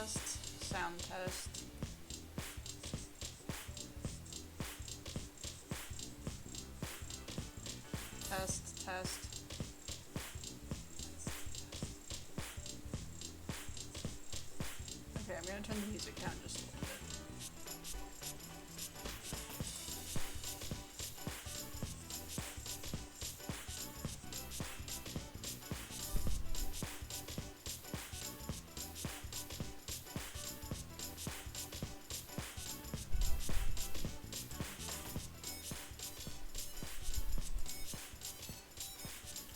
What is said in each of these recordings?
test, sound test. Test, test. Okay, I'm gonna turn the music down just a little bit.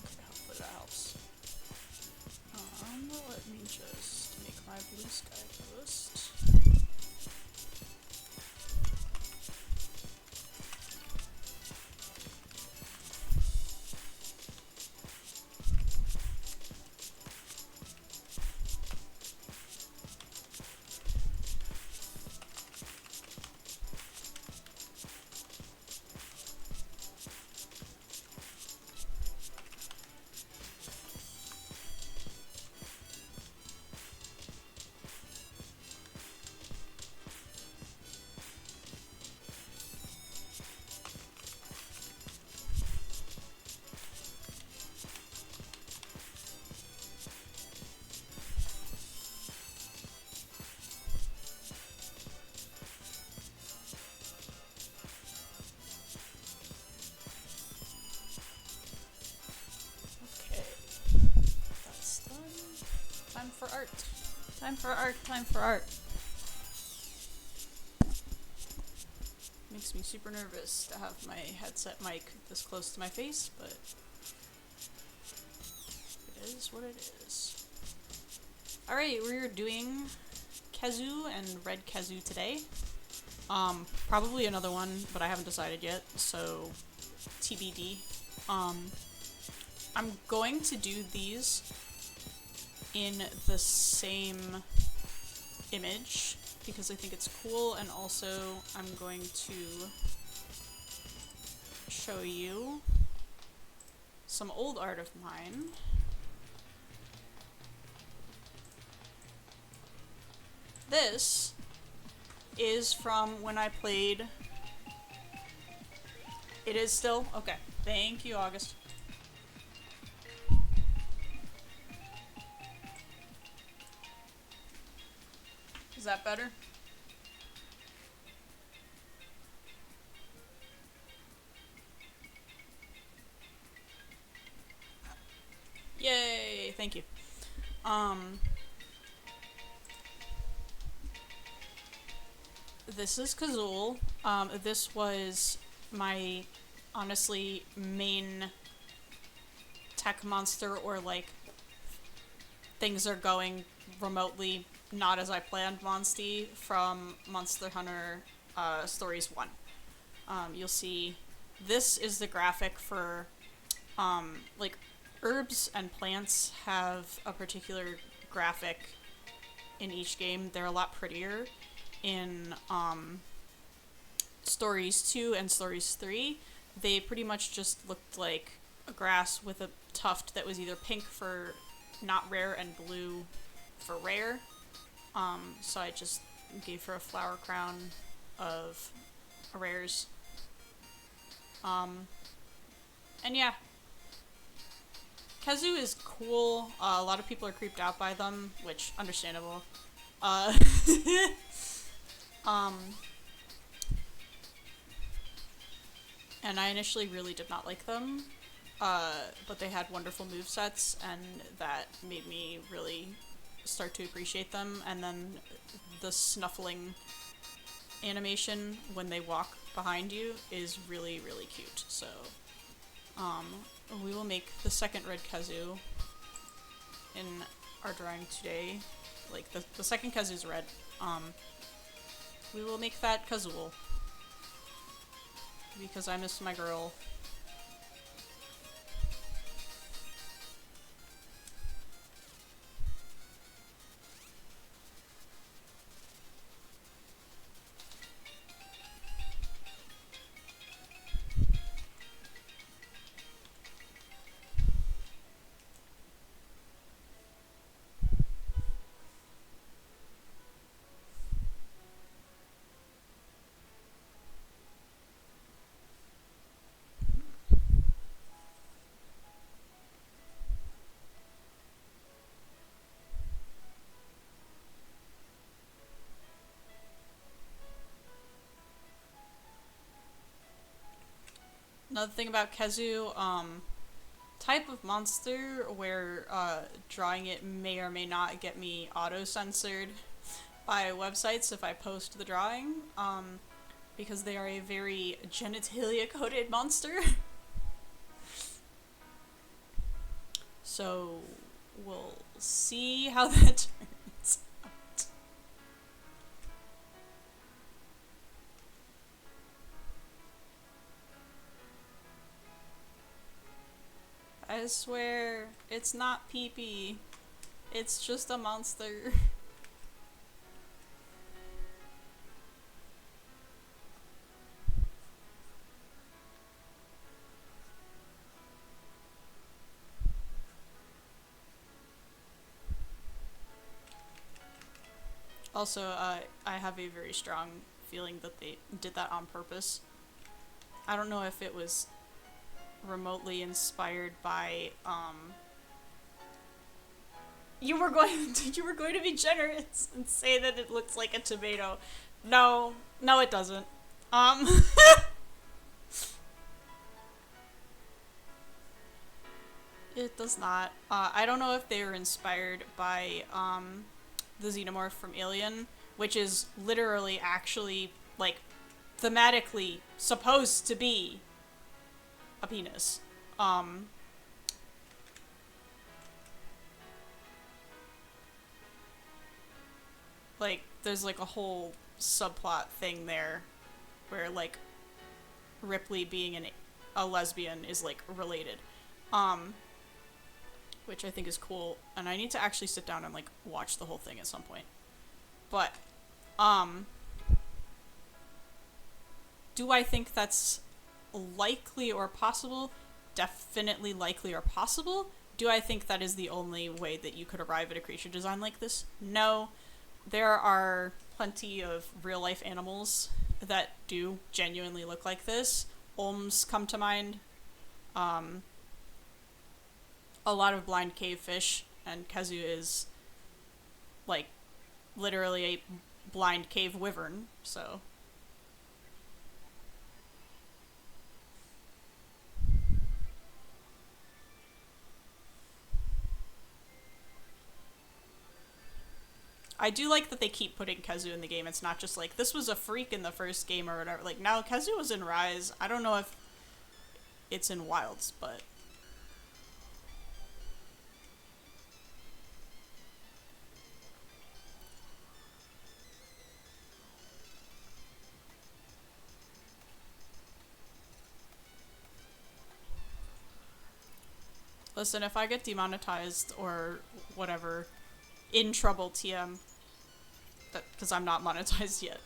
Okay, hopefully that helps. Let me just make my blue sky post. Okay, that's done. Time for art. Time for art, time for art. Makes me super nervous to have my headset mic this close to my face, but it is what it is. Alright, we're doing Kazoo and Red Kazoo today. Probably another one, but I haven't decided yet, so TBD. I'm going to do these in the same image because I think it's cool, and also I'm going to show you some old art of mine. This is from when I played. It is still? Okay. Thank you, August. Is that better? Yay! Thank you. This is Kazul. This was my, honestly, main tech monster, or like, things are going remotely not as I planned monsty from Monster Hunter Stories 1. You'll see this is the graphic for, like, herbs and plants have a particular graphic in each game. They're a lot prettier in Stories 2 and Stories 3. They pretty much just looked like a grass with a tuft that was either pink for not rare and blue for rare. So I just gave her a flower crown of rares. And yeah. Kazoo is cool. A lot of people are creeped out by them, which, understandable. And I initially really did not like them, but they had wonderful movesets, and that made me really start to appreciate them. And then the snuffling animation when they walk behind you is really, really cute. So, we will make the second Red Kazoo in our drawing today. Like, the second Kazoo's red. We will make that Kazoo. Because I miss my girl. Another thing about Kezu, type of monster where drawing it may or may not get me auto-censored by websites if I post the drawing, because they are a very genitalia-coated monster. So we'll see how that turns out. I swear, it's not pee-pee. It's just a monster. Also, I have a very strong feeling that they did that on purpose. I don't know if it was remotely inspired by, you were going to be generous and say that it looks like a tomato. No, it doesn't. It does not. I don't know if they were inspired by, the xenomorph from Alien, which is literally actually, like, thematically supposed to be a penis. Like, there's like a whole subplot thing there where, like, Ripley being a lesbian is, like, related. Which I think is cool, and I need to actually sit down and, like, watch the whole thing at some point. But, do I think that's likely or possible? Definitely likely or possible. Do I think that is the only way that you could arrive at a creature design like this? No. There are plenty of real-life animals that do genuinely look like this. Olms come to mind. A lot of blind cave fish, and Kezu is, like, literally a blind cave wyvern, so. I do like that they keep putting Kezu in the game. It's not just like, this was a freak in the first game or whatever. Like, now Kezu was in Rise. I don't know if it's in Wilds, but listen, if I get demonetized or whatever, in trouble, TM, because I'm not monetized yet.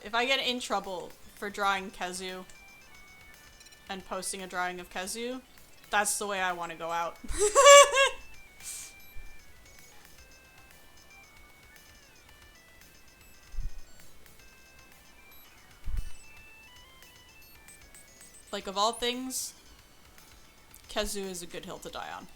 If I get in trouble for drawing Kezu and posting a drawing of Kezu, that's the way I want to go out. Like, of all things, Kezu is a good hill to die on.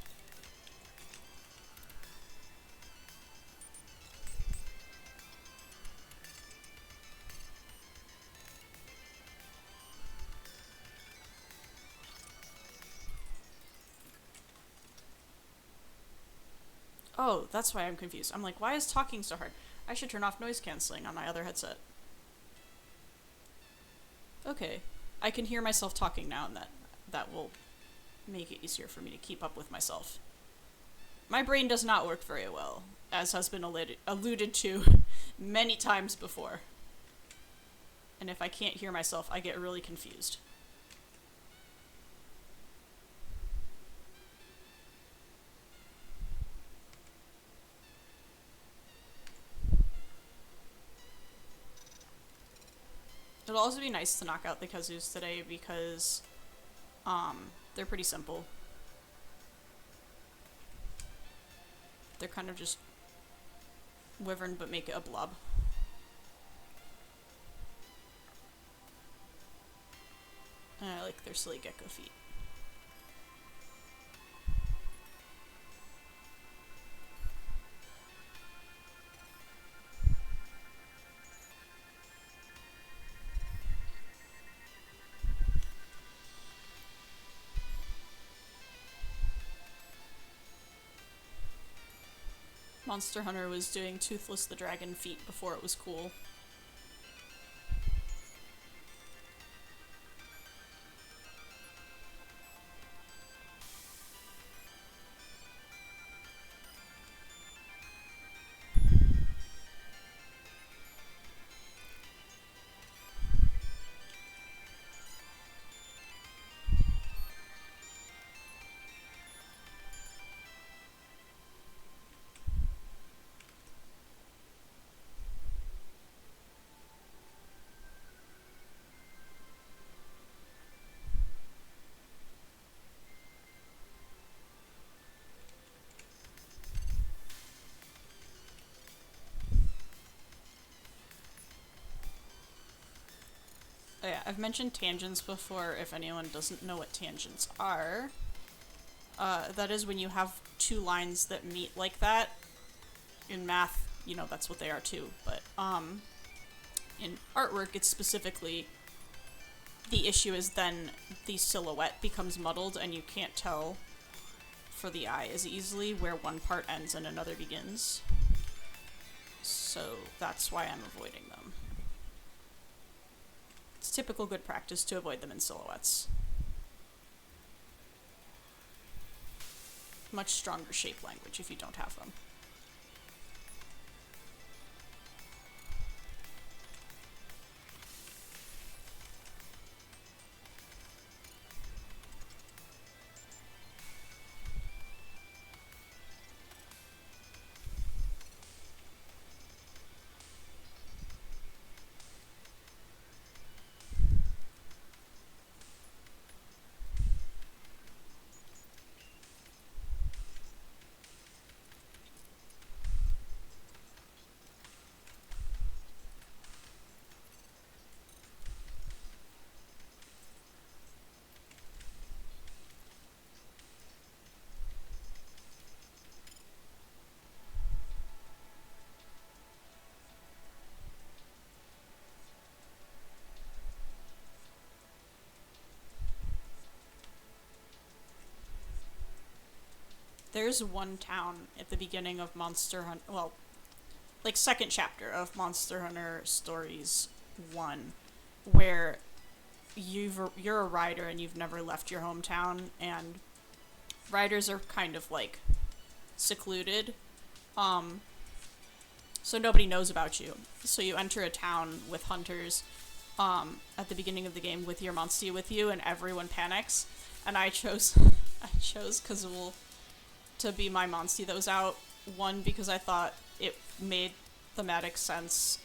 Oh, that's why I'm confused. I'm like, why is talking so hard? I should turn off noise cancelling on my other headset. Okay. I can hear myself talking now, and that will make it easier for me to keep up with myself. My brain does not work very well, as has been alluded to many times before. And if I can't hear myself, I get really confused. It'll also be nice to knock out the Kezus today because they're pretty simple. They're kind of just wyvern but make it a blob. And I like their silly gecko feet. Monster Hunter was doing Toothless the Dragon feat before it was cool. Oh yeah, I've mentioned tangents before if anyone doesn't know what tangents are. That is when you have two lines that meet like that. In math, you know, that's what they are too, but in artwork it's specifically the issue is then the silhouette becomes muddled and you can't tell for the eye as easily where one part ends and another begins. So that's why I'm avoiding them. It's typical good practice to avoid them in silhouettes. Much stronger shape language if you don't have them. There's one town at the beginning of Monster Hunter, well, like second chapter of Monster Hunter Stories 1, where you're a rider and you've never left your hometown, and riders are kind of like secluded, so nobody knows about you. So you enter a town with hunters at the beginning of the game with your Mondayyyy with you, and everyone panics. And I chose Kazul to be my Mondayyyy that was out. One, because I thought it made thematic sense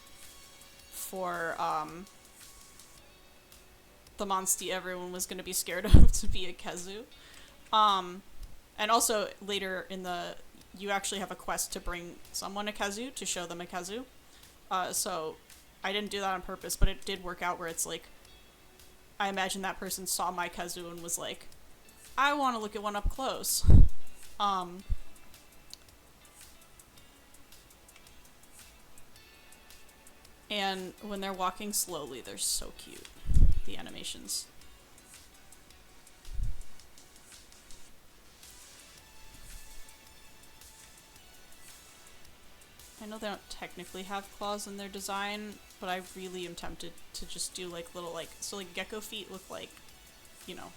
for the Mondayyyy everyone was going to be scared of to be a Kezu. And also later in you actually have a quest to bring someone a Kezu, to show them a Kezu. So I didn't do that on purpose, but it did work out where it's like, I imagine that person saw my Kezu and was like, I want to look at one up close. And when they're walking slowly, they're so cute. The animations. I know they don't technically have claws in their design, but I really am tempted to just do like little so like gecko feet look like, you know,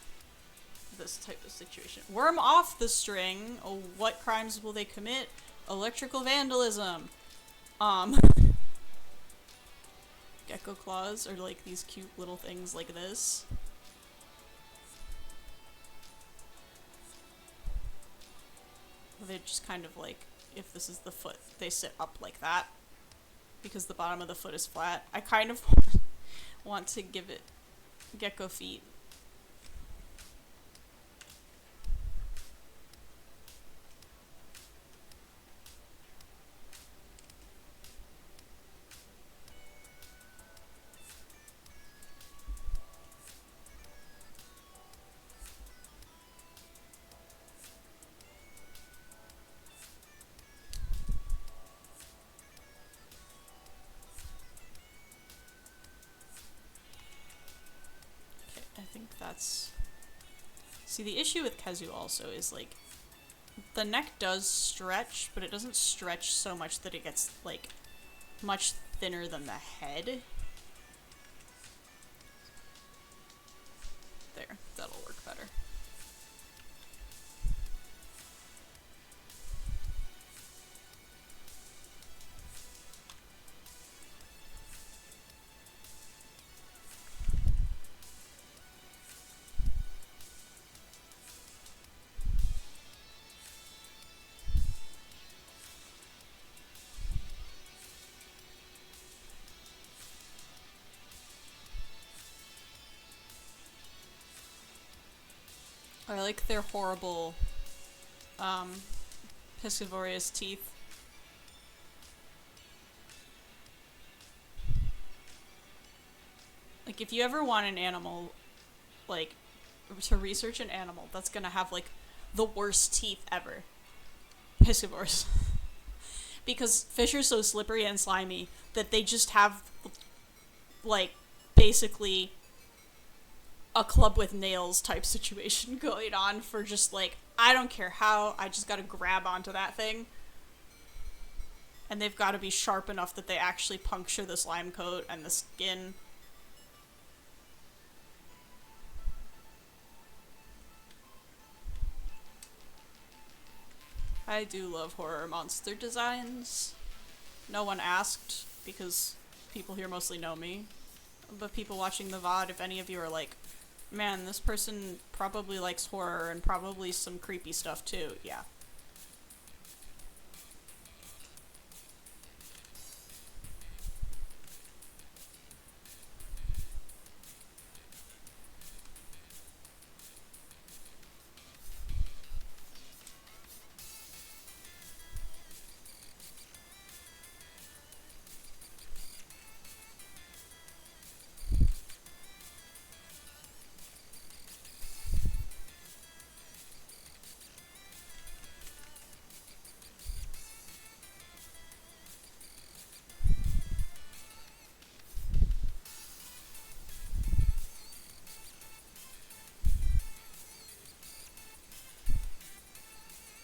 this type of situation. Worm off the string. Oh, what crimes will they commit? Electrical vandalism. Gecko claws are like these cute little things like this. They just kind of like, if this is the foot, they sit up like that because the bottom of the foot is flat. I kind of want to give it gecko feet. See, the issue with Kezu also is, like, The neck does stretch, but it doesn't stretch so much that it gets, like, much thinner than the head. There, that'll work better. I like their horrible, piscivorous teeth. Like, if you ever want an animal, like, to research an animal that's gonna have, like, the worst teeth ever, piscivores. Because fish are so slippery and slimy that they just have, like, basically a club with nails type situation going on for just, like, I don't care how, I just gotta grab onto that thing. And they've gotta be sharp enough that they actually puncture the slime coat and the skin. I do love horror monster designs. No one asked, because people here mostly know me. But people watching the VOD, if any of you are like, man, this person probably likes horror and probably some creepy stuff too, yeah.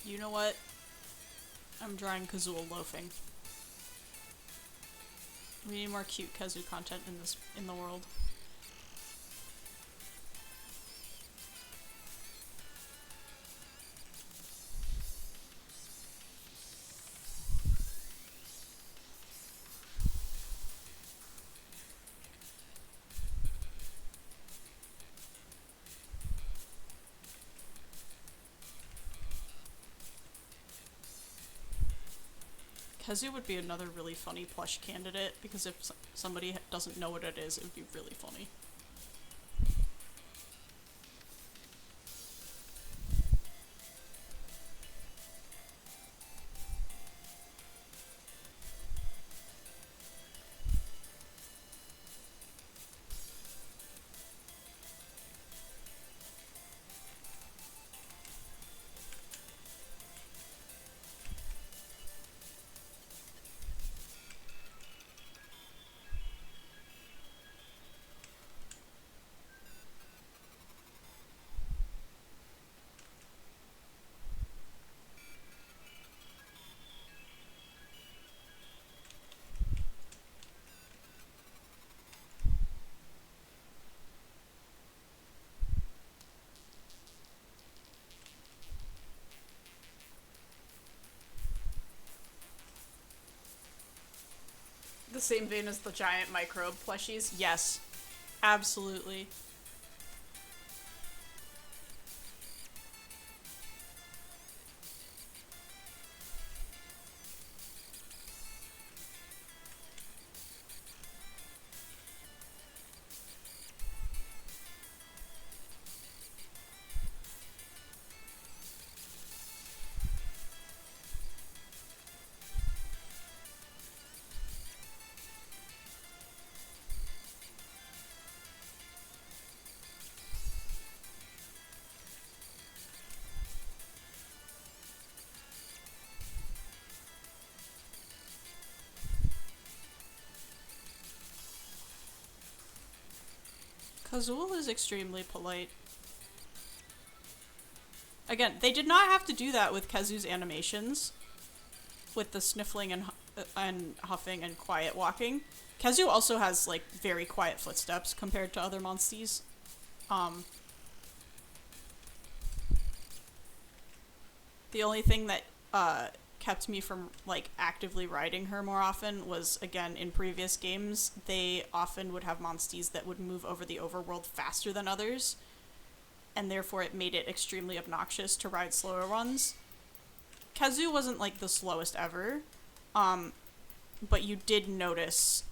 You know what? I'm drawing Kazul loafing. We need more cute Kazu content in the world. Kazu would be another really funny plush candidate, because if somebody doesn't know what it is, it would be really funny. The same vein as the giant microbe plushies? Yes. Absolutely. Kazul is extremely polite. Again, they did not have to do that with Kazu's animations, with the sniffling and huffing and quiet walking. Kazu also has like very quiet footsteps compared to other monsters. The only thing that kept me from like actively riding her more often was, again, in previous games they often would have monsters that would move over the overworld faster than others, and therefore it made it extremely obnoxious to ride slower ones. Kazu wasn't like the slowest ever, but you did notice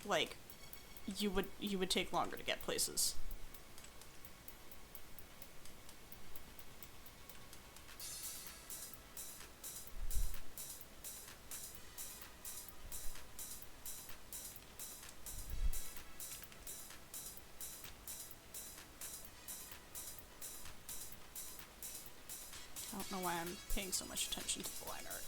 like you would take longer to get places. I don't know why I'm paying so much attention to the line art.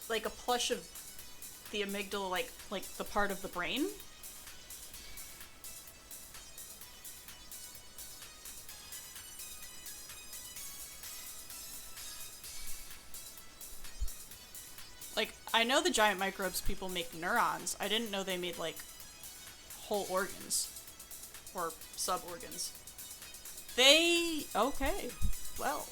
Like a plush of the amygdala, like the part of the brain. Like, I know the giant microbes people make neurons. I didn't know they made like whole organs or sub-organs. Okay, well.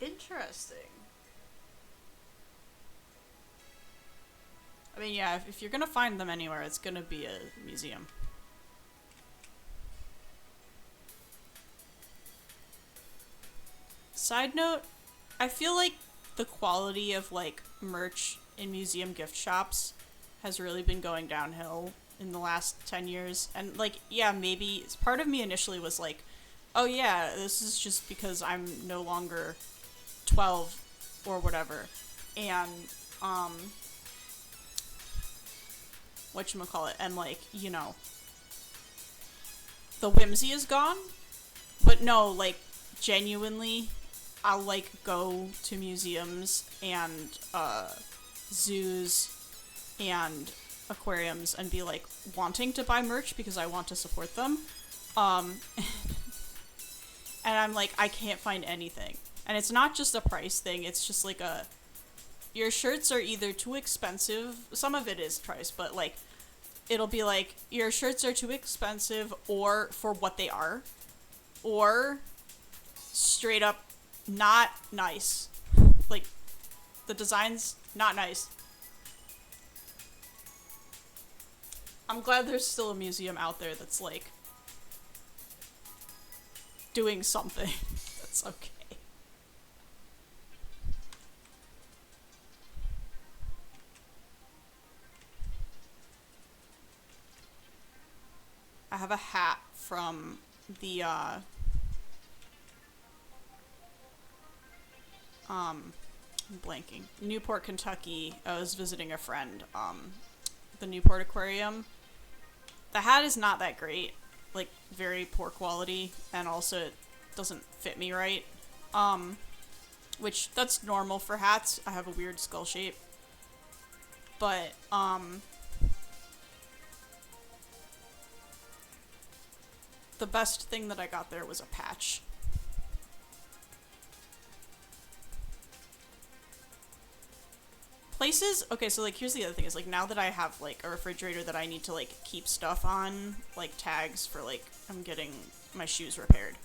Interesting. I mean, yeah, if you're gonna find them anywhere, it's gonna be a museum. Side note, I feel like the quality of like merch in museum gift shops has really been going downhill in the last 10 years. And like, yeah, maybe part of me initially was like, oh yeah, this is just because I'm no longer 12 or whatever. And whatchamacallit, and like, you know, the whimsy is gone. But no, like, genuinely, I'll like go to museums and zoos and aquariums and be like wanting to buy merch because I want to support them. And I'm like, I can't find anything. And it's not just a price thing, it's just like your shirts are either too expensive, some of it is price, but like, it'll be like, your shirts are too expensive or for what they are, or straight up not nice. Like, the design's not nice. I'm glad there's still a museum out there that's like doing something that's okay. I have a hat from the I'm blanking. Newport, Kentucky. I was visiting a friend. The Newport Aquarium. The hat is not that great. Like, very poor quality, and also it doesn't fit me right. Which, that's normal for hats. I have a weird skull shape. But, the best thing that I got there was a patch. Places, okay, so like, here's the other thing, is like, now that I have like a refrigerator that I need to like keep stuff on, like tags for like, I'm getting my shoes repaired.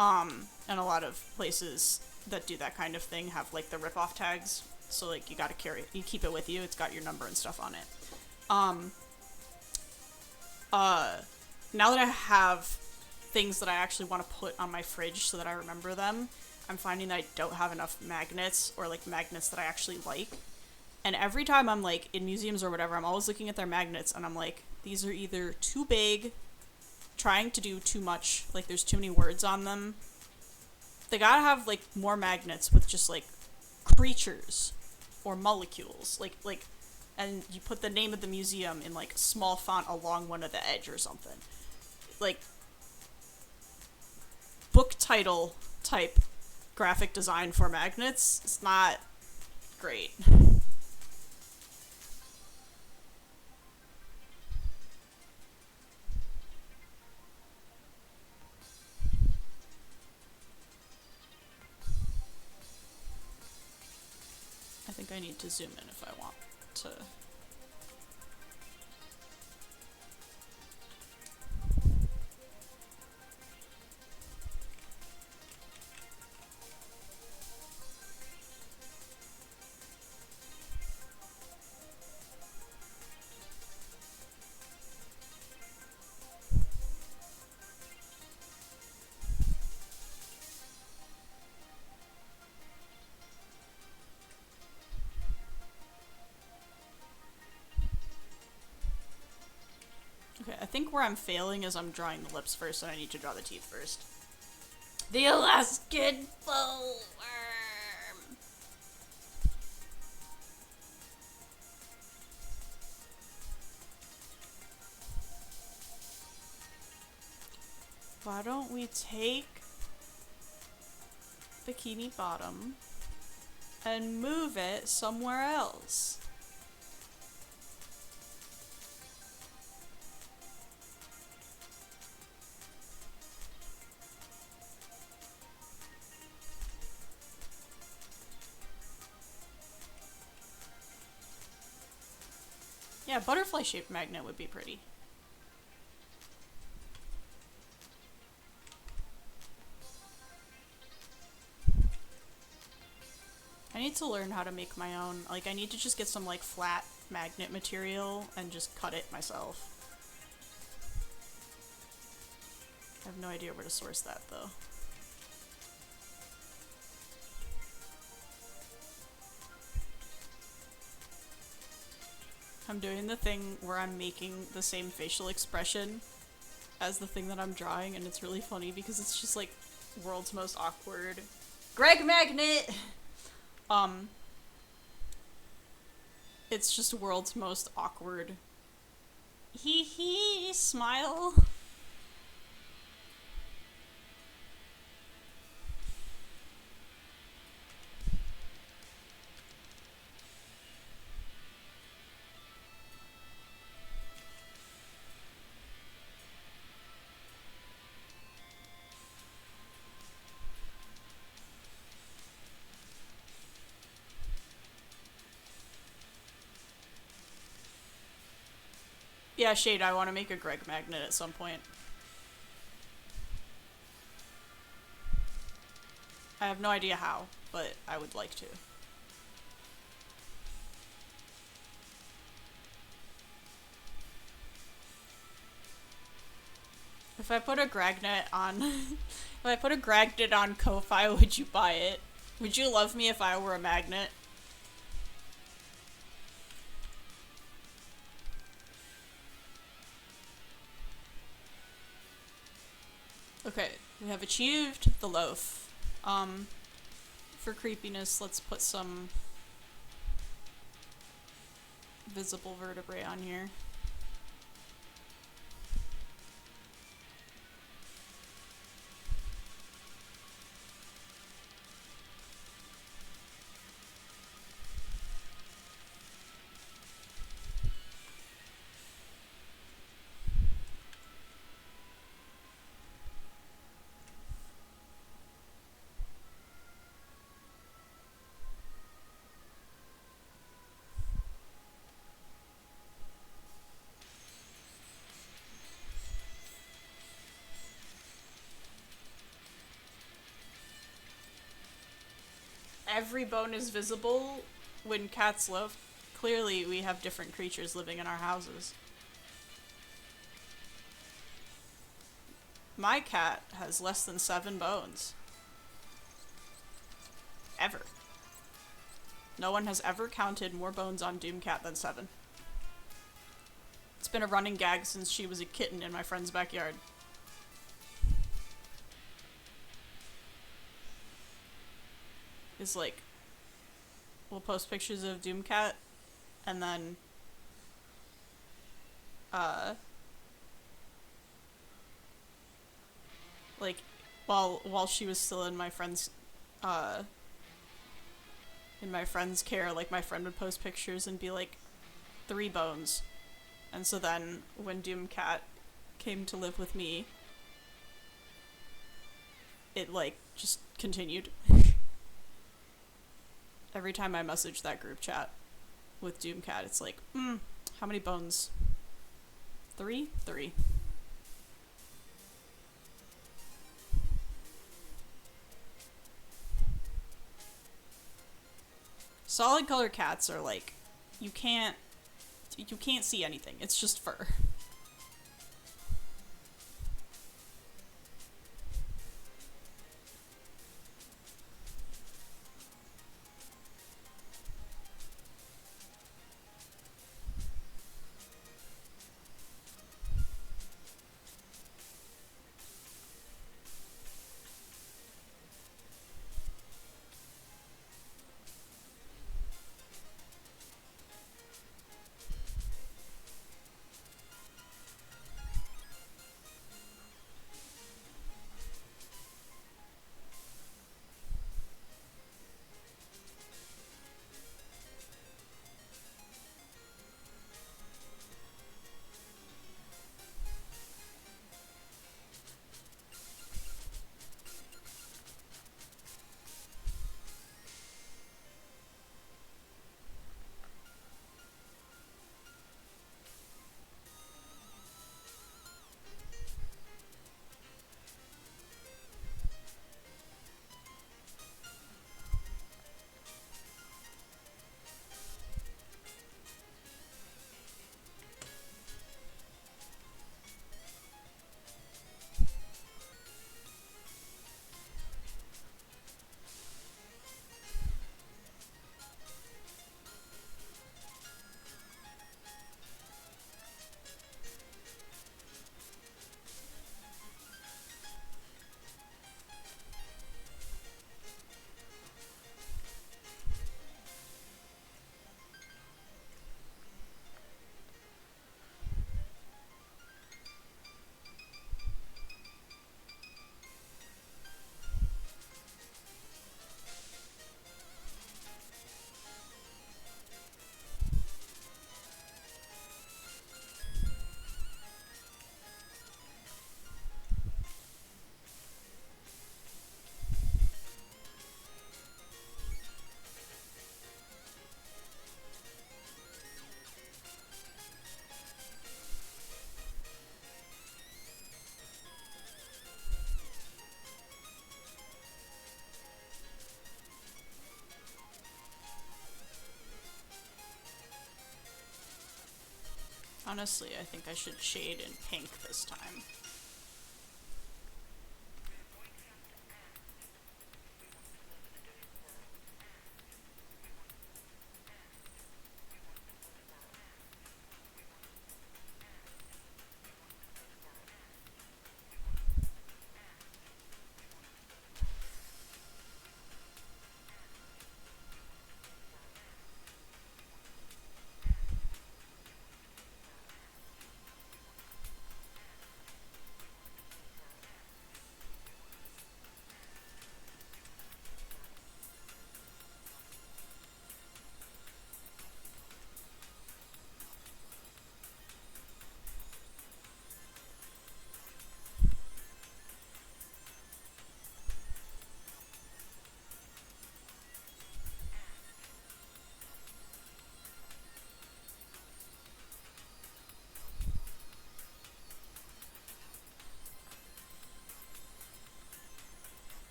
And a lot of places that do that kind of thing have like the rip-off tags, so like you gotta you keep it with you, it's got your number and stuff on it. Now that I have things that I actually want to put on my fridge so that I remember them, I'm finding that I don't have enough magnets, or like magnets that I actually like. And every time I'm like in museums or whatever, I'm always looking at their magnets and I'm like, these are either too big, trying to do too much, like there's too many words on them. They gotta have like more magnets with just like creatures or molecules, like and you put the name of the museum in like small font along one of the edge or something. Like book title type graphic design for magnets, it's not great. I think I need to zoom in if I want to. Okay, I think where I'm failing is I'm drawing the lips first, and I need to draw the teeth first. The Alaskan Bullworm! Why don't we take Bikini Bottom and move it somewhere else? Yeah, butterfly-shaped magnet would be pretty. I need to learn how to make my own. Like, I need to just get some, like, flat magnet material and just cut it myself. I have no idea where to source that, though. I'm doing the thing where I'm making the same facial expression as the thing that I'm drawing, and it's really funny because it's just like world's most awkward Greg Magnet. It's just world's most awkward hee hee smile. Yeah, Shade, I want to make a Greg Magnet at some point. I have no idea how, but I would like to. If I put a Gragnet on if I put a Gragnet on Ko-Fi, would you buy it? Would you love me if I were a magnet? Okay, we have achieved the loaf. For creepiness, let's put some visible vertebrae on here. Every bone is visible when cats loaf. Clearly, we have different creatures living in our houses. My cat has less than 7 bones. Ever. No one has ever counted more bones on Doomcat than 7. It's been a running gag since she was a kitten in my friend's backyard. It's like, we'll post pictures of Doomcat, and then, like, while she was still in my friend's care, like, my friend would post pictures and be like, 3 bones. And so then when Doomcat came to live with me, it, like, just continued. Every time I message that group chat with Doomcat, it's like, how many bones? 3? 3. Solid color cats are like, you can't see anything. It's just fur. Honestly, I think I should shade in pink this time.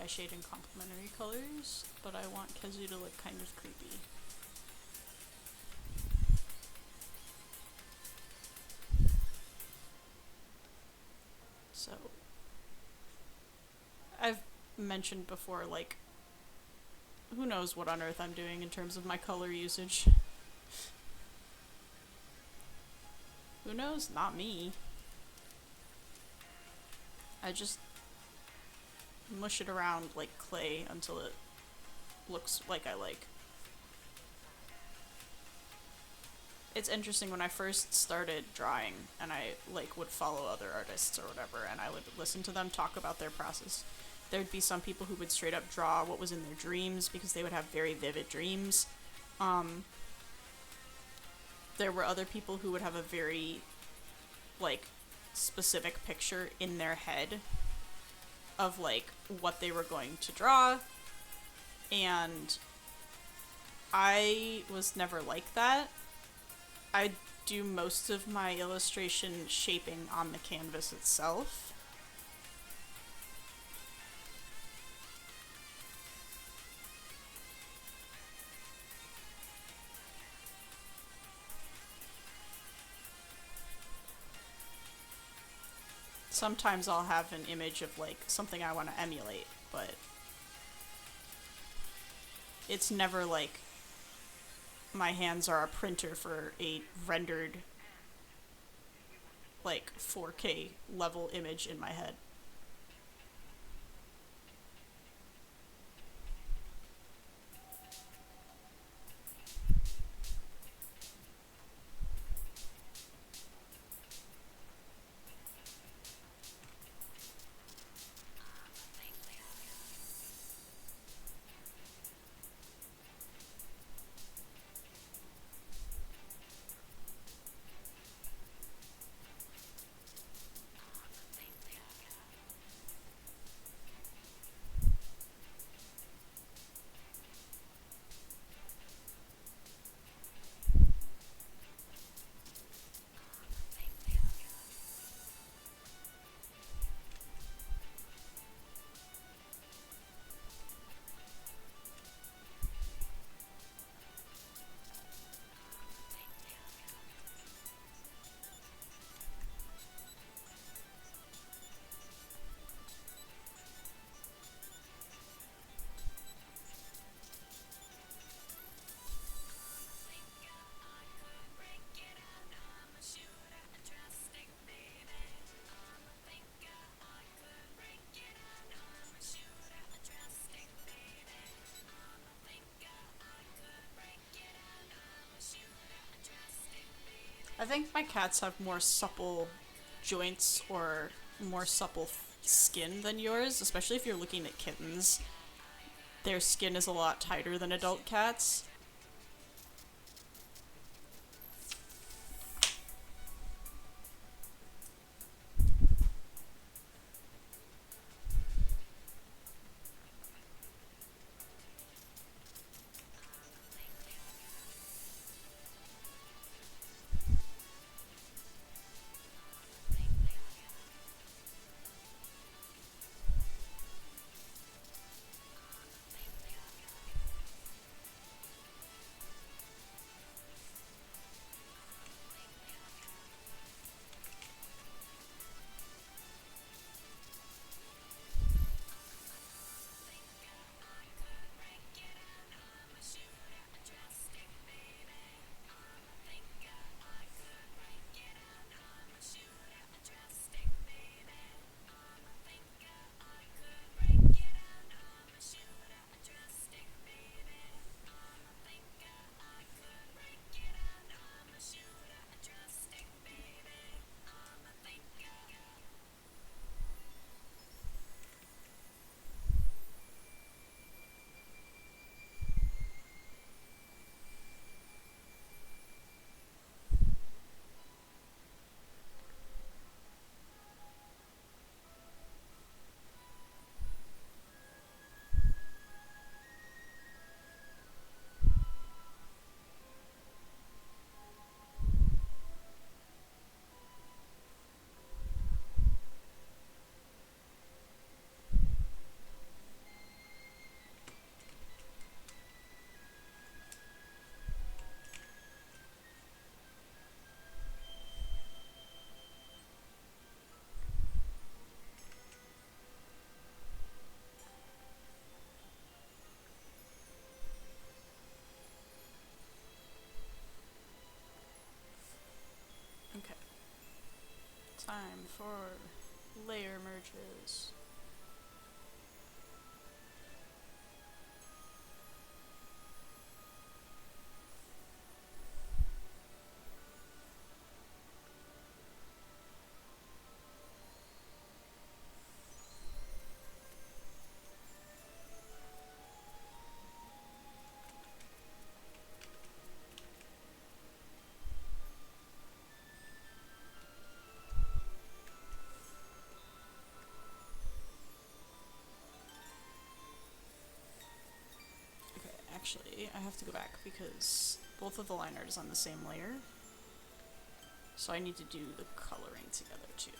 dry shade in complementary colors, but I want Kezu to look kind of creepy. So, I've mentioned before, like, who knows what on earth I'm doing in terms of my color usage. Who knows? Not me. I just mush it around like clay until it looks like I like. It's interesting, when I first started drawing and I like would follow other artists or whatever, and I would listen to them talk about their process. There'd be some people who would straight up draw what was in their dreams because they would have very vivid dreams. There were other people who would have a very like specific picture in their head of like what they were going to draw, and I was never like that. I do most of my illustration shaping on the canvas itself. Sometimes I'll have an image of like something I want to emulate, but it's never like my hands are a printer for a rendered like 4K level image in my head. I think my cats have more supple joints or more supple skin than yours, especially if you're looking at kittens. Their skin is a lot tighter than adult cats. for layer merges. Actually, I have to go back because both of the line art is on the same layer. So I need to do the coloring together too.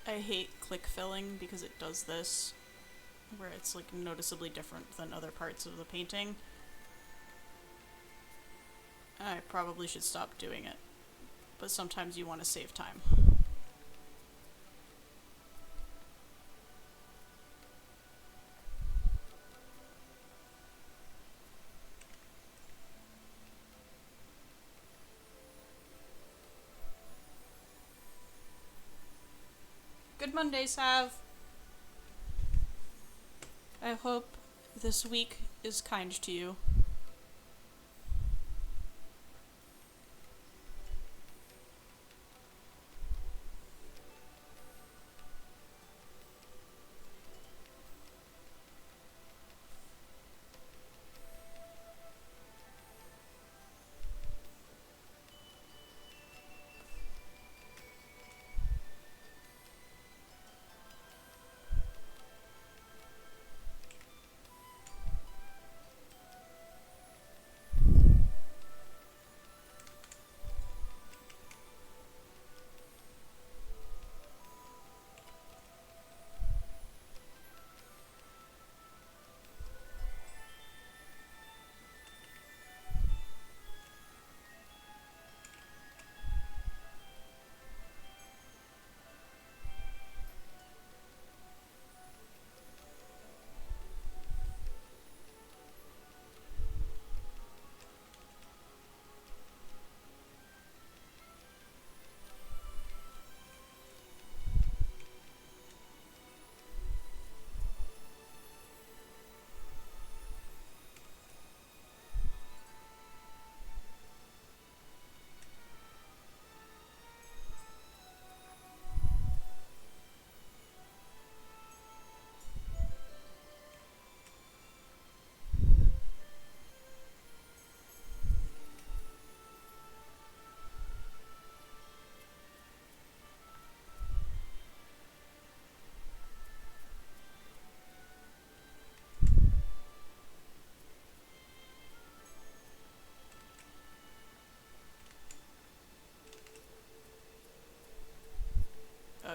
I hate click filling because it does this, where it's like noticeably different than other parts of the painting. I probably should stop doing it, but sometimes you want to save time. Good Monday, Sav! I hope this week is kind to you.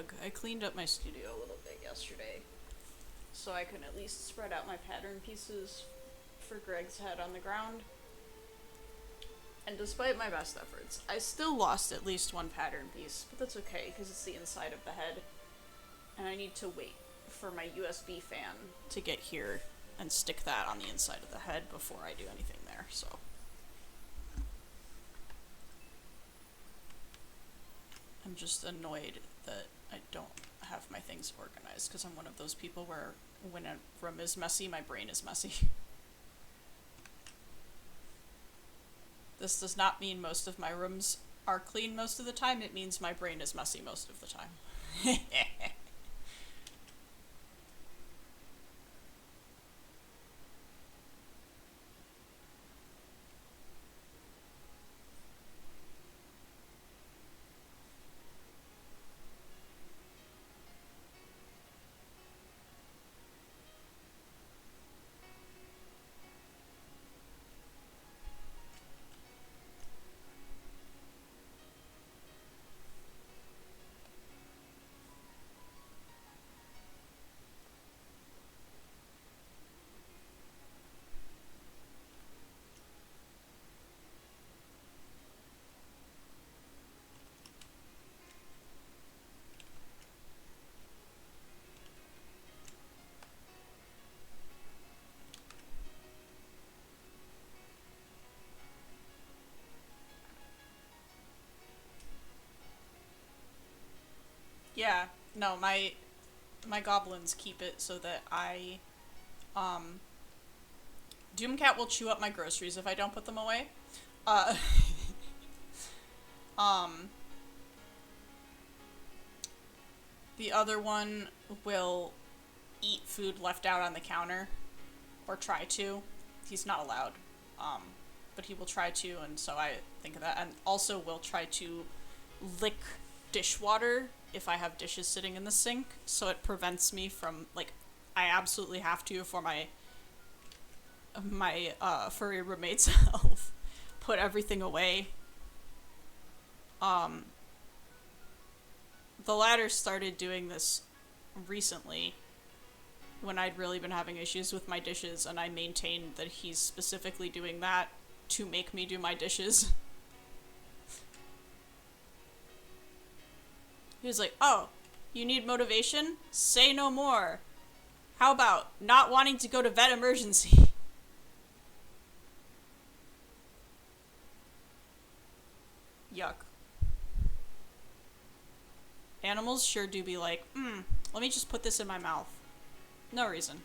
Ugh, I cleaned up my studio a little bit yesterday, so I can at least spread out my pattern pieces for Greg's head on the ground. And despite my best efforts, I still lost at least one pattern piece, but that's okay, because it's the inside of the head. And I need to wait for my USB fan to get here and stick that on the inside of the head before I do anything there, so. I'm just annoyed that I don't have my things organized, because I'm one of those people where when a room is messy, my brain is messy. This does not mean most of my rooms are clean most of the time, it means my brain is messy most of the time. Yeah, no, my goblins keep it so that Doomcat will chew up my groceries if I don't put them away. Uh, the other one will eat food left out on the counter, or try to. He's not allowed, but he will try to, and so I think of that. And also will try to lick dishwater if I have dishes sitting in the sink, so it prevents me from, like, I absolutely have to for my furry roommate's health, put everything away. The latter started doing this recently when I'd really been having issues with my dishes, and I maintained that he's specifically doing that to make me do my dishes. He was like, oh, you need motivation? Say no more. How about not wanting to go to vet emergency? Yuck. Animals sure do be like, let me just put this in my mouth. No reason.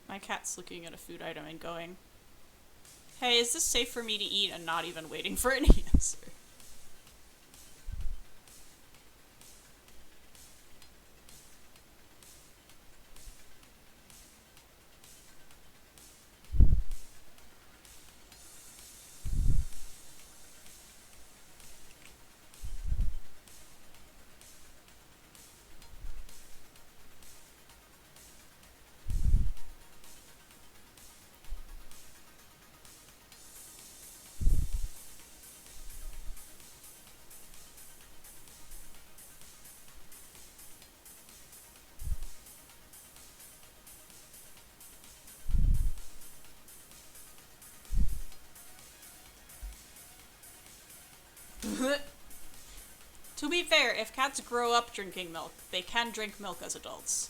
My cat's looking at a food item and going, hey, is this safe for me to eat? And not even waiting for an answer. To be fair, if cats grow up drinking milk, they can drink milk as adults.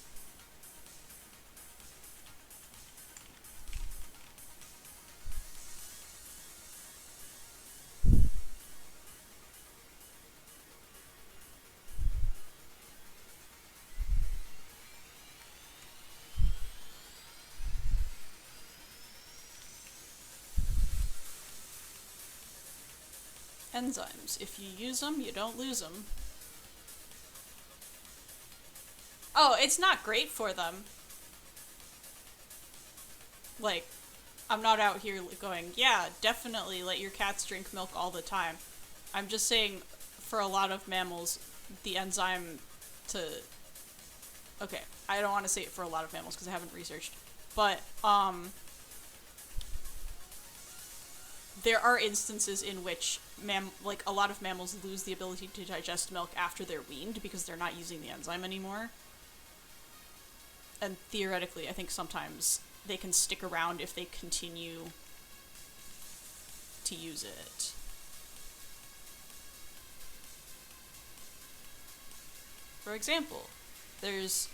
Enzymes. If you use them, you don't lose them. Oh, it's not great for them. Like, I'm not out here going, yeah, definitely let your cats drink milk all the time. I'm just saying, for a lot of mammals, the enzyme to... Okay, I don't want to say it for a lot of mammals because I haven't researched. But, there are instances in which, a lot of mammals lose the ability to digest milk after they're weaned because they're not using the enzyme anymore. And theoretically, I think sometimes they can stick around if they continue to use it. For example, there's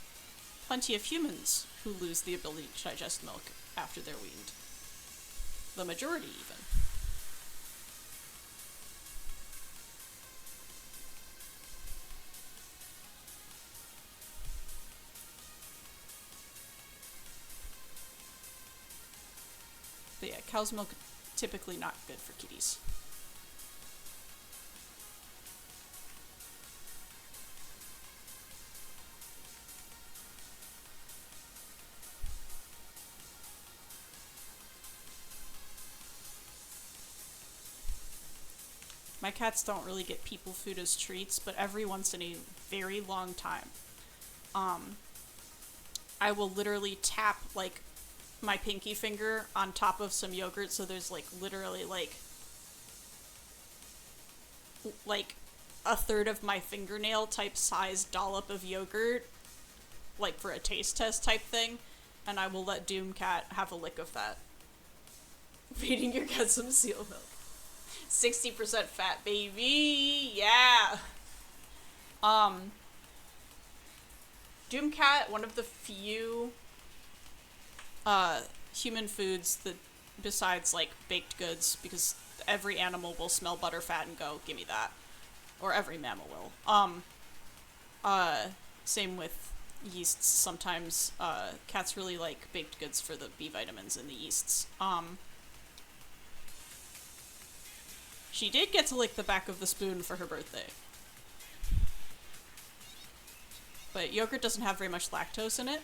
plenty of humans who lose the ability to digest milk after they're weaned. The majority, even. But yeah, cow's milk typically not good for kitties. My cats don't really get people food as treats, but every once in a very long time, I will literally tap, like, my pinky finger on top of some yogurt, so there's, like, literally, like a third of my fingernail type size dollop of yogurt, like, for a taste test type thing, and I will let Doomcat have a lick of that. Feeding your cat some seal milk. 60% fat, baby! Yeah! Doomcat, one of the few, human foods that, besides, like, baked goods, because every animal will smell butterfat and go, gimme that. Or every mammal will. Same with yeasts. Sometimes, cats really like baked goods for the B vitamins in the yeasts. She did get to lick the back of the spoon for her birthday. But yogurt doesn't have very much lactose in it,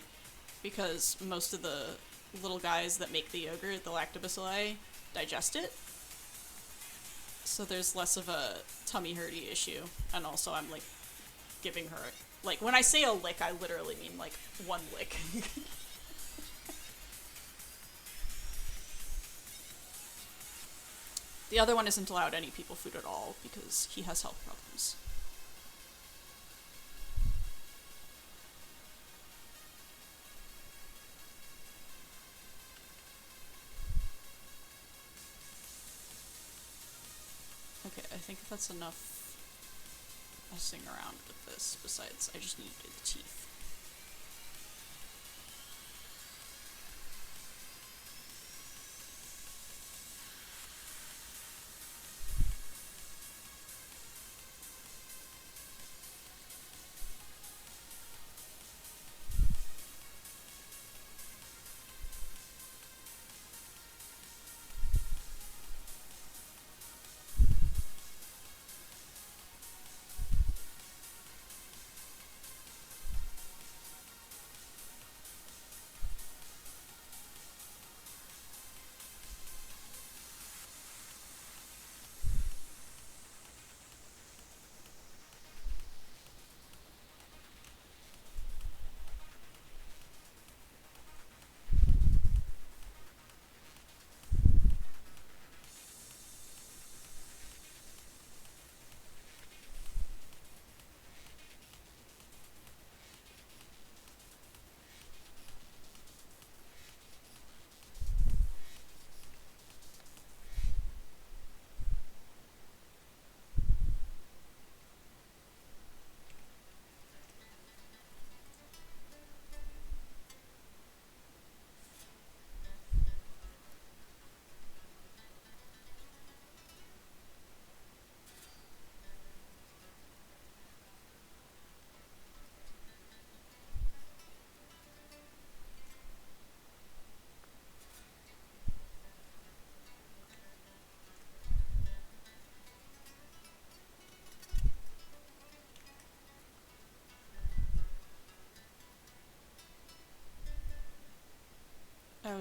because most of the little guys that make the yogurt, the lactobacilli, digest it. So there's less of a tummy hurty issue. And also I'm, like, giving her... Like, when I say a lick, I literally mean, like, one lick. The other one isn't allowed any people food at all because he has health problems. Okay, I think that's enough messing around with this. Besides, I just need to do the teeth.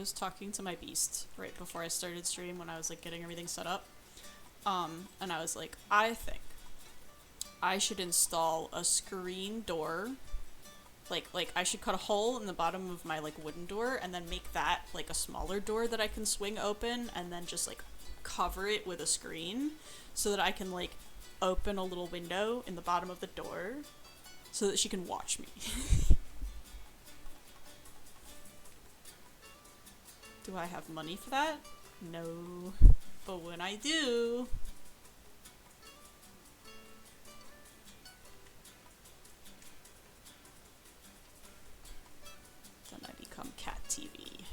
was talking to my beast right before I started stream when I was like getting everything set up. And I was like, I think I should install a screen door. Like I should cut a hole in the bottom of my like wooden door and then make that like a smaller door that I can swing open and then just like cover it with a screen so that I can like open a little window in the bottom of the door so that she can watch me. Do I have money for that? No. But when I do... then I become Cat TV.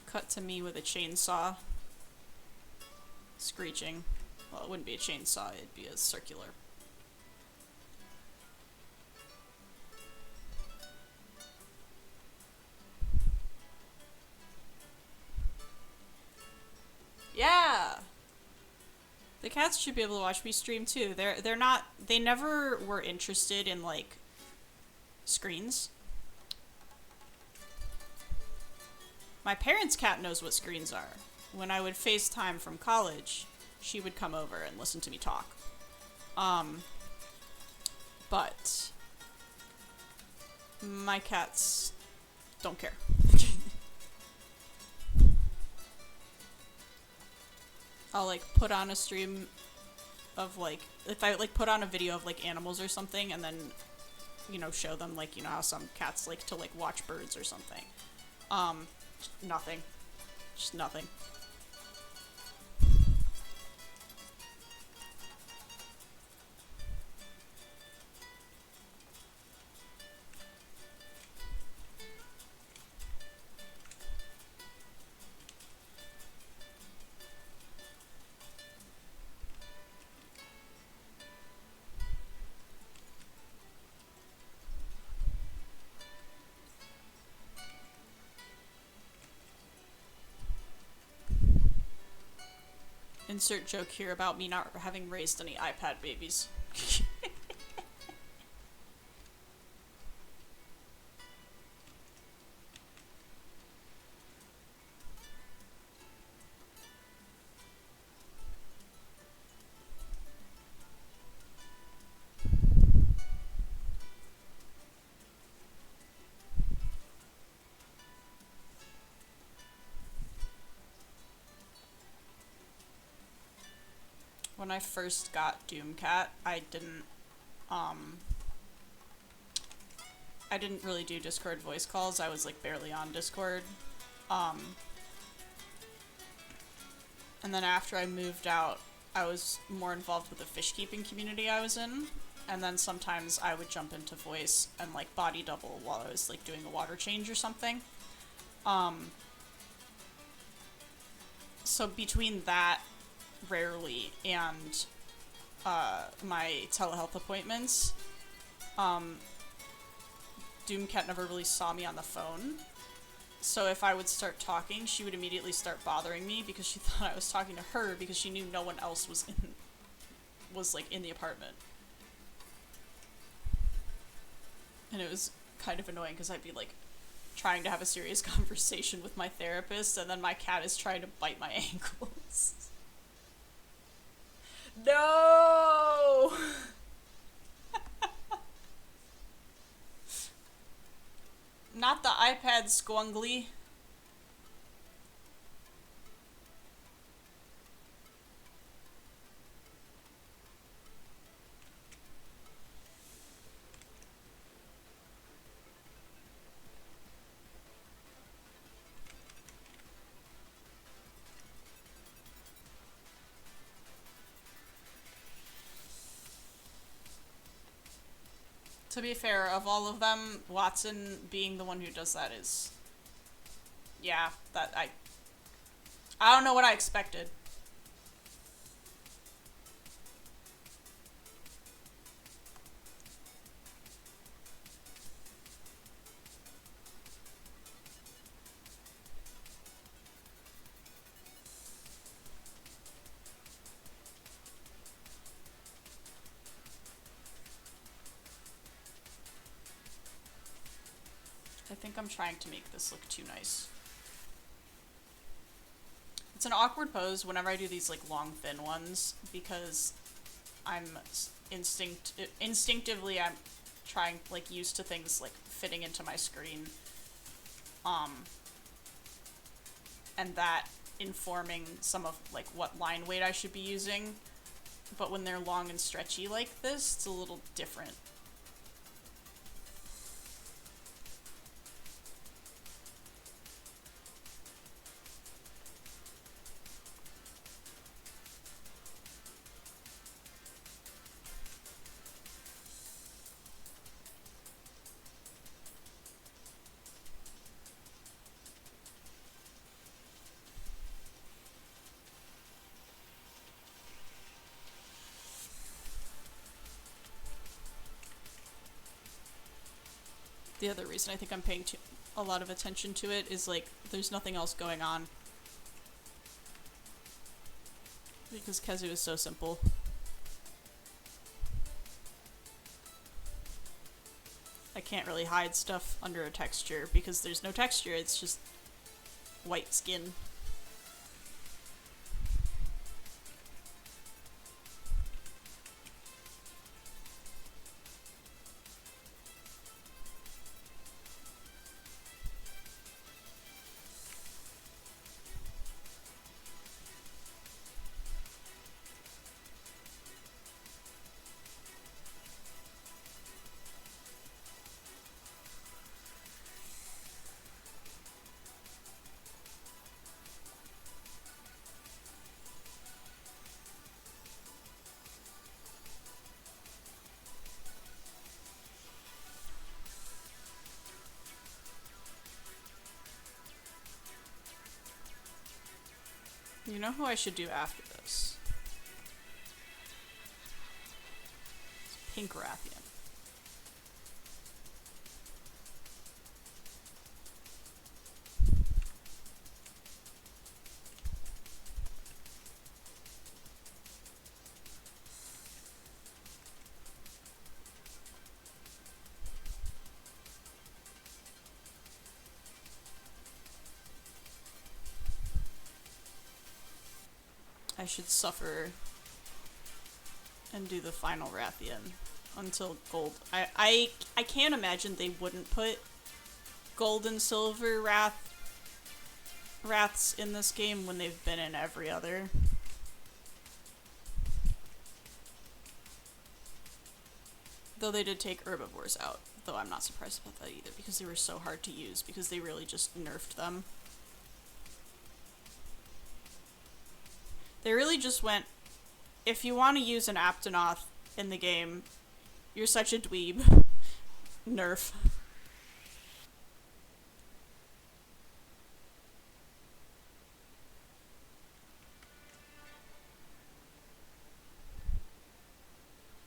Cut to me with a chainsaw. Screeching. Well, it wouldn't be a chainsaw, it'd be a circular. Yeah! The cats should be able to watch me stream too. They're not, they never were interested in like screens. My parents' cat knows what screens are. When I would FaceTime from college, she would come over and listen to me talk. But my cats don't care. I'll like put on a stream of like, if I like put on a video of like animals or something and then, you know, show them like, you know how some cats like to like watch birds or something. Nothing. Just nothing. Insert joke here about me not having raised any iPad babies. When I first got Doomcat, I didn't really do Discord voice calls. I was like barely on Discord. And then after I moved out, I was more involved with the fish keeping community I was in. And then sometimes I would jump into voice and like body double while I was like doing a water change or something. So between that rarely and my telehealth appointments, Doomcat never really saw me on the phone. So if I would start talking, she would immediately start bothering me because she thought I was talking to her because she knew no one else was in the apartment. And it was kind of annoying because I'd be like trying to have a serious conversation with my therapist and then my cat is trying to bite my ankles. No! Not the iPad, Squungly. To be fair, of all of them, Watson being the one who does that is... yeah, that I don't know what I expected. think I'm trying to make this look too nice. It's an awkward pose whenever I do these like long thin ones because I'm instinctively I'm trying like used to things like fitting into my screen. And that informing some of like what line weight I should be using. But when they're long and stretchy like this, it's a little different. The other reason I think I'm paying a lot of attention to it is like there's nothing else going on. Because Kezu is so simple. I can't really hide stuff under a texture because there's no texture, it's just white skin. You know who I should do after this? It's Pink Rathian. I should suffer and do the final Rathian until gold. I can't imagine they wouldn't put gold and silver Wraths in this game when they've been in every other. Though they did take herbivores out, though I'm not surprised about that either because they were so hard to use because they really just nerfed them. They really just went, if you want to use an Aptonoth in the game, you're such a dweeb. Nerf.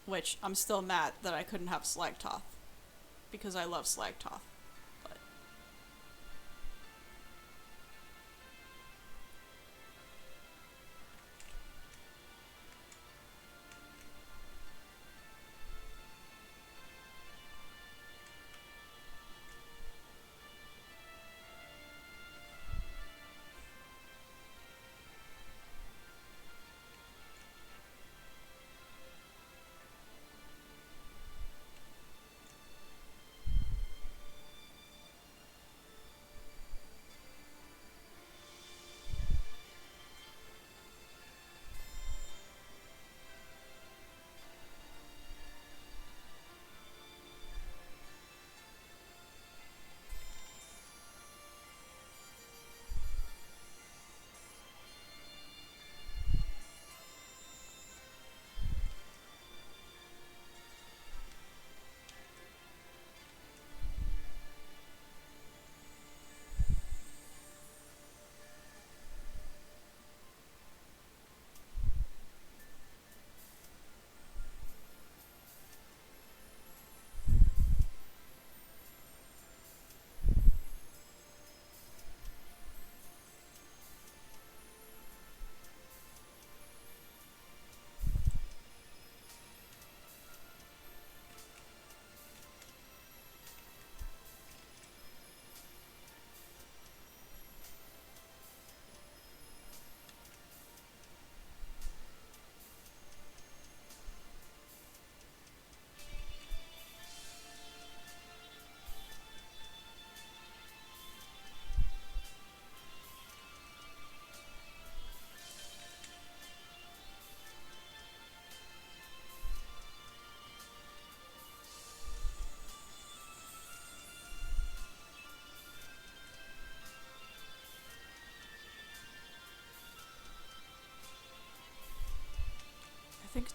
Which, I'm still mad that I couldn't have Slagtoth. Because I love Slagtoth.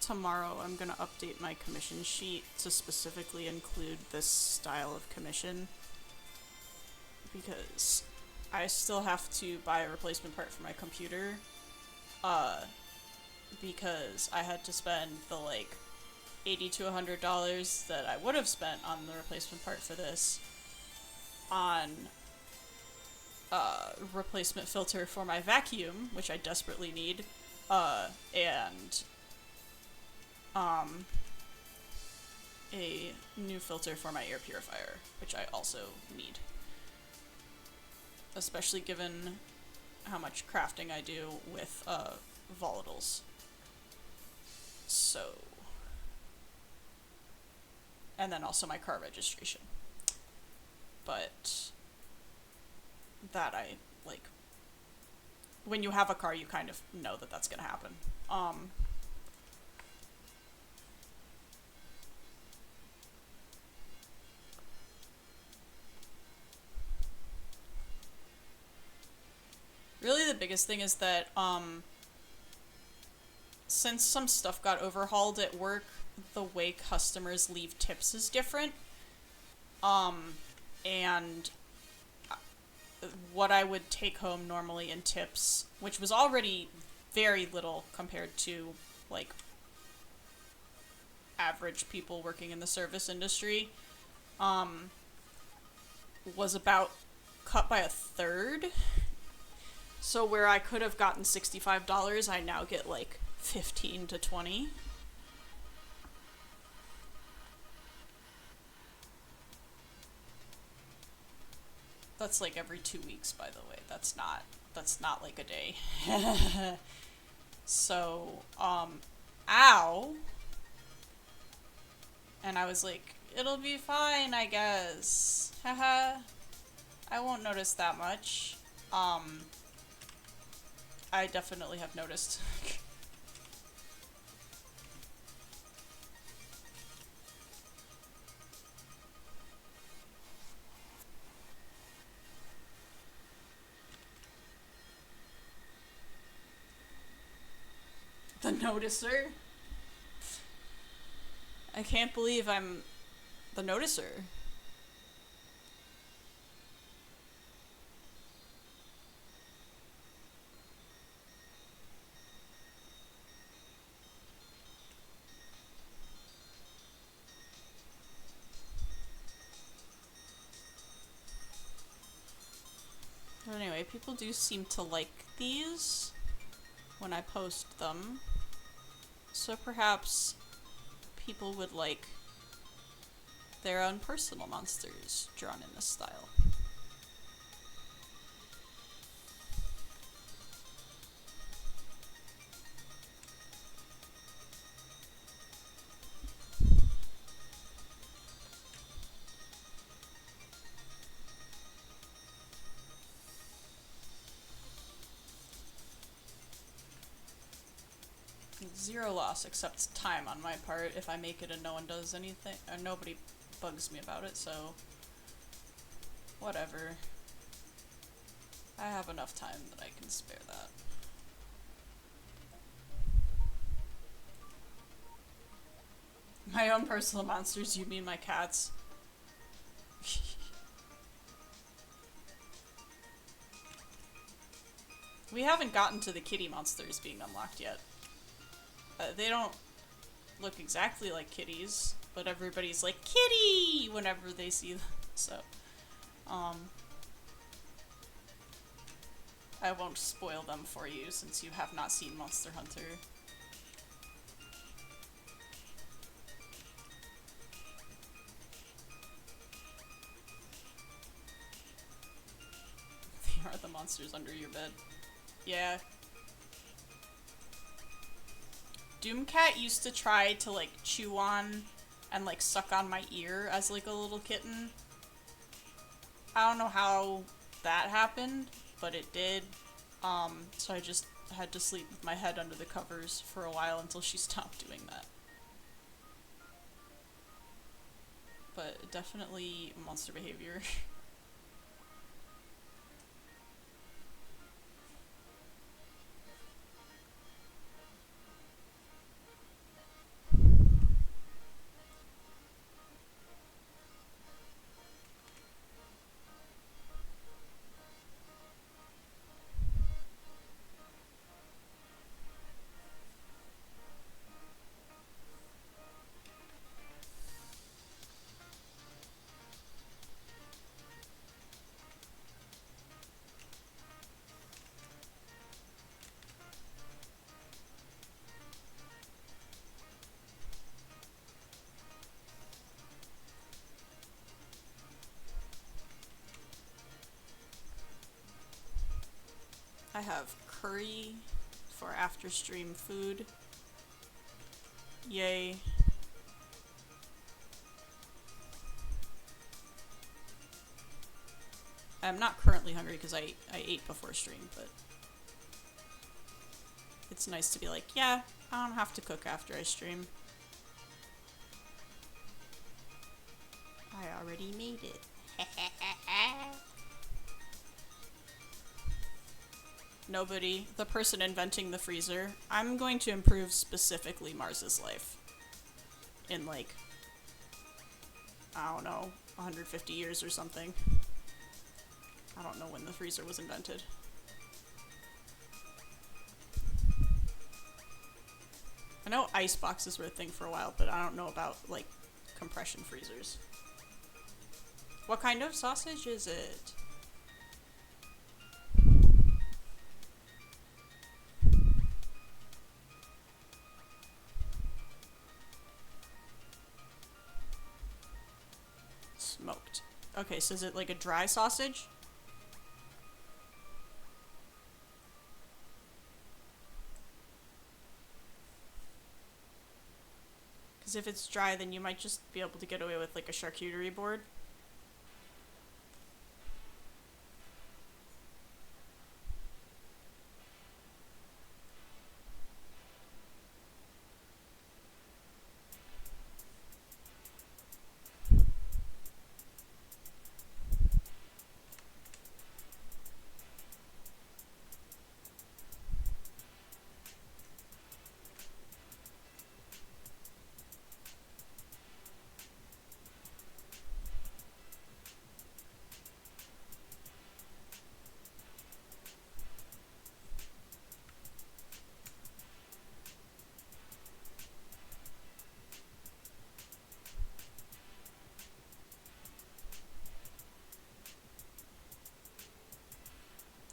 tomorrow I'm gonna update my commission sheet to specifically include this style of commission, because I still have to buy a replacement part for my computer, because I had to spend the like $80 to $100 that I would have spent on the replacement part for this on replacement filter for my vacuum, which I desperately need, and a new filter for my air purifier, which I also need. Especially given how much crafting I do with volatiles. So, and then also my car registration. But that I, like, when you have a car, you kind of know that that's gonna happen. Really the biggest thing is that, since some stuff got overhauled at work, the way customers leave tips is different. And what I would take home normally in tips, which was already very little compared to, like, average people working in the service industry, was about cut by a third. So where I could have gotten $65, I now get, like, 15 to 20. That's like every 2 weeks, by the way. That's not like a day. So, ow. And I was like, it'll be fine, I guess. Haha. I won't notice that much. I definitely have noticed. The noticer? I can't believe I'm the noticer. But anyway, people do seem to like these when I post them. So perhaps people would like their own personal monsters drawn in this style. Zero loss except time on my part if I make it and no one does anything, or nobody bugs me about it, so whatever. I have enough time that I can spare that. My own personal monsters, you mean my cats? We haven't gotten to the kitty monsters being unlocked yet. They don't look exactly like kitties, but everybody's like, kitty! Whenever they see them, so, I won't spoil them for you since you have not seen Monster Hunter. They are the monsters under your bed. Yeah. Doomcat used to try to, like, chew on and, like, suck on my ear as, like, a little kitten. I don't know how that happened, but it did. So I just had to sleep with my head under the covers for a while until she stopped doing that. But definitely monster behavior. I have curry for after stream food. Yay. I'm not currently hungry because I ate before stream, but it's nice to be like, yeah, I don't have to cook after I stream. I already made it. Nobody, the person inventing the freezer, I'm going to improve specifically Mars's life. In like, I don't know, 150 years or something. I don't know when the freezer was invented. I know ice boxes were a thing for a while, but I don't know about, like, compression freezers. What kind of sausage is it? Smoked. Okay, so is it like a dry sausage? Because if it's dry, then you might just be able to get away with like a charcuterie board.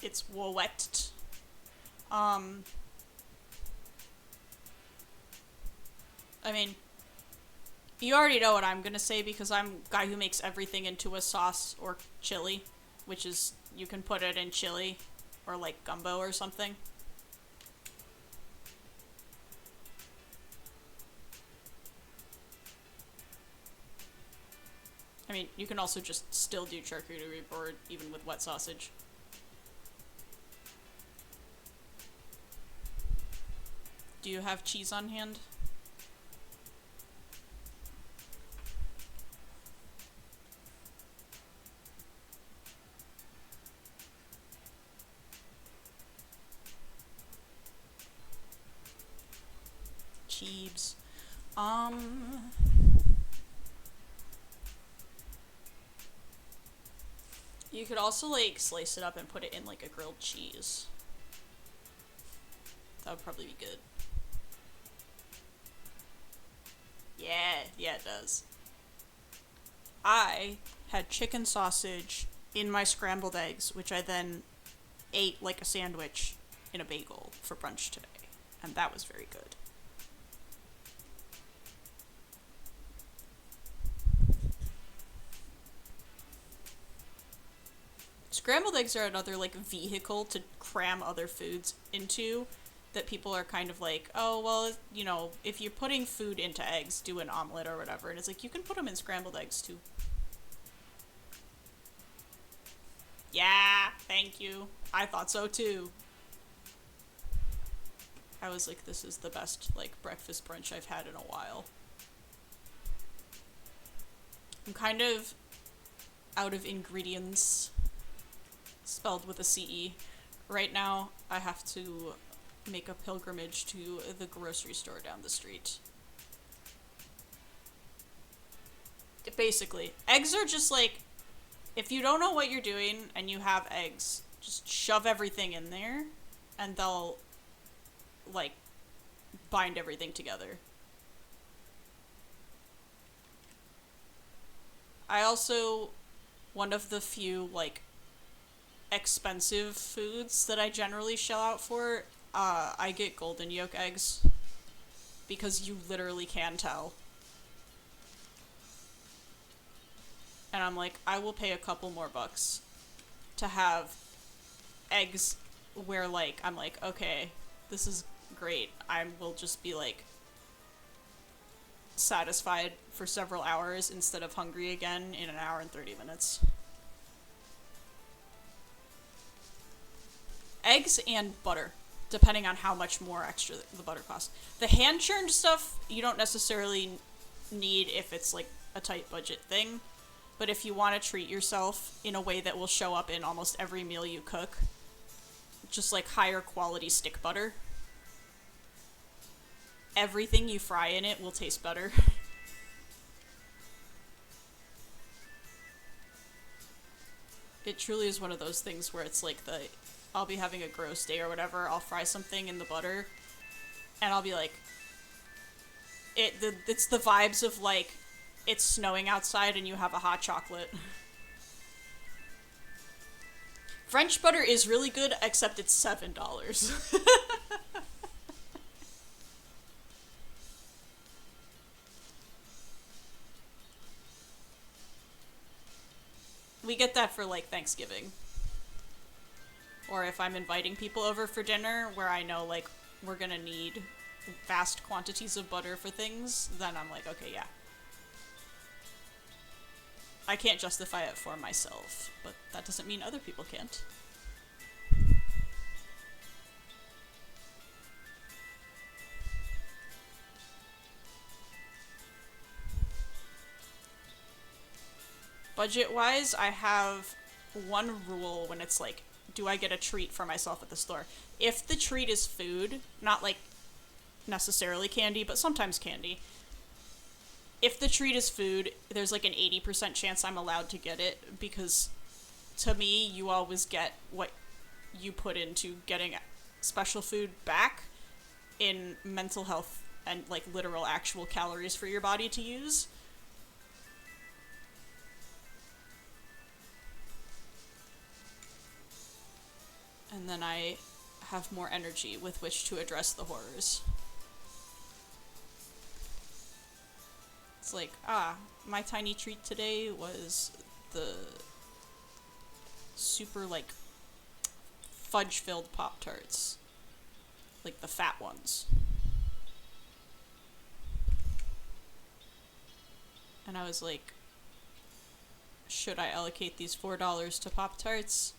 It's wet. I mean, you already know what I'm gonna say because I'm a guy who makes everything into a sauce or chili, which is, you can put it in chili or like gumbo or something. I mean, you can also just still do charcuterie board even with wet sausage. Do you have cheese on hand? Cheebs. You could also like slice it up and put it in like a grilled cheese. That would probably be good. Yeah, it does. I had chicken sausage in my scrambled eggs, which I then ate like a sandwich in a bagel for brunch today. And that was very good. Scrambled eggs are another like vehicle to cram other foods into that people are kind of like, oh, well, you know, if you're putting food into eggs, do an omelet or whatever. And it's like, you can put them in scrambled eggs too. Yeah, thank you. I thought so too. I was like, this is the best like breakfast brunch I've had in a while. I'm kind of out of ingredients, spelled with a CE. Right now, I have to make a pilgrimage to the grocery store down the street. Basically, eggs are just like, if you don't know what you're doing and you have eggs, just shove everything in there and they'll like bind everything together. I also, one of the few like expensive foods that I generally shell out for, I get golden yolk eggs because you literally can tell. And I'm like, I will pay a couple more bucks to have eggs where like I'm like, okay, this is great. I will just be like satisfied for several hours instead of hungry again in an hour and 30 minutes. Eggs and butter, depending on how much more extra the butter costs. The hand churned stuff you don't necessarily need if it's like a tight budget thing, but if you want to treat yourself in a way that will show up in almost every meal you cook, just like higher quality stick butter. Everything you fry in it will taste better. It truly is one of those things where it's like I'll be having a gross day or whatever, I'll fry something in the butter, and I'll be like, it's the vibes of like, it's snowing outside and you have a hot chocolate. French butter is really good, except it's $7. We get that for like Thanksgiving. Or if I'm inviting people over for dinner where I know like we're gonna need vast quantities of butter for things, then I'm like, okay, yeah. I can't justify it for myself, but that doesn't mean other people can't. Budget-wise, I have one rule when it's like, do I get a treat for myself at the store? If the treat is food, not like necessarily candy, but sometimes candy. If the treat is food, there's like an 80% chance I'm allowed to get it, because to me, you always get what you put into getting special food back in mental health and like literal actual calories for your body to use. And then I have more energy with which to address the horrors. It's like, my tiny treat today was the super, like, fudge-filled Pop-Tarts. Like, the fat ones. And I was like, should I allocate these $4 to Pop-Tarts?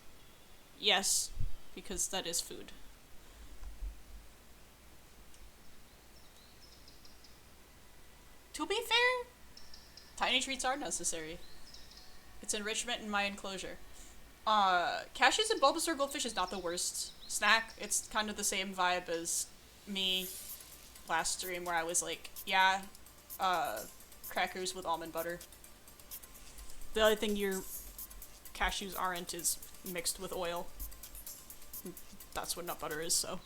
Yes, because that is food. To be fair, tiny treats are necessary. It's enrichment in my enclosure. Cashews and Bulbasaur Goldfish is not the worst snack. It's kind of the same vibe as me last stream where I was like, yeah, crackers with almond butter. The other thing your cashews aren't is mixed with oil. That's what nut butter is, so.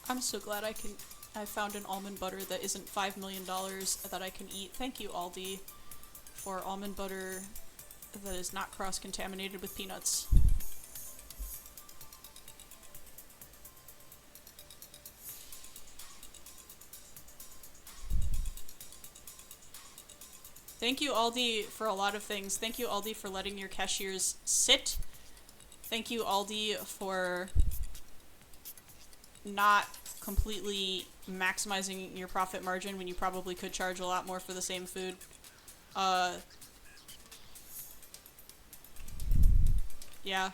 I'm so glad I found an almond butter that isn't $5 million that I can eat. Thank you, Aldi, for almond butter that is not cross-contaminated with peanuts. Thank you, Aldi, for a lot of things. Thank you, Aldi, for letting your cashiers sit. Thank you, Aldi, for not completely maximizing your profit margin when you probably could charge a lot more for the same food. Yeah.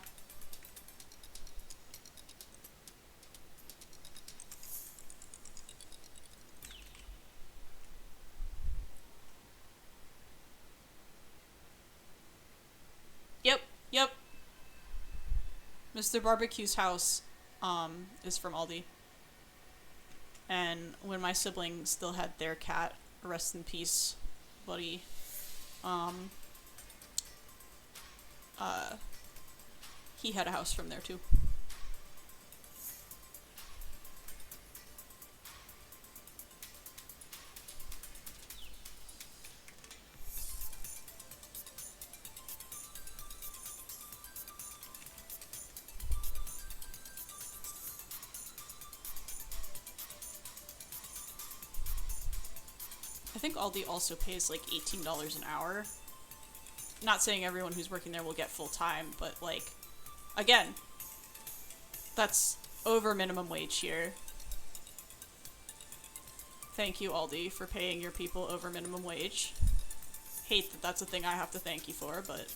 Yep. Mr. Barbecue's house, is from Aldi. And when my siblings still had their cat, rest in peace, buddy, he had a house from there too. I think Aldi also pays like $18 an hour. Not saying everyone who's working there will get full time, but like, again, that's over minimum wage here. Thank you, Aldi, for paying your people over minimum wage. Hate that that's a thing I have to thank you for, but...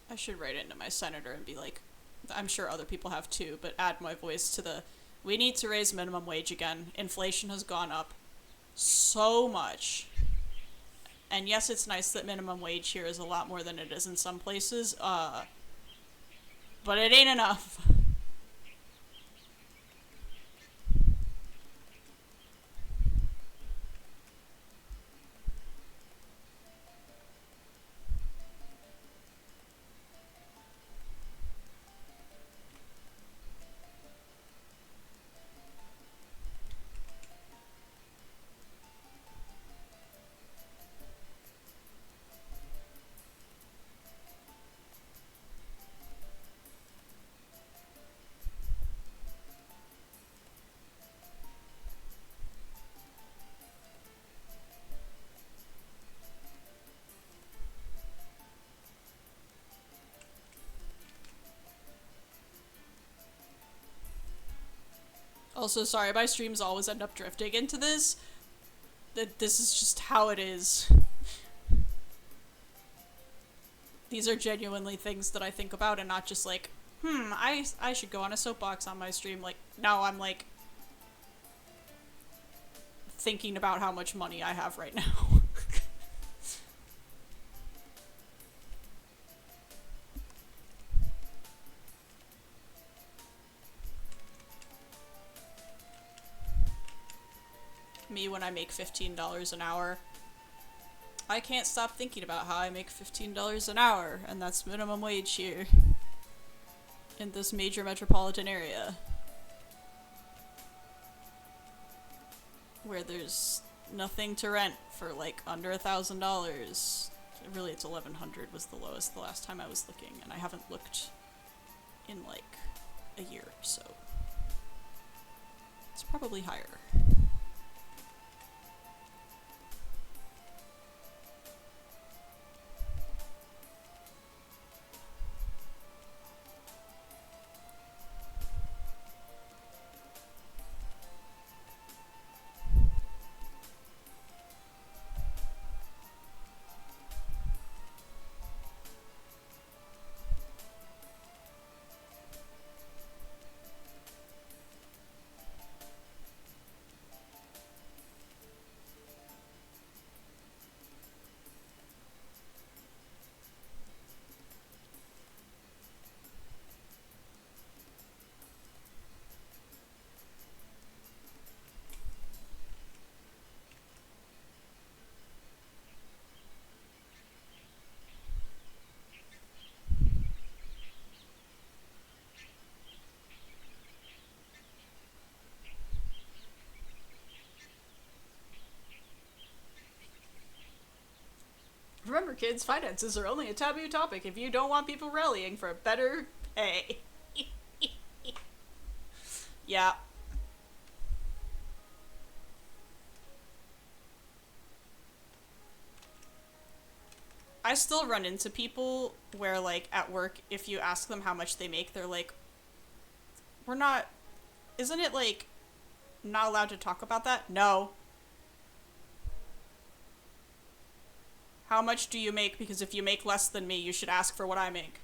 I should write into my senator and be like, I'm sure other people have too, but add my voice to the, we need to raise minimum wage again. Inflation has gone up so much. And yes, it's nice that minimum wage here is a lot more than it is in some places, but it ain't enough. Also, sorry, my streams always end up drifting into this. This is just how it is. These are genuinely things that I think about and not just like, I should go on a soapbox on my stream. Like, no, I'm like thinking about how much money I have right now. Me when I make $15 an hour. I can't stop thinking about how I make $15 an hour, and that's minimum wage here in this major metropolitan area where there's nothing to rent for like under $1,000. Really, it's $1,100 was the lowest the last time I was looking, and I haven't looked in like a year, so it's probably higher. Remember, kids, finances are only a taboo topic if you don't want people rallying for a better pay. Yeah. I still run into people where, like, at work, if you ask them how much they make, they're like, we're not... Isn't it, like, not allowed to talk about that? No. How much do you make? Because if you make less than me, you should ask for what I make.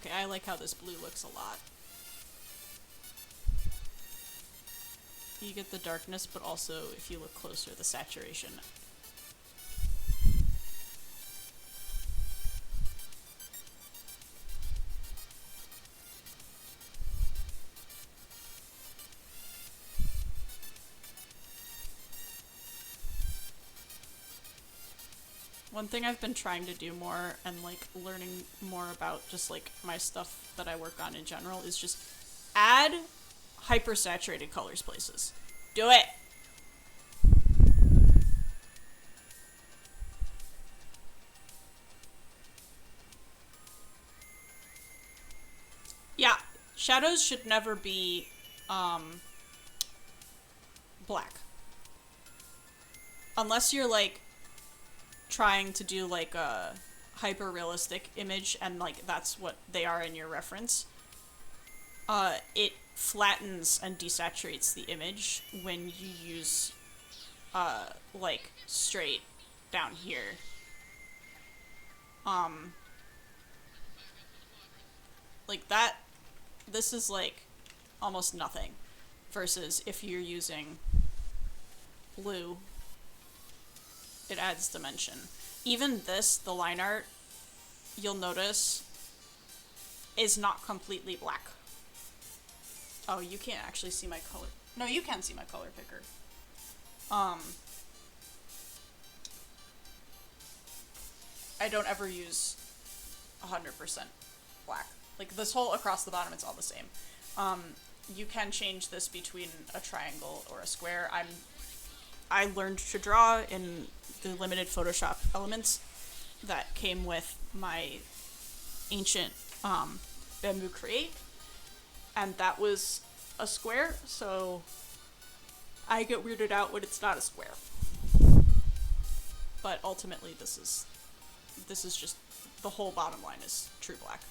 Okay, I like how this blue looks a lot. You get the darkness, but also, if you look closer, the saturation. One thing I've been trying to do more and like learning more about just like my stuff that I work on in general is just add hypersaturated colors places. Do it! Yeah, shadows should never be black. Unless you're like trying to do like a hyper realistic image and like that's what they are in your reference. It flattens and desaturates the image when you use like straight down here. Like that, this is like almost nothing versus if you're using blue, it adds dimension. Even this, the line art, you'll notice is not completely black. Oh, you can't actually see my color. No, you can see my color picker. I don't ever use 100% black. Like this whole across the bottom, it's all the same. You can change this between a triangle or a square. I learned to draw in the limited Photoshop elements that came with my ancient Bamboo Create, and that was a square, so I get weirded out when it's not a square. But ultimately, this is just the whole bottom line is true black.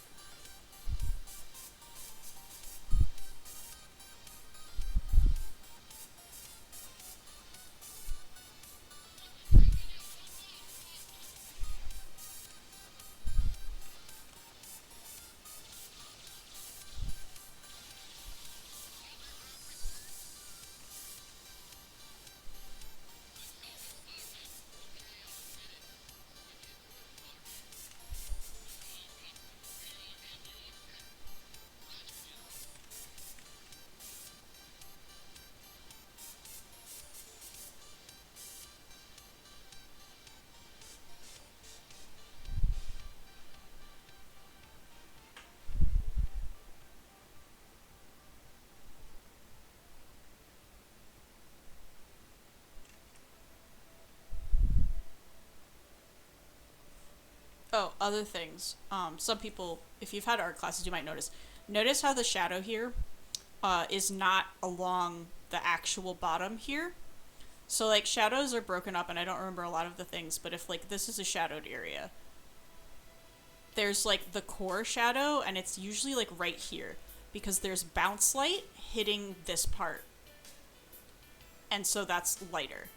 Oh, other things. Some people, if you've had art classes, you might notice. Notice how the shadow here is not along the actual bottom here. So, like, shadows are broken up, and I don't remember a lot of the things, but if, like, this is a shadowed area, there's, like, the core shadow, and it's usually, like, right here, because there's bounce light hitting this part. And so that's lighter.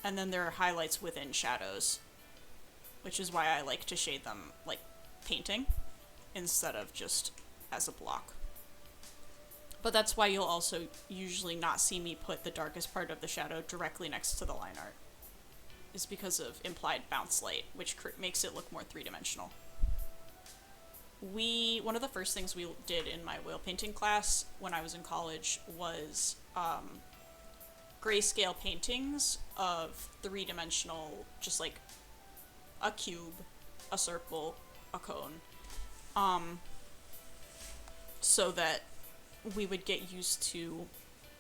And then there are highlights within shadows, which is why I like to shade them like painting instead of just as a block. But that's why you'll also usually not see me put the darkest part of the shadow directly next to the line art, is because of implied bounce light, which makes it look more three-dimensional. One of the first things we did in my oil painting class when I was in college was grayscale paintings of three-dimensional, just like a cube, a circle, a cone, so that we would get used to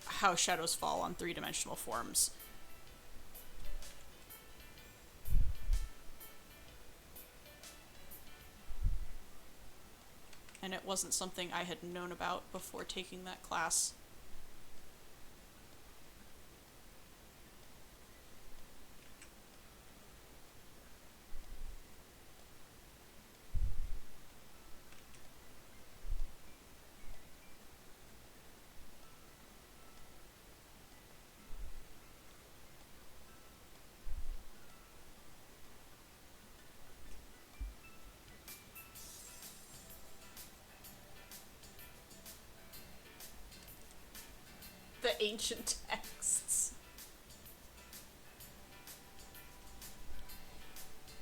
how shadows fall on three-dimensional forms. And it wasn't something I had known about before taking that class. ancient texts.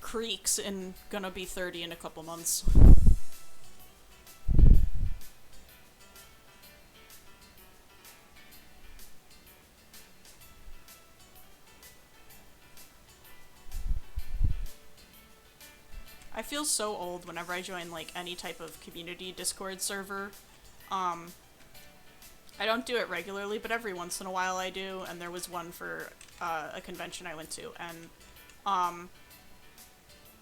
Creeks and gonna be 30 in a couple months. I feel so old whenever I join, like, any type of community Discord server. Um, I don't do it regularly, but every once in a while I do, and there was one for, a convention I went to, and,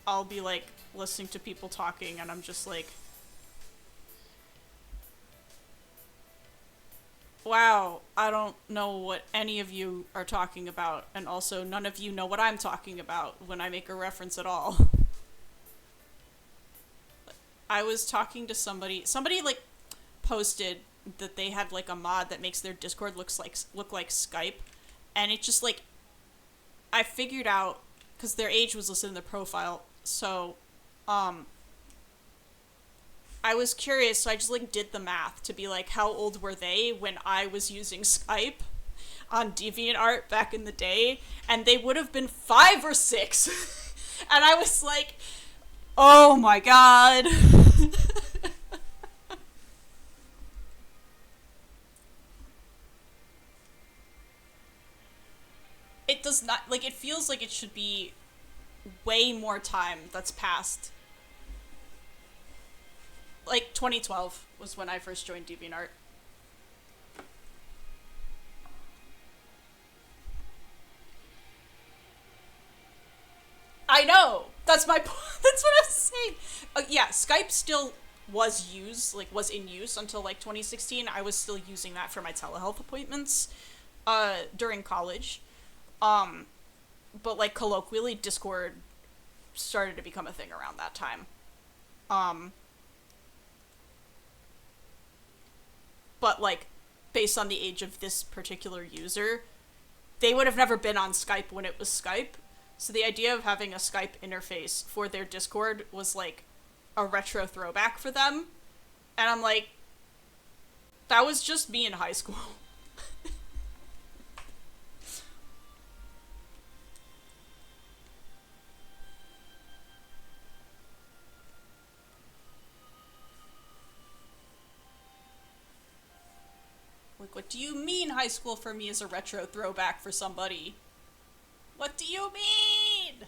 I'll be, like, listening to people talking, and I'm just like, wow, I don't know what any of you are talking about, and also none of you know what I'm talking about when I make a reference at all. I was talking to somebody like posted that they had like a mod that makes their Discord look like Skype, and it just like I figured out because their age was listed in the profile, so I was curious, so I just like did the math to be like, how old were they when I was using Skype on DeviantArt back in the day, and they would have been 5 or 6, and I was like, oh my god. It does not, like, it feels like it should be way more time that's passed. Like, 2012 was when I first joined DeviantArt. I know! That's my point. That's what I was saying. Yeah, Skype still was in use until, like, 2016. I was still using that for my telehealth appointments, during college. But, like, colloquially, Discord started to become a thing around that time. Um, but, like, based on the age of this particular user, they would have never been on Skype when it was Skype. So the idea of having a Skype interface for their Discord was, like, a retro throwback for them. And I'm like, that was just me in high school. Like, what do you mean high school for me is a retro throwback for somebody? What do you mean?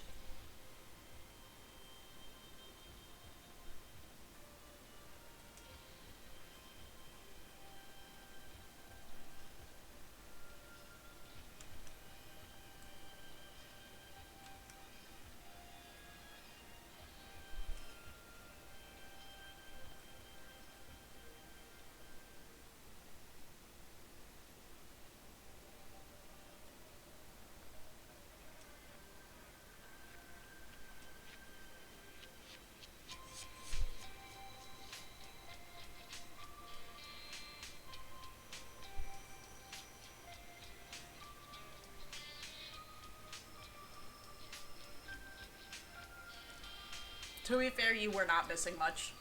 To be fair, you were not missing much.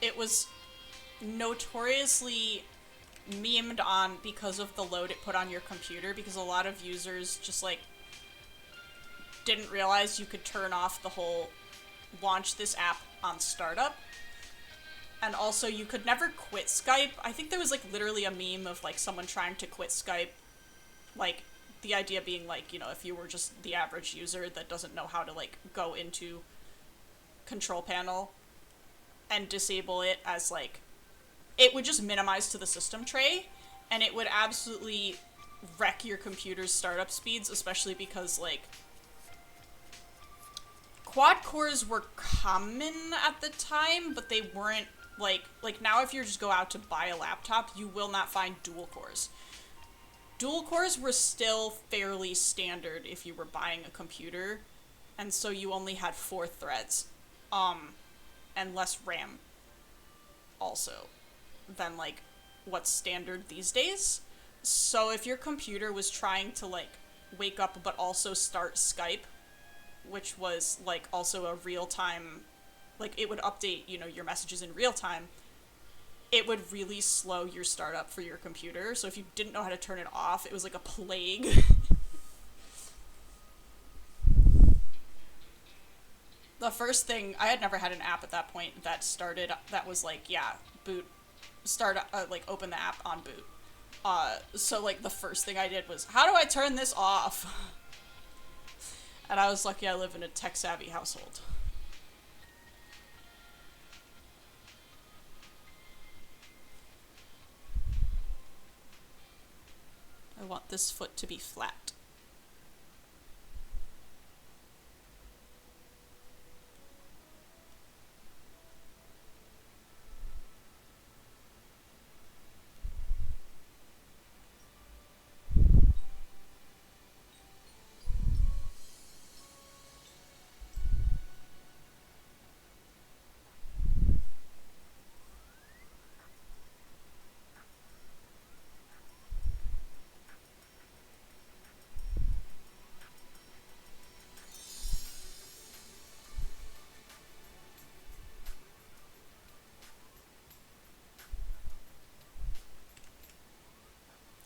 It was notoriously memed on because of the load it put on your computer, because a lot of users just, like, didn't realize you could turn off the whole launch this app on startup. And also, you could never quit Skype. I think there was, like, literally a meme of, like, someone trying to quit Skype. Like, the idea being, like, you know, if you were just the average user that doesn't know how to, like, go into control panel and disable it as, like, it would just minimize to the system tray, and it would absolutely wreck your computer's startup speeds, especially because, like, quad cores were common at the time, but they weren't, like now if you just go out to buy a laptop, you will not find dual cores. Dual cores were still fairly standard if you were buying a computer, and so you only had 4 threads, and less RAM, also, than, like, what's standard these days. So if your computer was trying to, like, wake up but also start Skype, which was, like, also a real-time, like, it would update, you know, your messages in real time, it would really slow your startup for your computer. So if you didn't know how to turn it off, it was like a plague. The first thing, I had never had an app at that point that started, that was like, yeah, boot, start, like, open the app on boot. So, like, the first thing I did was, how do I turn this off? And I was lucky I live in a tech-savvy household. I want this foot to be flat.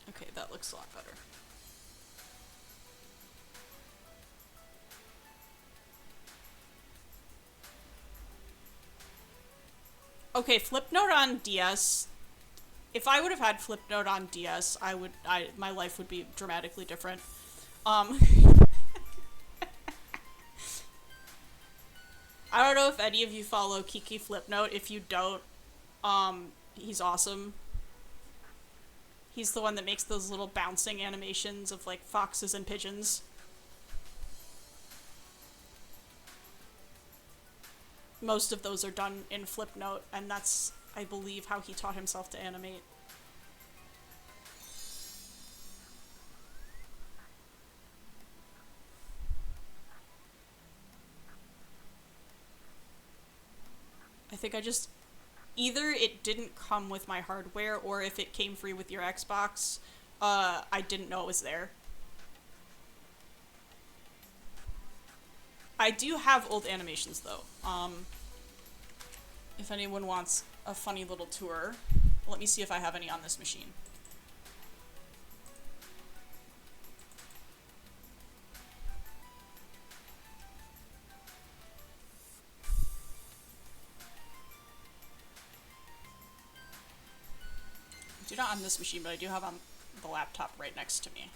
Okay, that looks a lot better. Okay, Flipnote on DS. If I would have had Flipnote on DS, my life would be dramatically different. I don't know if any of you follow Kiki Flipnote. If you don't, he's awesome. He's the one that makes those little bouncing animations of, like, foxes and pigeons. Most of those are done in Flipnote, and that's, I believe, how he taught himself to animate. I think I just... Either it didn't come with my hardware, or if it came free with your Xbox, I didn't know it was there. I do have old animations, though. If anyone wants a funny little tour, let me see if I have any on this machine. I do not on this machine, but I do have on the laptop right next to me.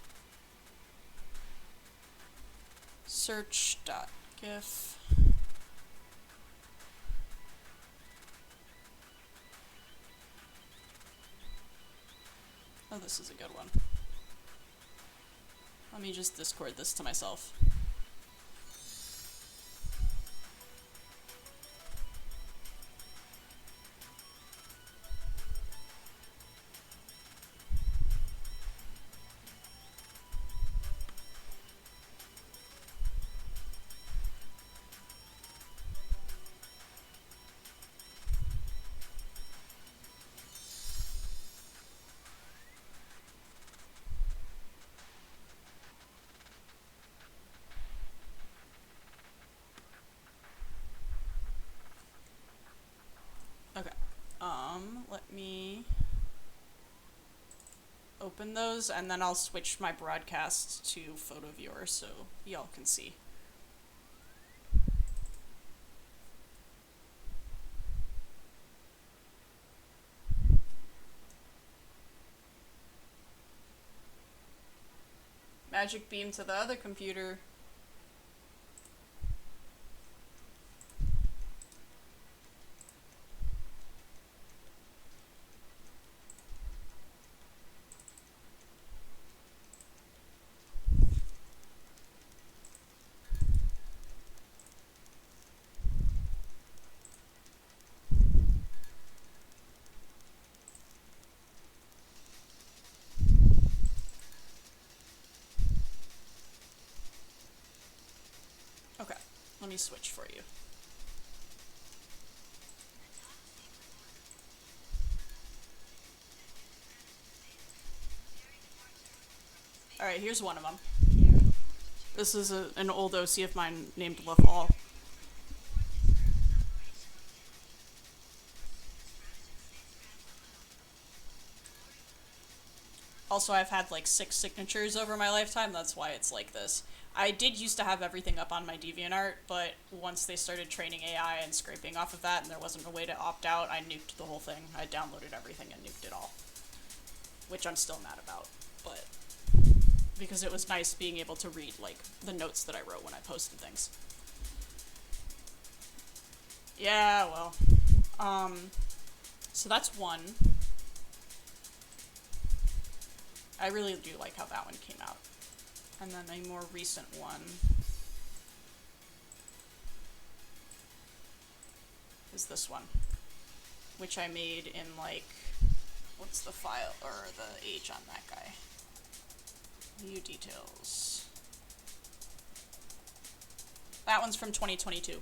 Search.gif. Oh, this is a good one. Let me just Discord this to myself. Okay, let me open those, and then I'll switch my broadcast to photo viewer so y'all can see. Magic beam to the other computer. Okay, let me switch for you. Alright, here's one of them. This is an old OC of mine named LaFall. Also, I've had like 6 signatures over my lifetime, that's why it's like this. I did used to have everything up on my DeviantArt, but once they started training AI and scraping off of that and there wasn't a way to opt out, I nuked the whole thing. I downloaded everything and nuked it all. Which I'm still mad about, but because it was nice being able to read, like, the notes that I wrote when I posted things. Yeah, well. So that's one. I really do like how that one came out. And then a more recent one is this one, which I made in, like, what's the file, or the age on that guy? View details. That one's from 2022.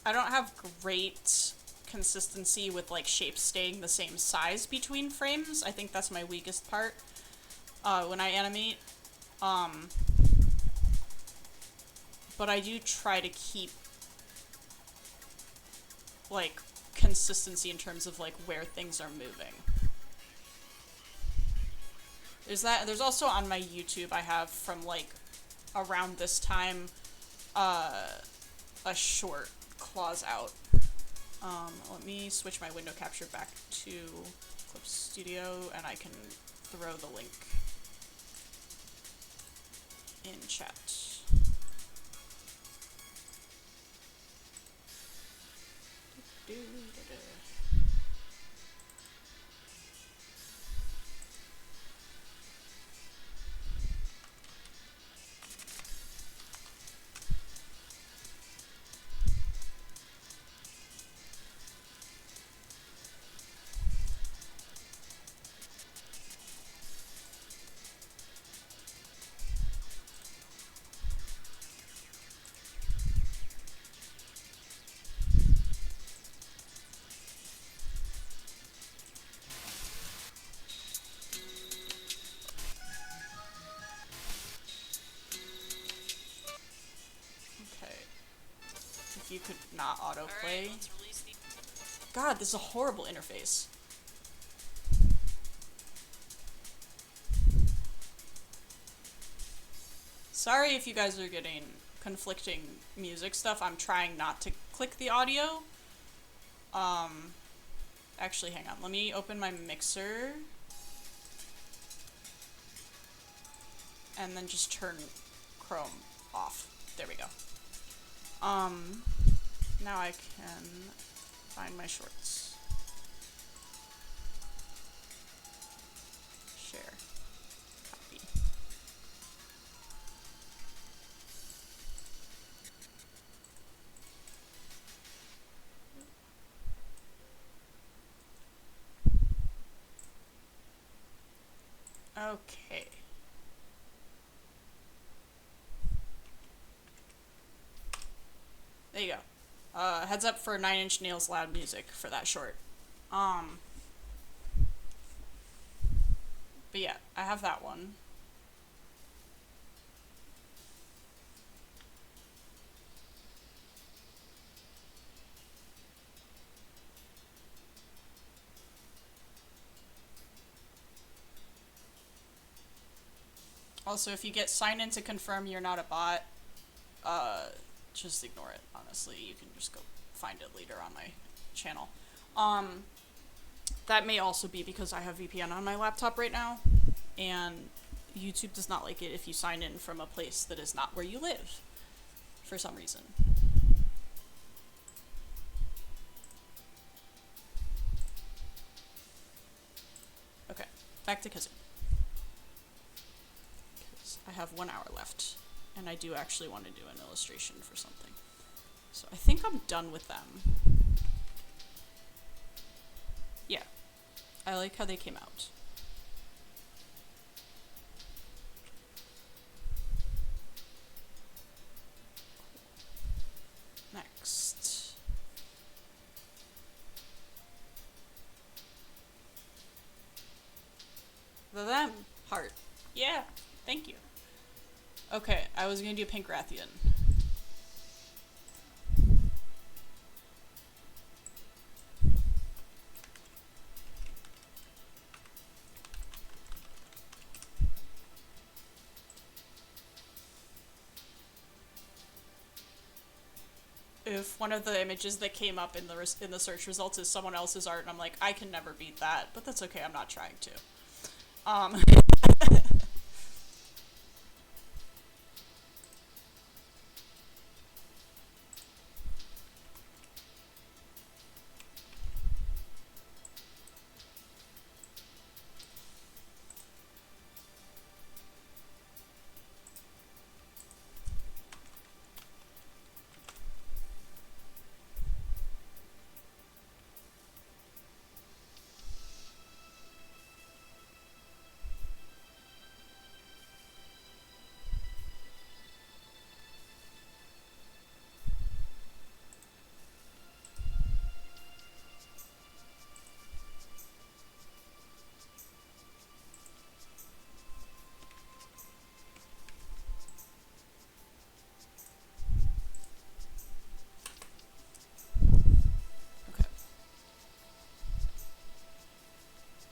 I don't have great consistency with, like, shapes staying the same size between frames. I think that's my weakest part when I animate. But I do try to keep, like, consistency in terms of, like, where things are moving. There's that. There's also on my YouTube, I have from, like, around this time, a short claws out. Let me switch my window capture back to Clip Studio, and I can throw the link in chat. You could not autoplay. God, this is a horrible interface. Sorry if you guys are getting conflicting music stuff. I'm trying not to click the audio. Actually, hang on. Let me open my mixer. And then just turn Chrome off. There we go. Now I can find my shorts. Share. Copy. Okay. There you go. Heads up for 9 Inch Nails loud music for that short. But yeah, I have that one. Also, if you get sign in to confirm you're not a bot, just ignore it, honestly. You can just go find it later on my channel. That may also be because I have VPN on my laptop right now, and YouTube does not like it if you sign in from a place that is not where you live, for some reason. Okay, back to Kazoo. I have 1 hour left, and I do actually want to do an illustration for something. So I think I'm done with them. Yeah, I like how they came out. Next. The them part. Yeah, thank you. Okay, I was gonna do Pancrathian. If one of the images that came up in the search results is someone else's art, and I'm like, I can never beat that, but that's okay. I'm not trying to. Um, okay.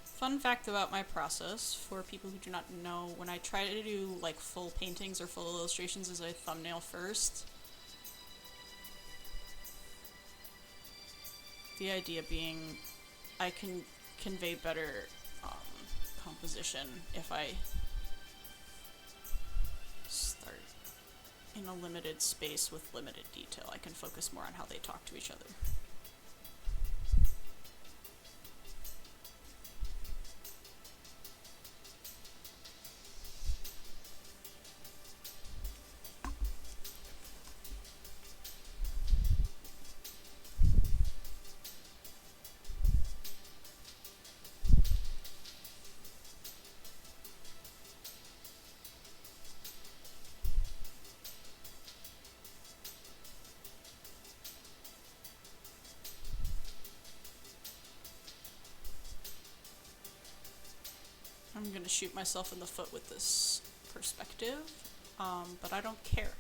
Fun fact about my process for people who do not know: when I try to do like full paintings or full illustrations as a thumbnail first, the idea being I can convey better composition if I start in a limited space with limited detail. I can focus more on how they talk to each other. I'm gonna shoot myself in the foot with this perspective, but I don't care.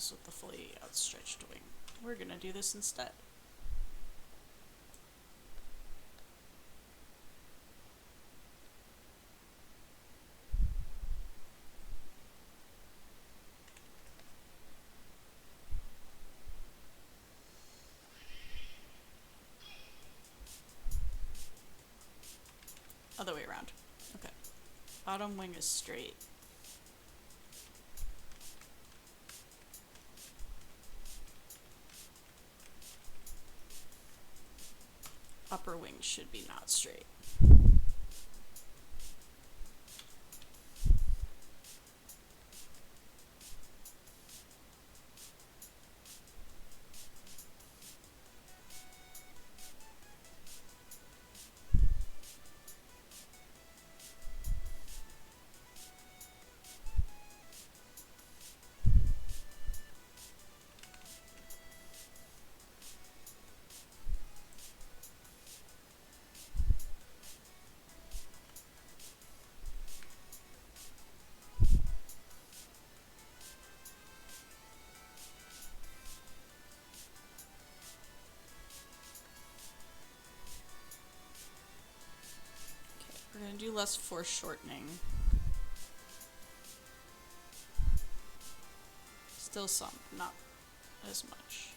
wings with the fully outstretched wing. We're gonna do this instead. Other way around. Okay. Bottom wing is straight. Upper wing should be not straight. We're gonna do less foreshortening. Still some, not as much.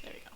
There we go.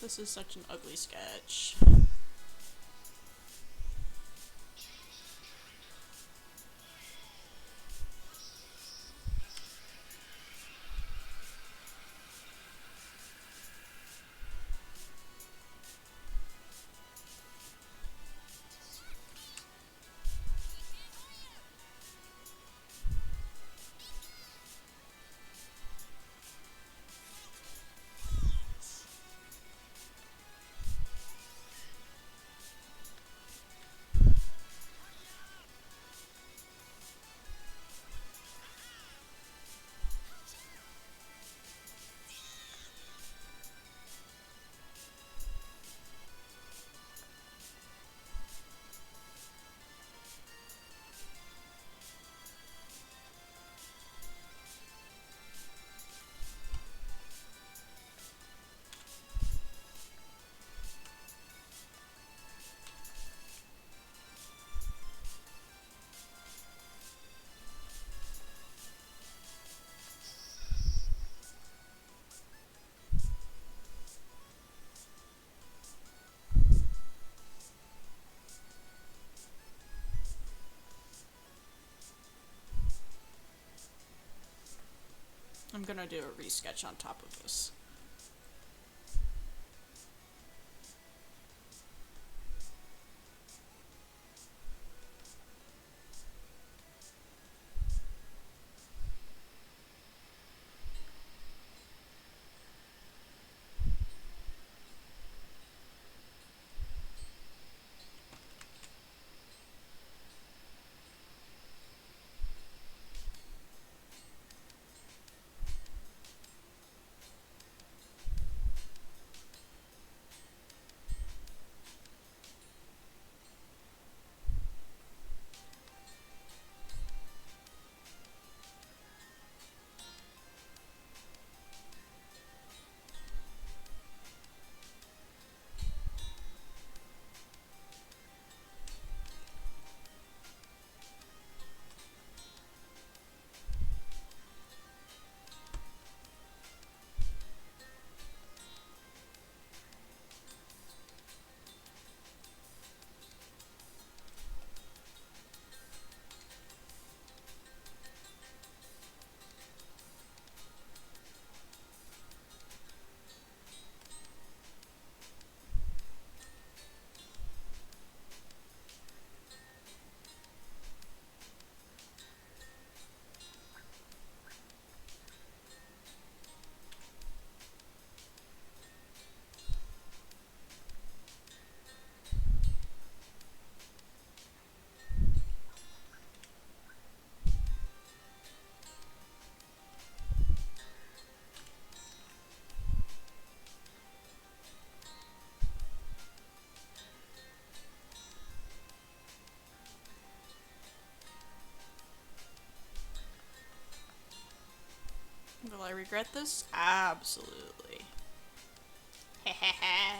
This is such an ugly sketch. I'm gonna do a resketch on top of this. Will I regret this? Absolutely. Hehehe.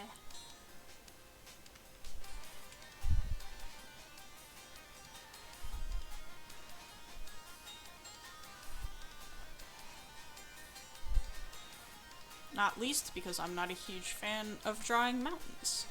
Not least because I'm not a huge fan of drawing mountains.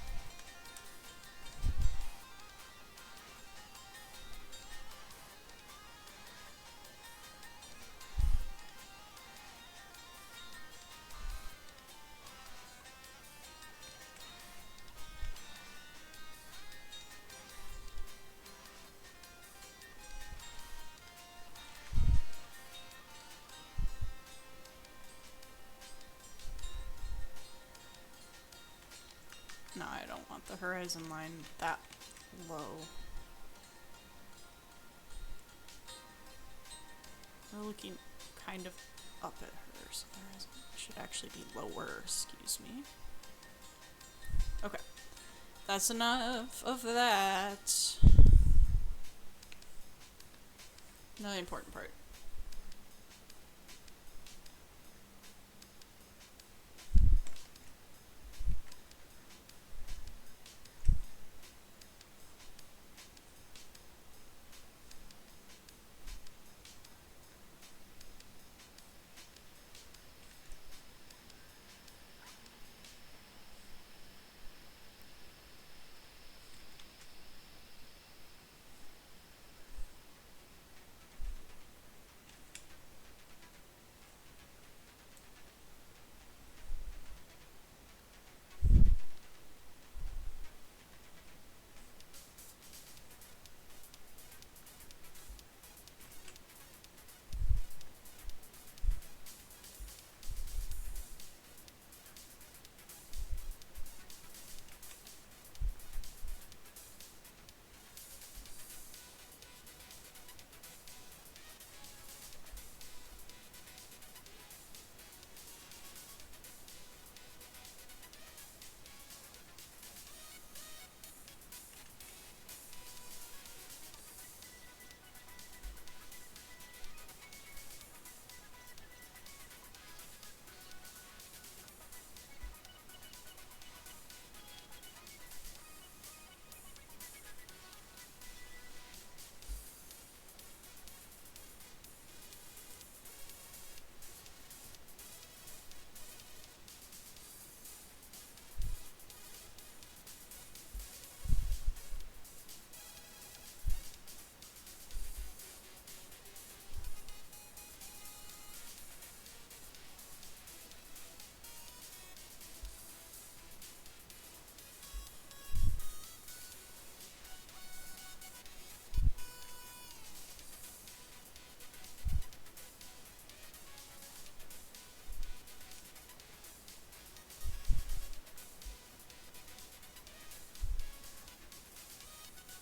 No, I don't want the horizon line that low. We're looking kind of up at her, so the horizon should actually be lower, excuse me. Okay. That's enough of that. Now the important part.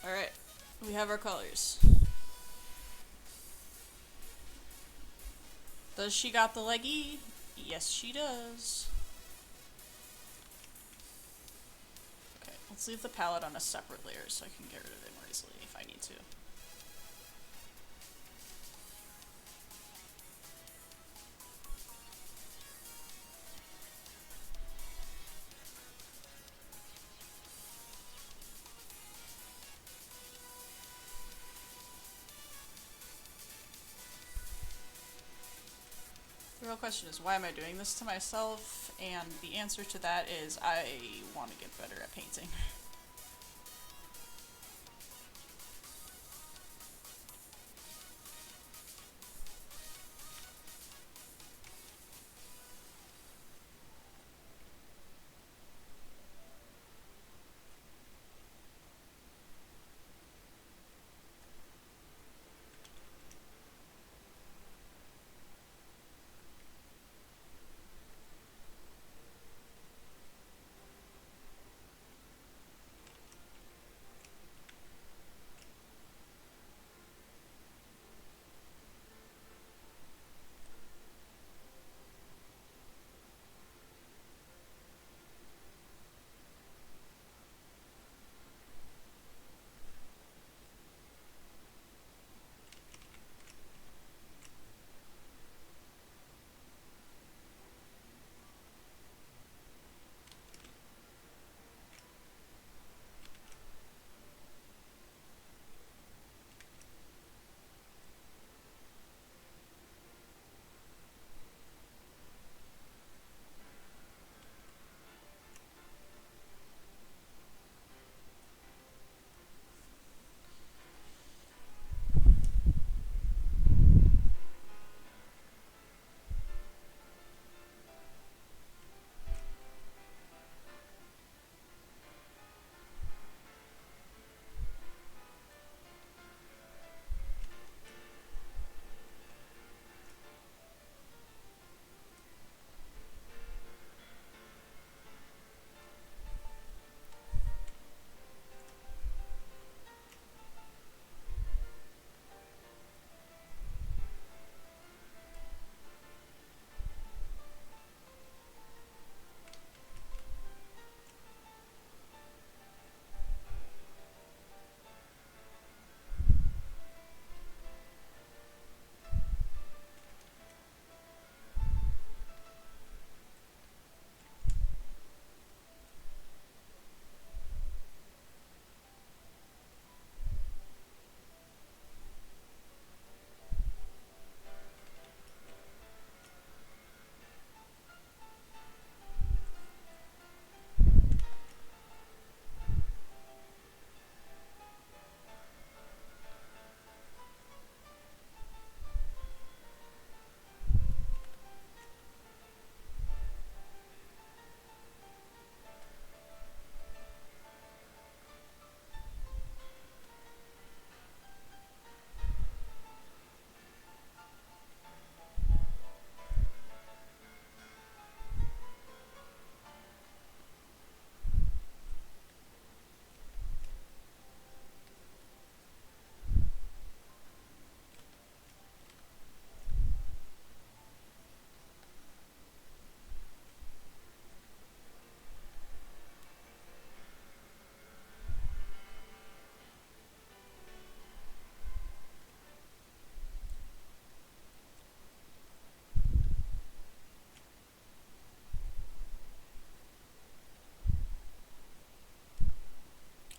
Alright, we have our colors. Does she got the leggy? Yes, she does. Okay, let's leave the palette on a separate layer so I can get rid of it more easily if I need to. The real question is, why am I doing this to myself? And the answer to that is, I want to get better at painting.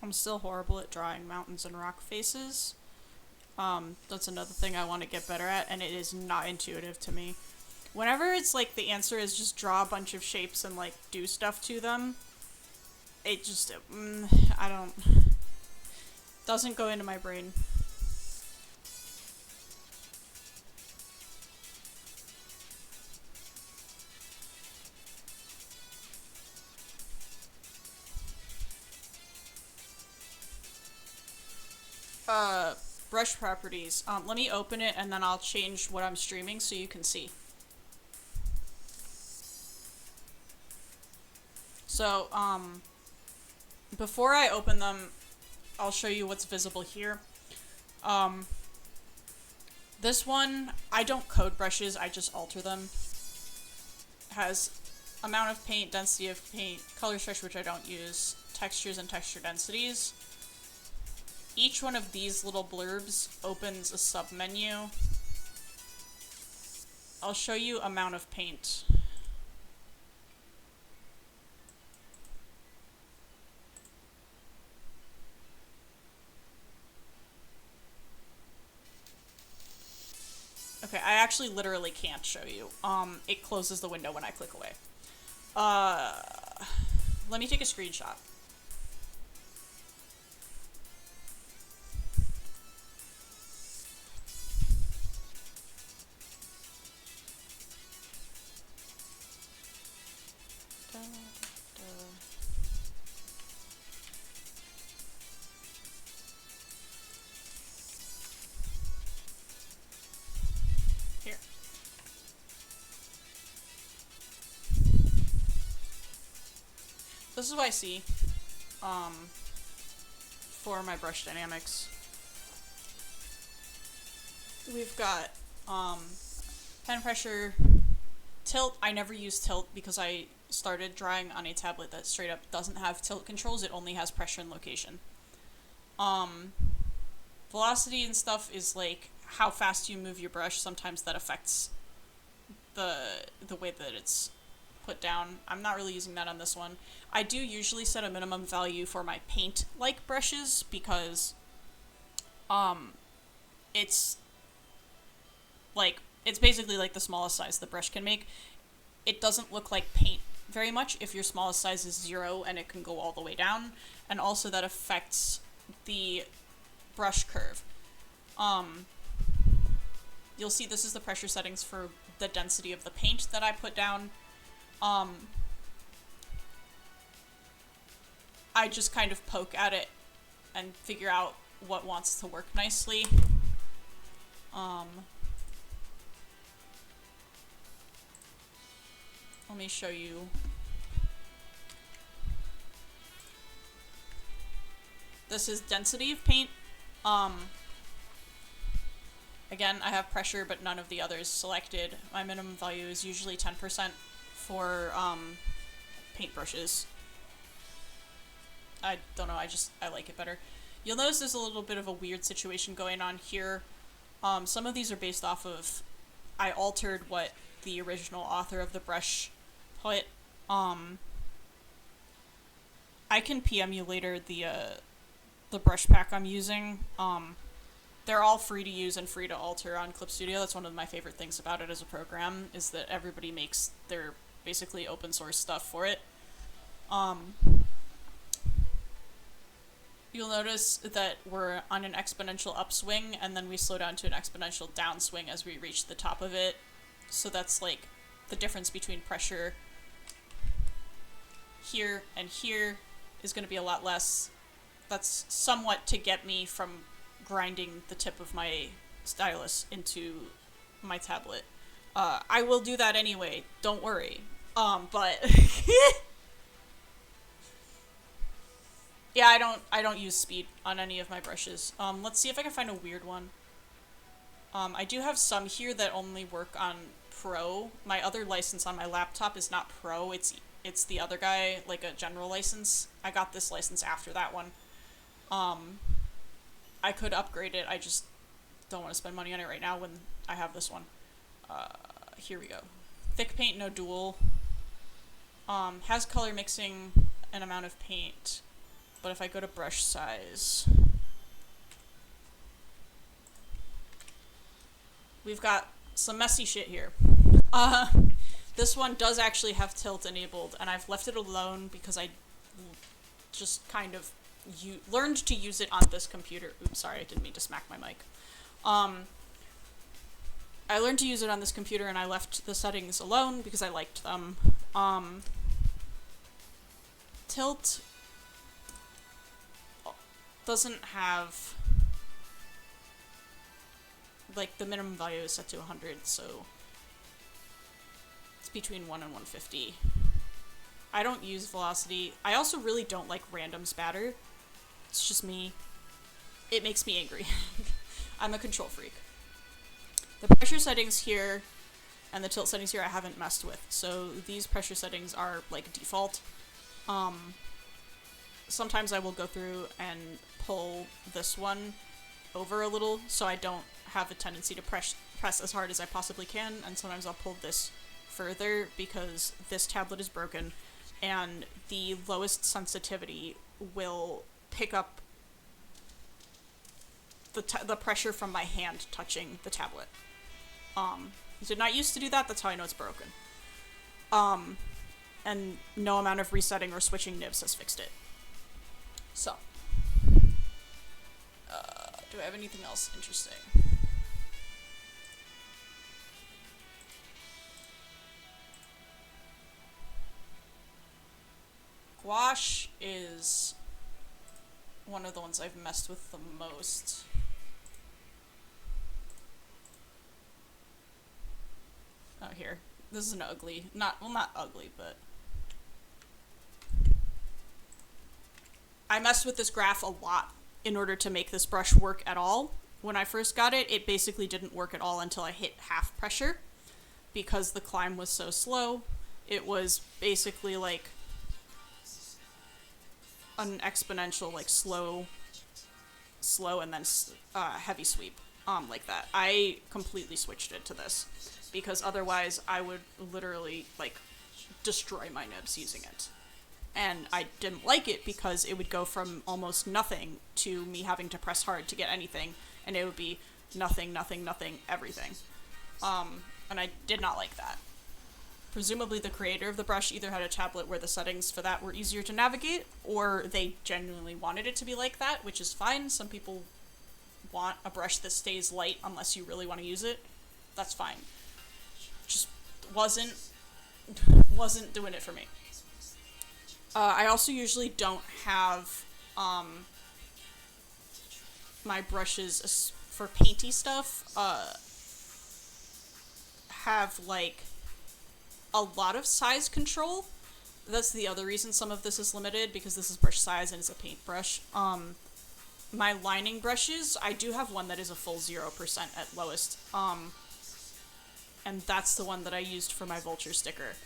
I'm still horrible at drawing mountains and rock faces. That's another thing I want to get better at, and it is not intuitive to me. Whenever it's like the answer is just draw a bunch of shapes and like do stuff to them, it just, I don't, doesn't go into my brain. Brush properties. Let me open it and then I'll change what I'm streaming so you can see. So, before I open them, I'll show you what's visible here. This one, I don't code brushes, I just alter them. It has amount of paint, density of paint, color stretch, which I don't use, textures and texture densities. Each one of these little blurbs opens a submenu. I'll show you amount of paint. Okay, I actually literally can't show you. It closes the window when I click away. Let me take a screenshot. Here. This is what I see for my brush dynamics. We've got pen pressure, tilt. I never use tilt because I started drawing on a tablet that straight up doesn't have tilt controls. It only has pressure and location. Velocity and stuff is like how fast you move your brush. Sometimes that affects the way that it's put down. I'm not really using that on this one. I do usually set a minimum value for my paint-like brushes because it's like, it's basically like the smallest size the brush can make. It doesn't look like paint very much if your smallest size is 0 and it can go all the way down, and also that affects the brush curve. You'll see this is the pressure settings for the density of the paint that I put down. I just kind of poke at it and figure out what wants to work nicely. Let me show you. This is density of paint. Again, I have pressure, but none of the others selected. My minimum value is usually 10% for paintbrushes. I don't know, I like it better. You'll notice there's a little bit of a weird situation going on here. Some of these are based off of, I altered what the original author of the brush put. I can PM you later the brush pack I'm using. They're all free to use and free to alter on Clip Studio. That's one of my favorite things about it as a program, is that everybody makes their basically open source stuff for it. You'll notice that we're on an exponential upswing, and then we slow down to an exponential downswing as we reach the top of it. So that's like the difference between pressure here and here is going to be a lot less. That's somewhat to get me from grinding the tip of my stylus into my tablet. I will do that anyway, don't worry. But yeah, I don't use speed on any of my brushes. Let's see if I can find a weird one. I do have some here that only work on Pro. My other license on my laptop is not Pro, it's the other guy, like a general license. I got this license after that one. I could upgrade it, I just don't want to spend money on it right now when I have this one. Here we go. Thick paint, no dual. Has color mixing and amount of paint. But if I go to brush size, we've got some messy shit here. This one does actually have tilt enabled, and I've left it alone because I just kind of learned to use it on this computer. Oops, sorry, I didn't mean to smack my mic. I learned to use it on this computer, and I left the settings alone because I liked them. Tilt doesn't have, like, the minimum value is set to 100, so it's between 1 and 150. I don't use velocity. I also really don't like random spatter. It's just me. It makes me angry. I'm a control freak. The pressure settings here and the tilt settings here I haven't messed with, so these pressure settings are like default. Sometimes I will go through and pull this one over a little so I don't have a tendency to press as hard as I possibly can, and sometimes I'll pull this further because this tablet is broken and the lowest sensitivity will pick up the pressure from my hand touching the tablet. It did not used to do that, that's how I know it's broken. And no amount of resetting or switching nibs has fixed it. So, do I have anything else interesting? Gouache is one of the ones I've messed with the most. Oh, here. This is an ugly, not ugly, but I messed with this graph a lot in order to make this brush work at all. When I first got it, it basically didn't work at all until I hit half pressure because the climb was so slow. It was basically like an exponential, like slow and then heavy sweep, like that. I completely switched it to this because otherwise I would literally like destroy my nibs using it. And I didn't like it because it would go from almost nothing to me having to press hard to get anything, and it would be nothing, nothing, nothing, everything. And I did not like that. Presumably the creator of the brush either had a tablet where the settings for that were easier to navigate, or they genuinely wanted it to be like that, which is fine. Some people want a brush that stays light unless you really want to use it. That's fine. Just wasn't doing it for me. I also usually don't have my brushes for painty stuff have like a lot of size control. That's the other reason some of this is limited, because this is brush size and it's a paint brush. My lining brushes, I do have one that is a full 0% at lowest, and that's the one that I used for my vulture sticker.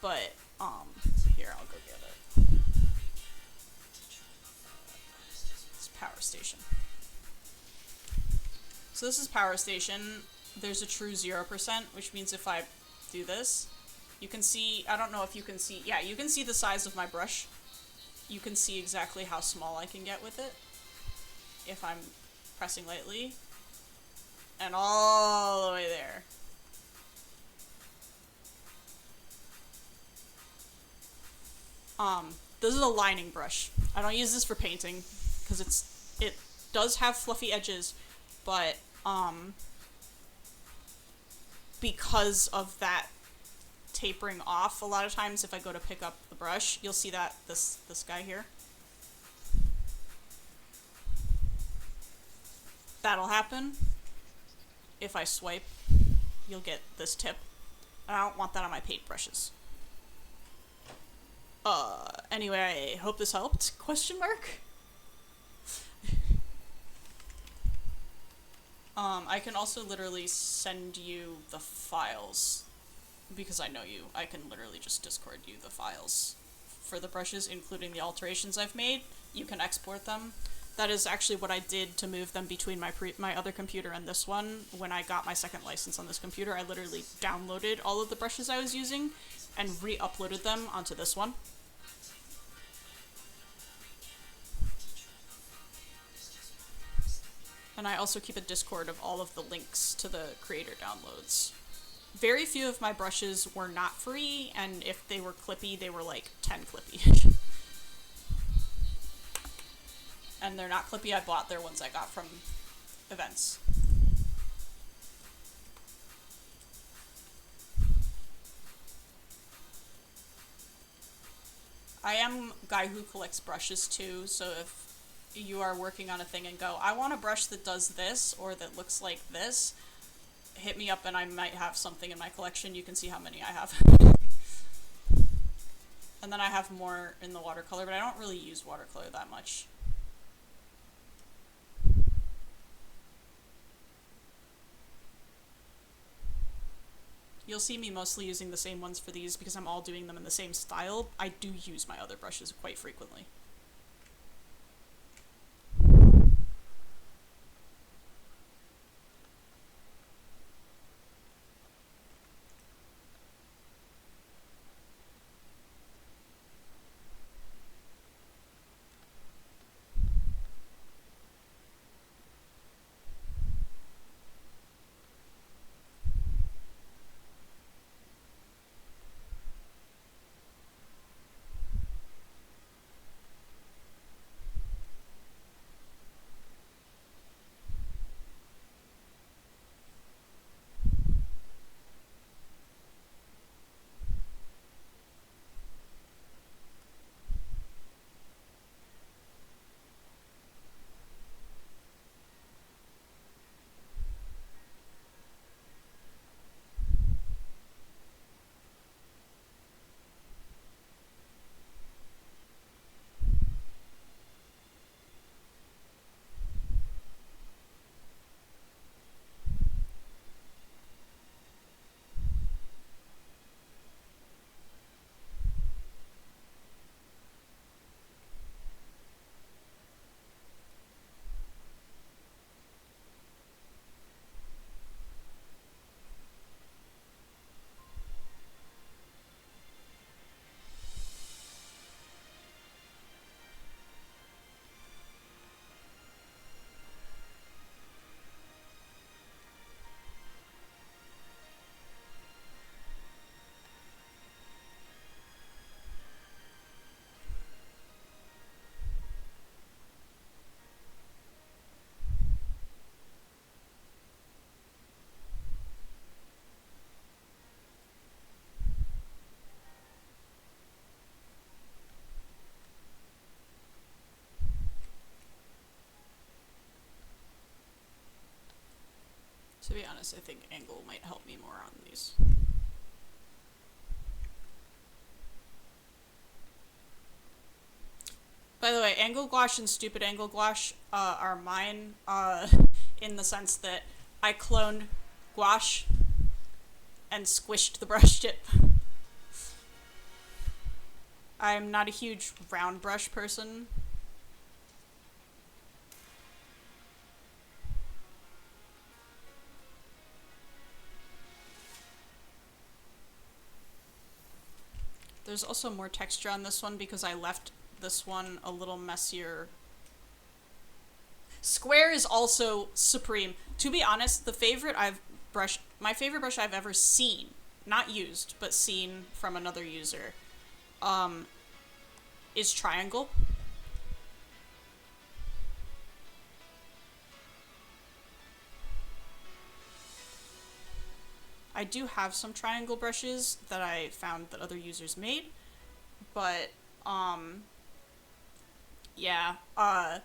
But here, I'll go get it. It's Power Station. So this is Power Station. There's a true 0%, which means if I do this, you can see, I don't know if you can see, yeah, you can see the size of my brush. You can see exactly how small I can get with it if I'm pressing lightly, and all the way there. This is a lining brush. I don't use this for painting because it does have fluffy edges, but because of that tapering off, a lot of times if I go to pick up the brush, you'll see that this guy here. That'll happen. If I swipe, you'll get this tip. And I don't want that on my paint brushes. Anyway, I hope this helped? Question mark? I can also literally send you the files, because I know you. I can literally just Discord you the files for the brushes, including the alterations I've made. You can export them. That is actually what I did to move them between my other computer and this one. When I got my second license on this computer, I literally downloaded all of the brushes I was using and re-uploaded them onto this one. And I also keep a Discord of all of the links to the creator downloads. Very few of my brushes were not free, and if they were clippy, they were like 10 clippy. And they're not clippy, I bought their ones I got from events. I am a guy who collects brushes too, so if you are working on a thing and go, I want a brush that does this or that looks like this, hit me up and I might have something in my collection. You can see how many I have. And then I have more in the watercolor, but I don't really use watercolor that much. You'll see me mostly using the same ones for these because I'm all doing them in the same style. I do use my other brushes quite frequently. To be honest, I think angle might help me more on these. By the way, angle gouache and stupid angle gouache are mine in the sense that I cloned gouache and squished the brush tip. I'm not a huge round brush person. There's also more texture on this one because I left this one a little messier. Square is also supreme. To be honest, my favorite brush I've ever seen, not used, but seen from another user, is triangle. I do have some triangle brushes that I found that other users made, but, yeah, but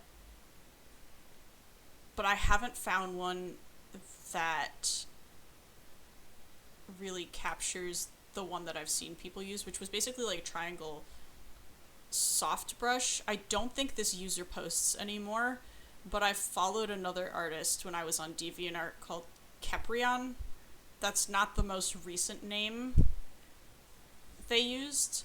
I haven't found one that really captures the one that I've seen people use, which was basically like triangle soft brush. I don't think this user posts anymore, but I followed another artist when I was on DeviantArt called Keprion. That's not the most recent name they used.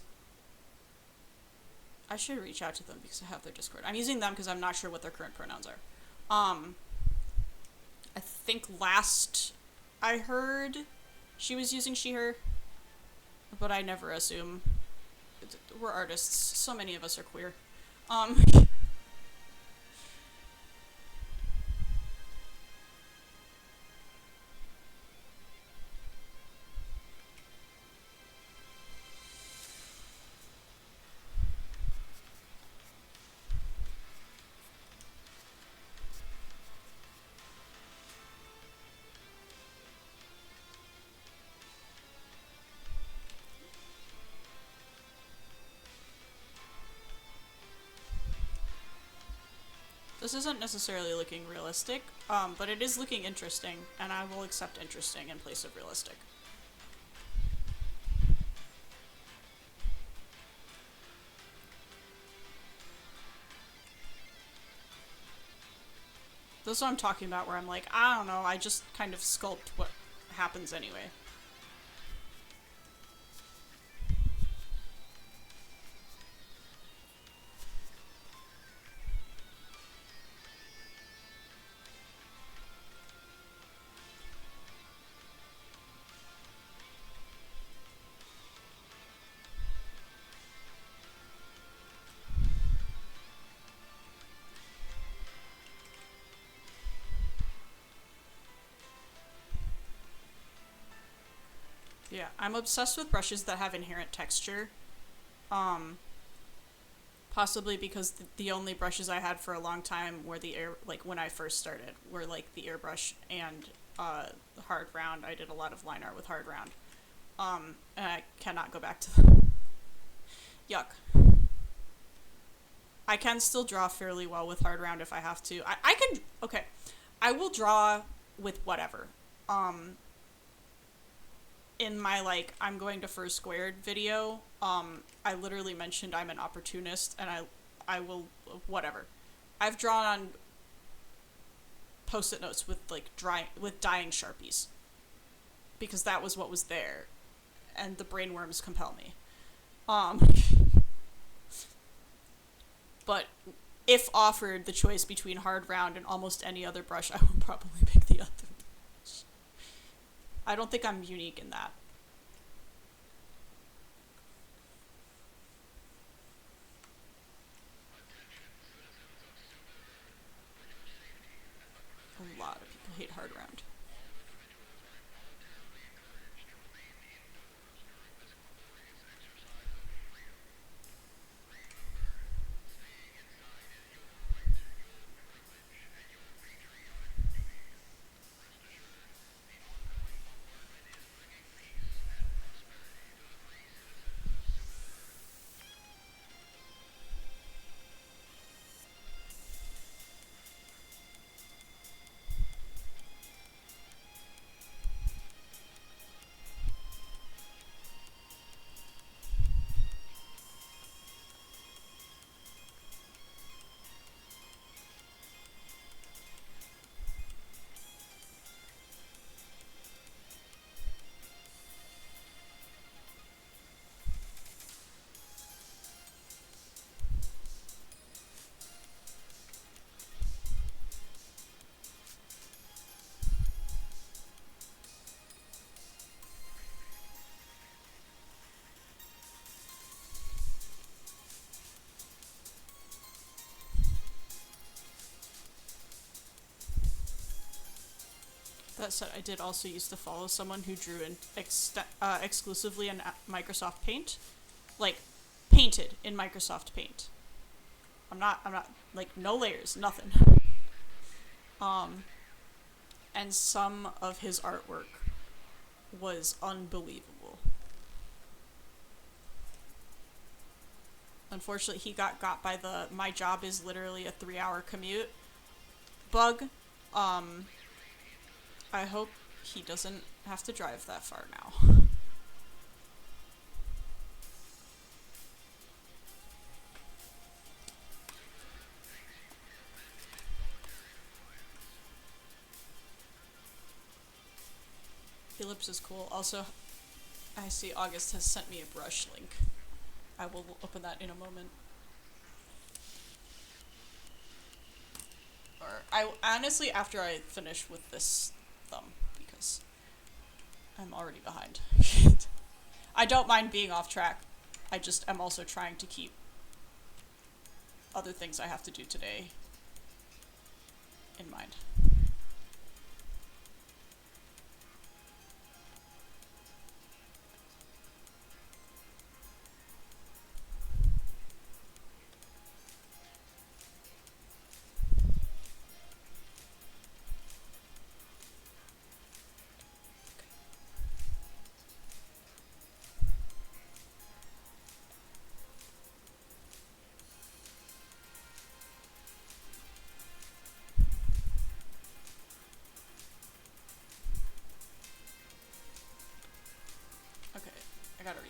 I should reach out to them because I have their Discord. I'm using them because I'm not sure what their current pronouns are. I think last I heard she was using she, her, but I never assume. We're artists. So many of us are queer. this isn't necessarily looking realistic, but it is looking interesting, and I will accept interesting in place of realistic. This is what I'm talking about, where I'm like, I don't know, I just kind of sculpt what happens anyway. Yeah, I'm obsessed with brushes that have inherent texture. Possibly because the only brushes I had for a long time were the air, like when I first started, were like the airbrush and the hard round. I did a lot of line art with hard round. And I cannot go back to them. Yuck. I can still draw fairly well with hard round if I have to. I can, okay. I will draw with whatever. In my, like, I'm going to first squared video, I literally mentioned I'm an opportunist, and I will, whatever. I've drawn on post-it notes with, like, dyeing Sharpies. Because that was what was there. And the brainworms compel me. But if offered the choice between hard round and almost any other brush, I would probably pick the other brush. I don't think I'm unique in that. A lot of people hate hard round. That said, I did also used to follow someone who drew in exclusively in Microsoft Paint, like painted in Microsoft Paint. I'm not like no layers, nothing. And some of his artwork was unbelievable. Unfortunately, he got by the my job is literally a 3-hour commute bug. I hope he doesn't have to drive that far now. Ellipse is cool. Also, I see August has sent me a brush link. I will open that in a moment. Or I honestly, after I finish with this thumb, because I'm already behind. I don't mind being off track. I just am also trying to keep other things I have to do today in mind.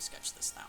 sketch this now.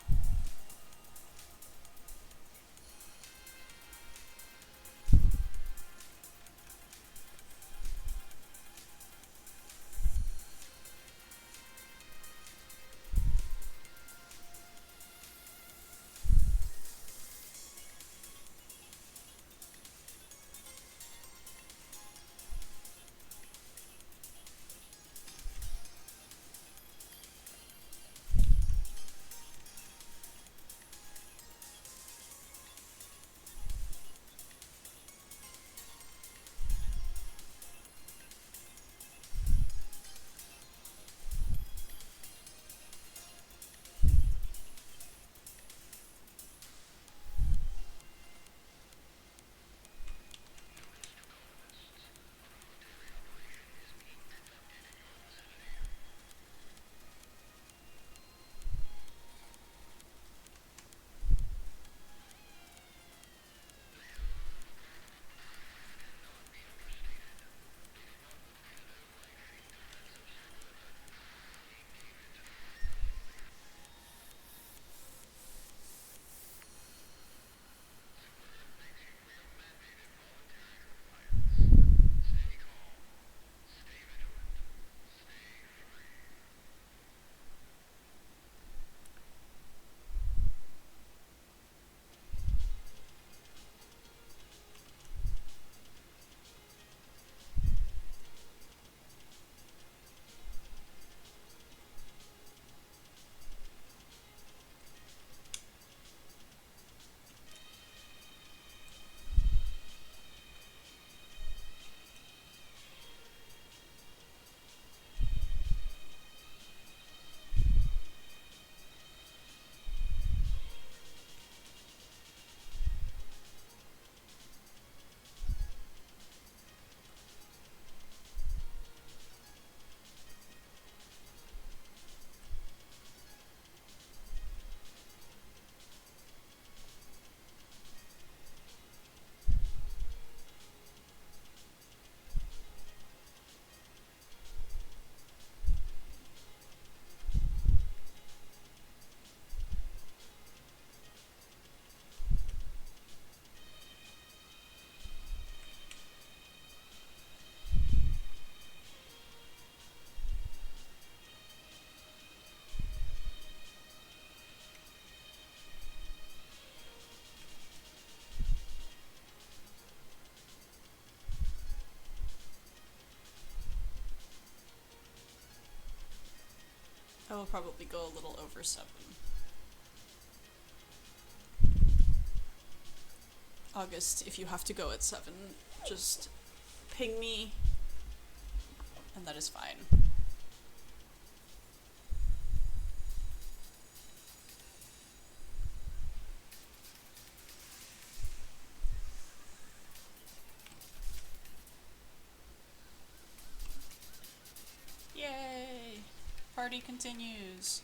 I will probably go a little over 7. August, if you have to go at 7, just ping me, and that is fine. Yay! Party continues.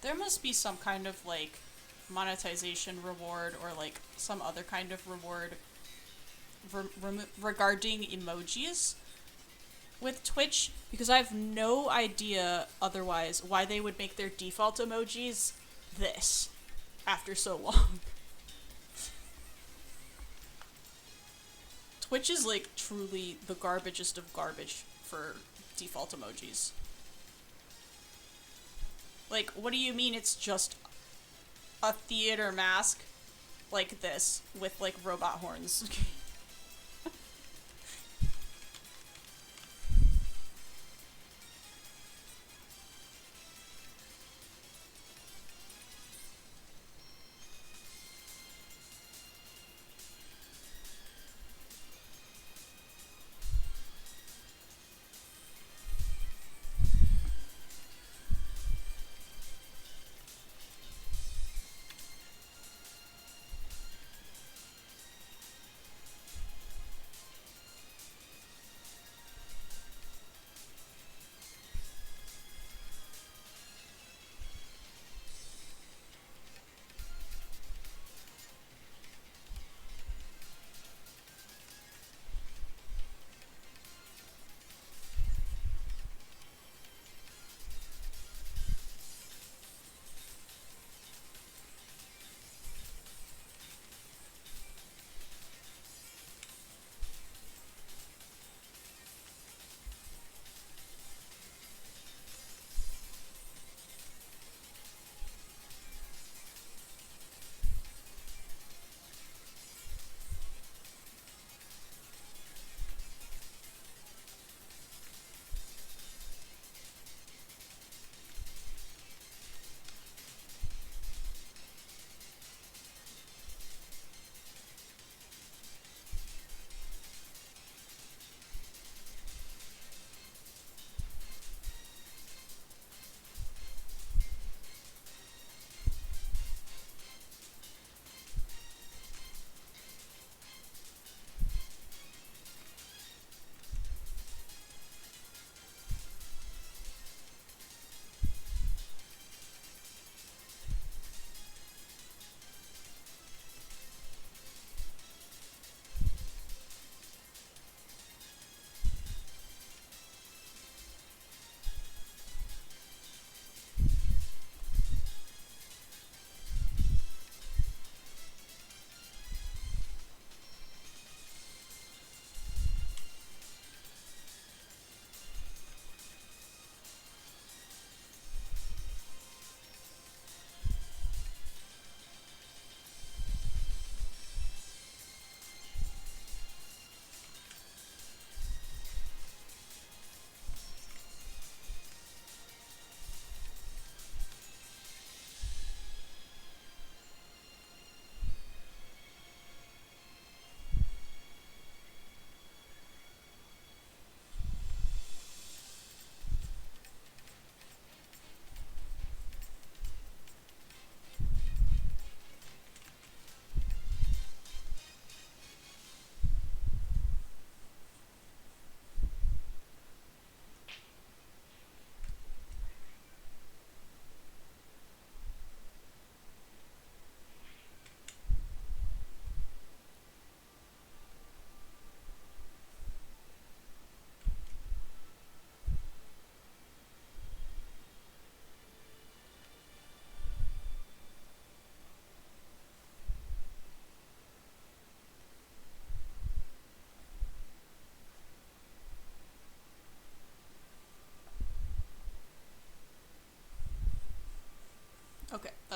There must be some kind of, like, monetization reward or, like, some other kind of reward regarding emojis with Twitch, because I have no idea otherwise why they would make their default emojis this after so long. Twitch is, like, truly the garbagest of garbage for default emojis. Like, what do you mean it's just a theater mask like this with, like, robot horns?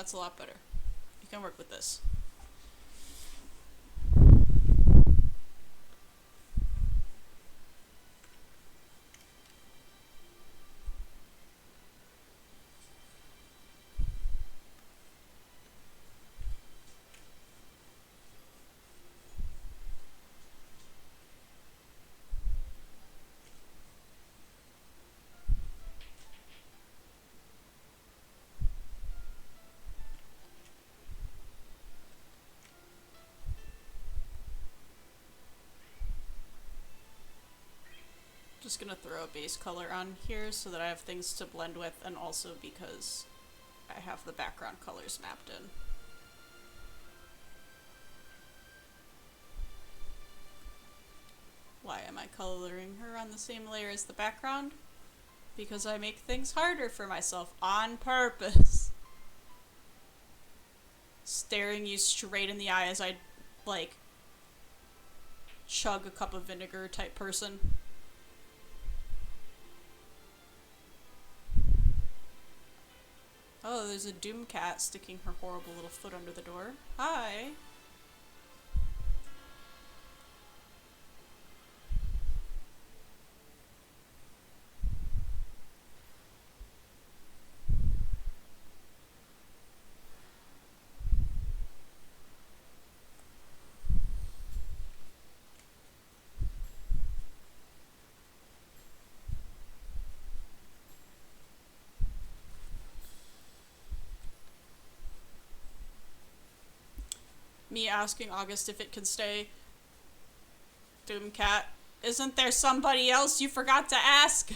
That's a lot better. You can work with this. Just gonna throw a base color on here so that I have things to blend with, and also because I have the background colors mapped in. Why am I coloring her on the same layer as the background? Because I make things harder for myself on purpose. Staring you straight in the eye as I, like, chug a cup of vinegar type person. Oh, there's a doom cat sticking her horrible little foot under the door. Hi. Me asking August if it can stay. Doomcat, isn't there somebody else you forgot to ask?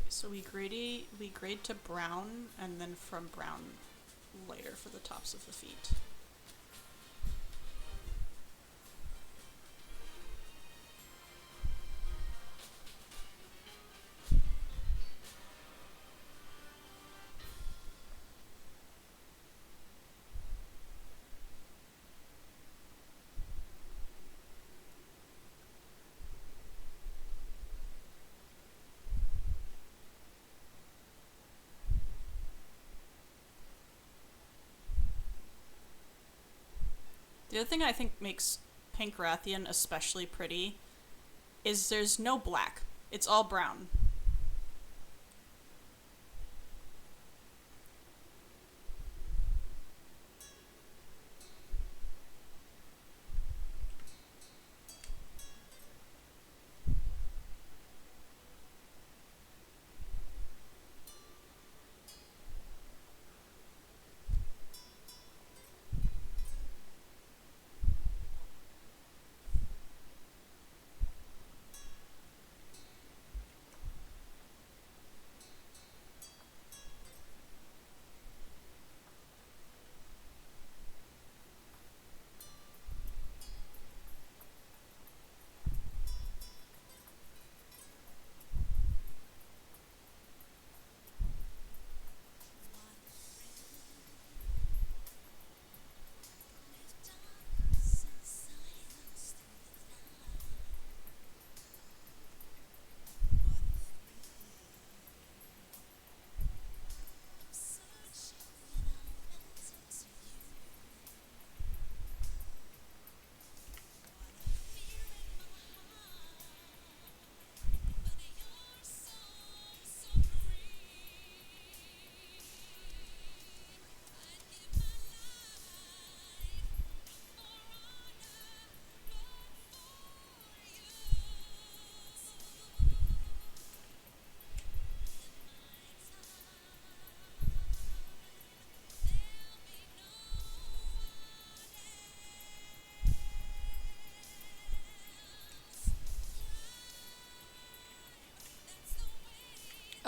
So we grade to brown, and then from brown lighter for the tops of the feet. The other thing I think makes Pancrathian especially pretty is there's no black. It's all brown.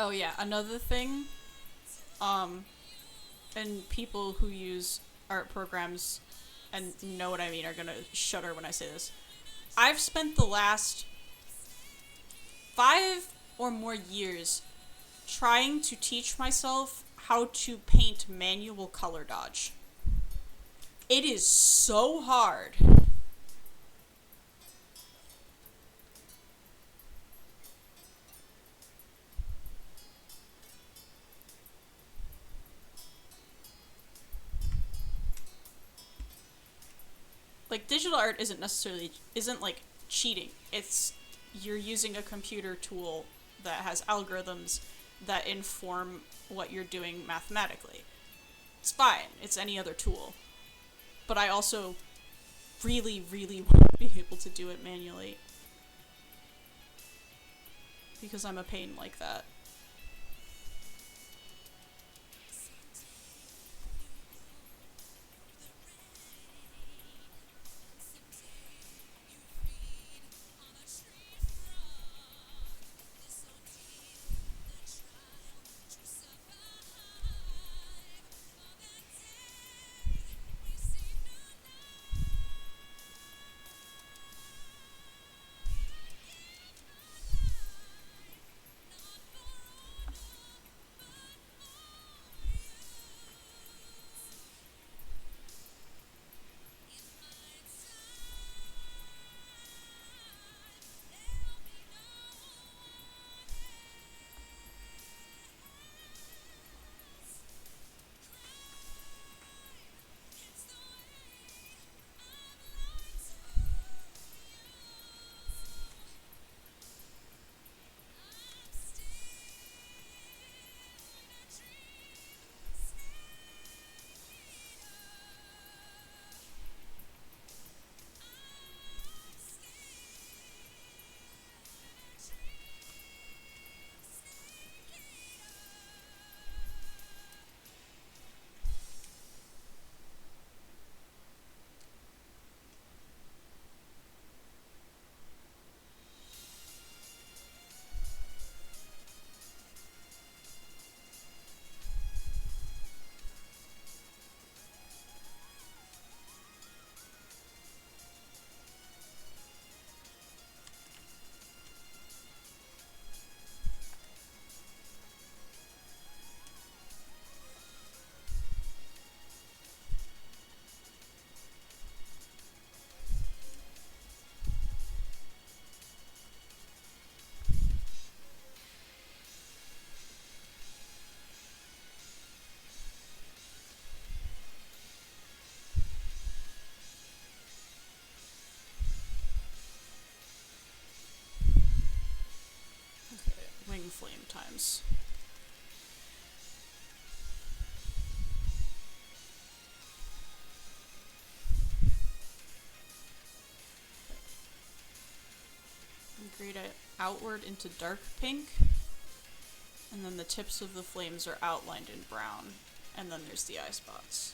Oh yeah, another thing, um, and people who use art programs and know what I mean are gonna shudder when I say this. I've spent the last 5 or more years trying to teach myself how to paint manual color dodge. It is so hard. Like digital art isn't like cheating. It's you're using a computer tool that has algorithms that inform what you're doing mathematically. It's fine. It's any other tool. But I also really, really want to be able to do it manually because I'm a pain like that. Okay, wing flame times. Grade it outward into dark pink, and then the tips of the flames are outlined in brown, and then there's the eye spots.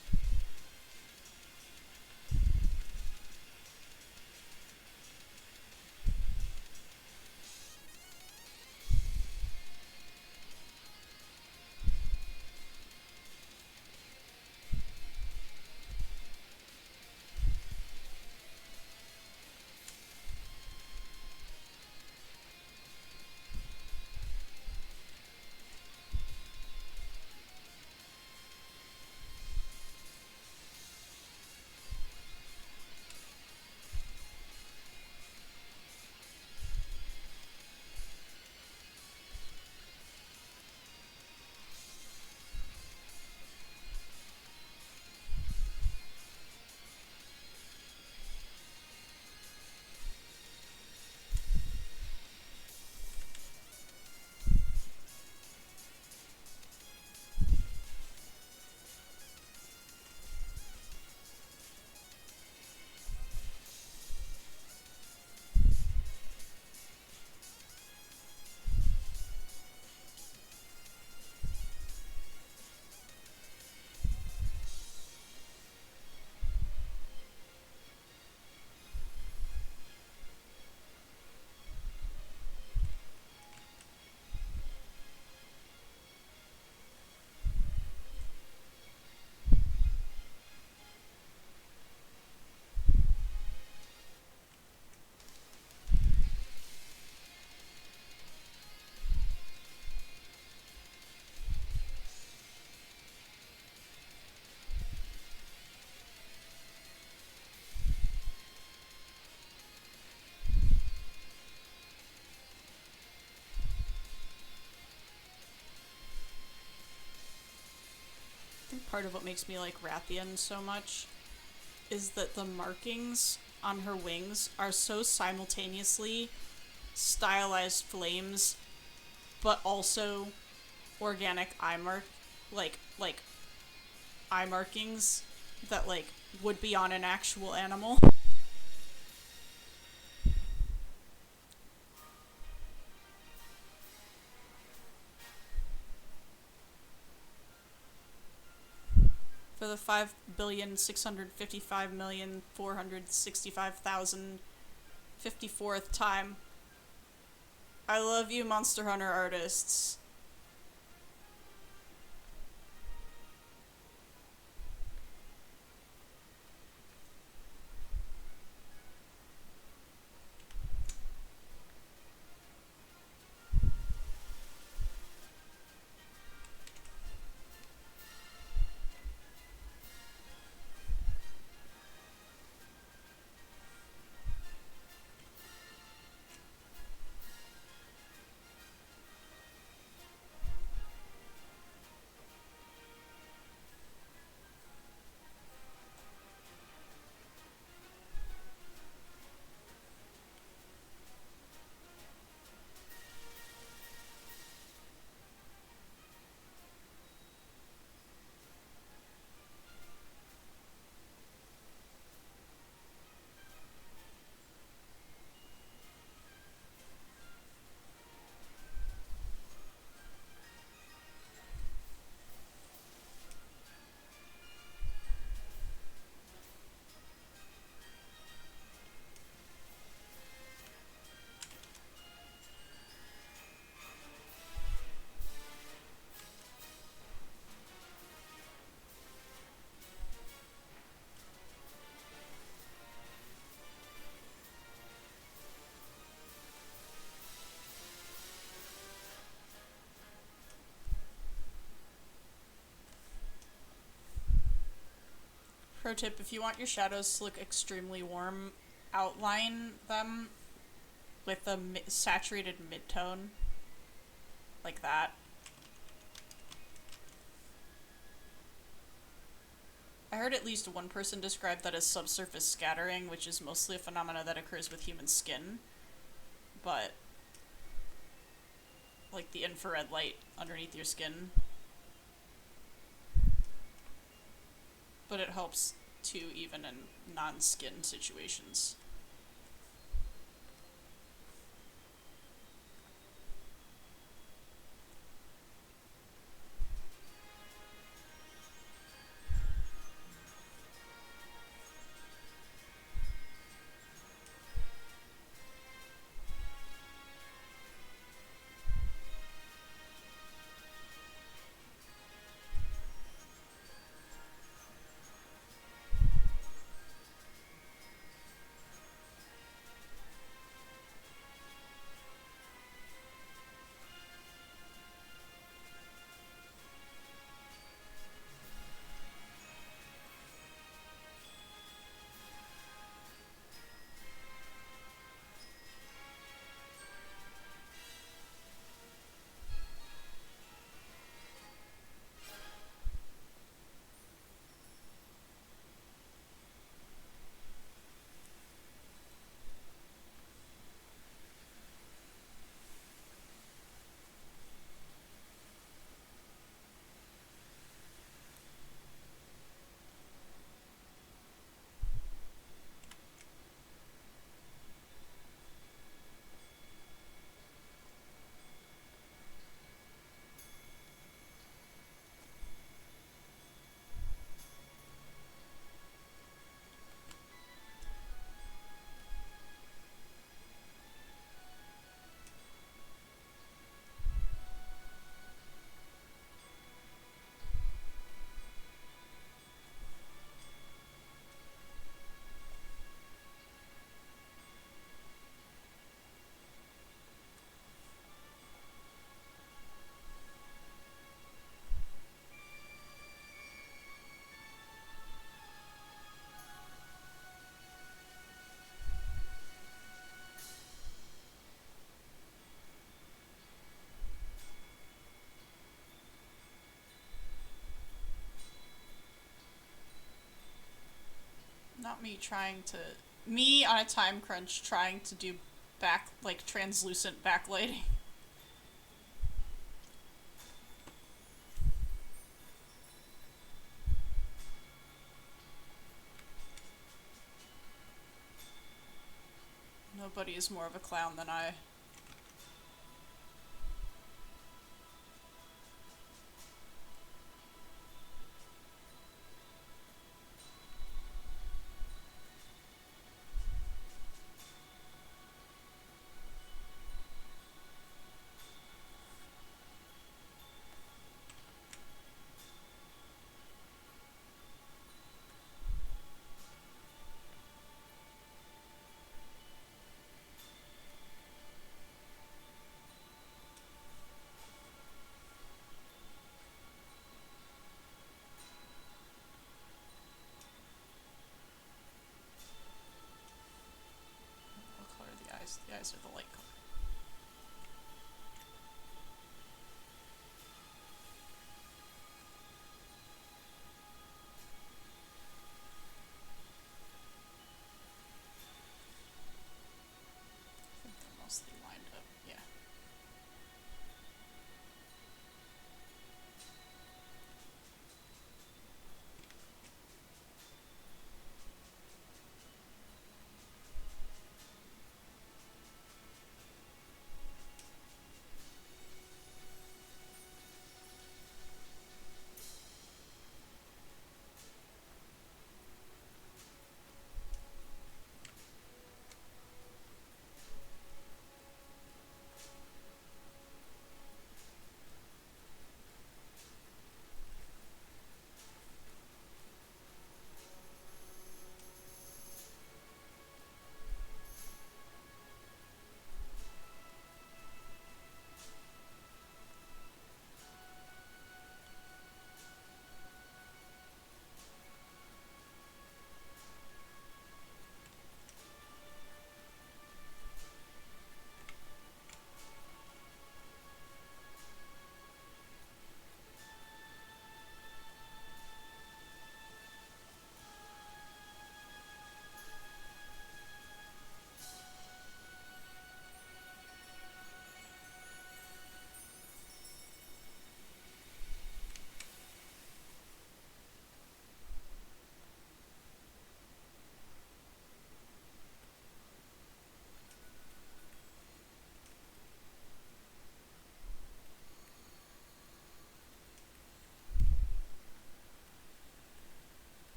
part of what makes me like Rathian so much is that the markings on her wings are so simultaneously stylized flames, but also organic like eye markings that like would be on an actual animal. For the 5,655,465,054th time. I love you, Monster Hunter artists. Pro tip, if you want your shadows to look extremely warm, outline them with a saturated mid-tone. Like that. I heard at least one person describe that as subsurface scattering, which is mostly a phenomena that occurs with human skin. But like the infrared light underneath your skin. But it helps too, even in non-skin situations. me trying to... Me on a time crunch trying to do like, translucent backlighting. Nobody is more of a clown than I. What color are the eyes? The eyes are the light color. I think they're mostly lined up, yeah.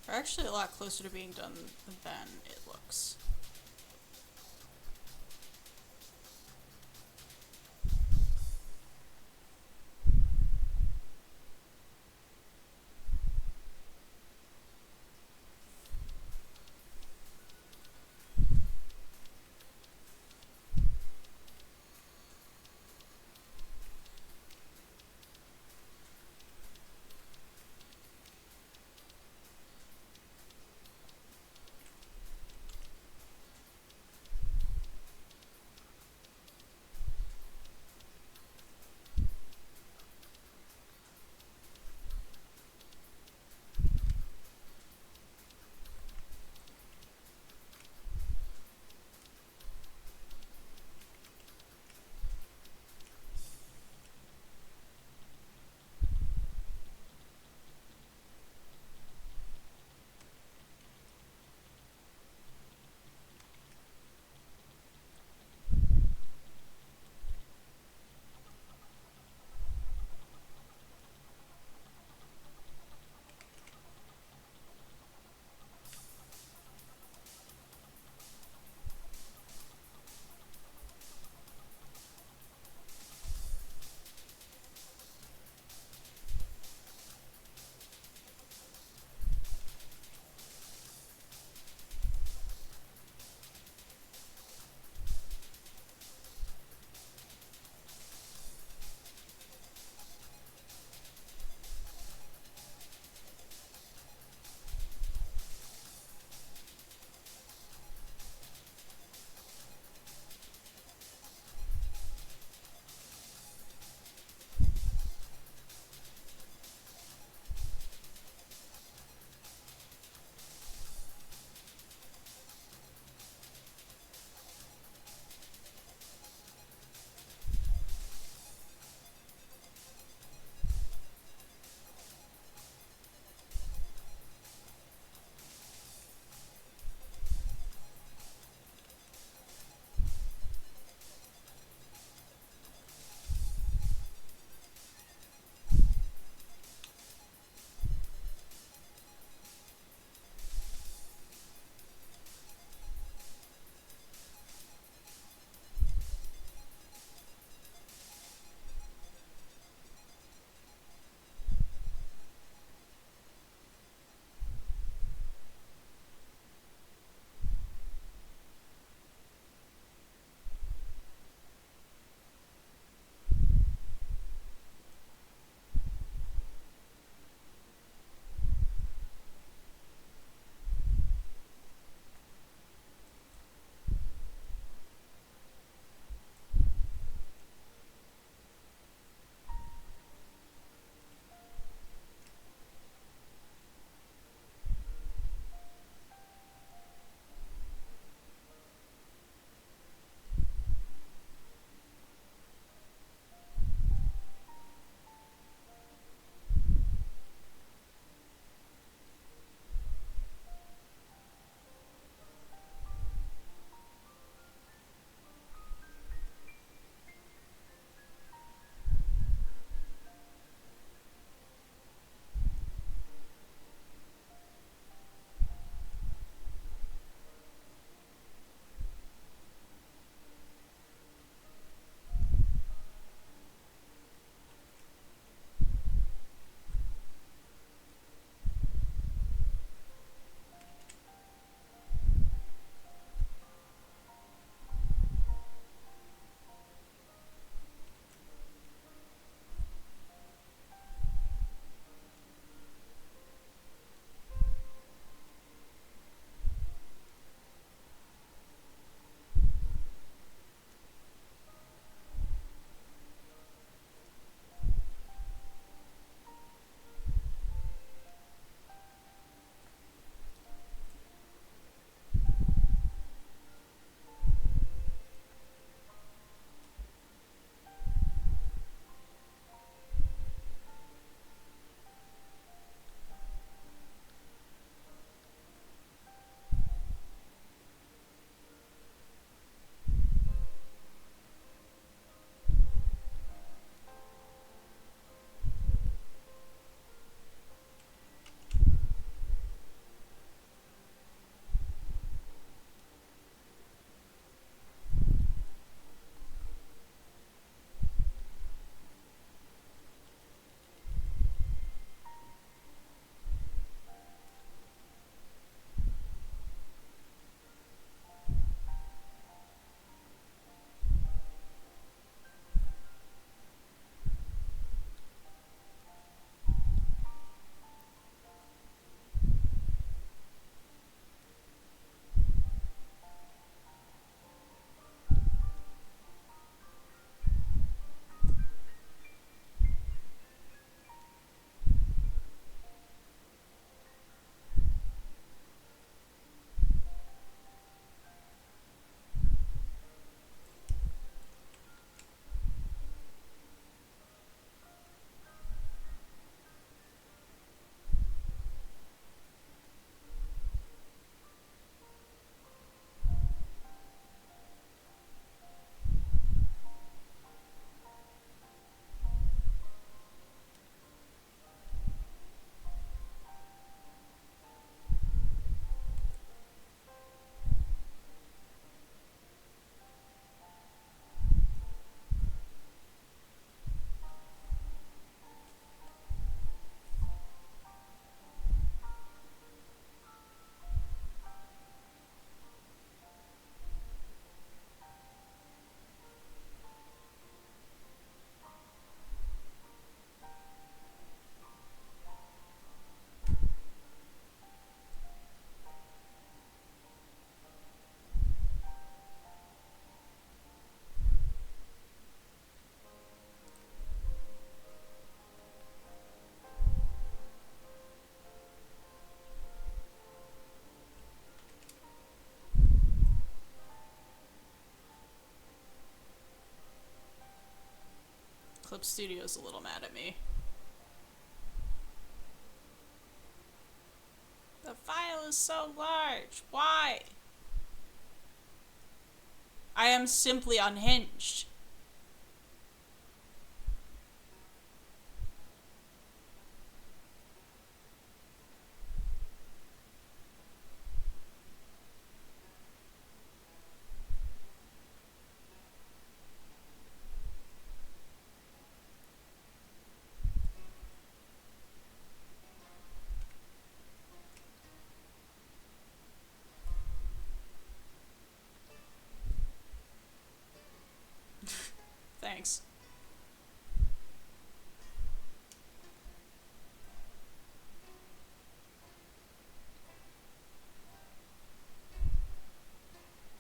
Are actually a lot closer to being done than it looks. Clip Studio's a little mad at me. The file is so large. Why? I am simply unhinged. Thanks.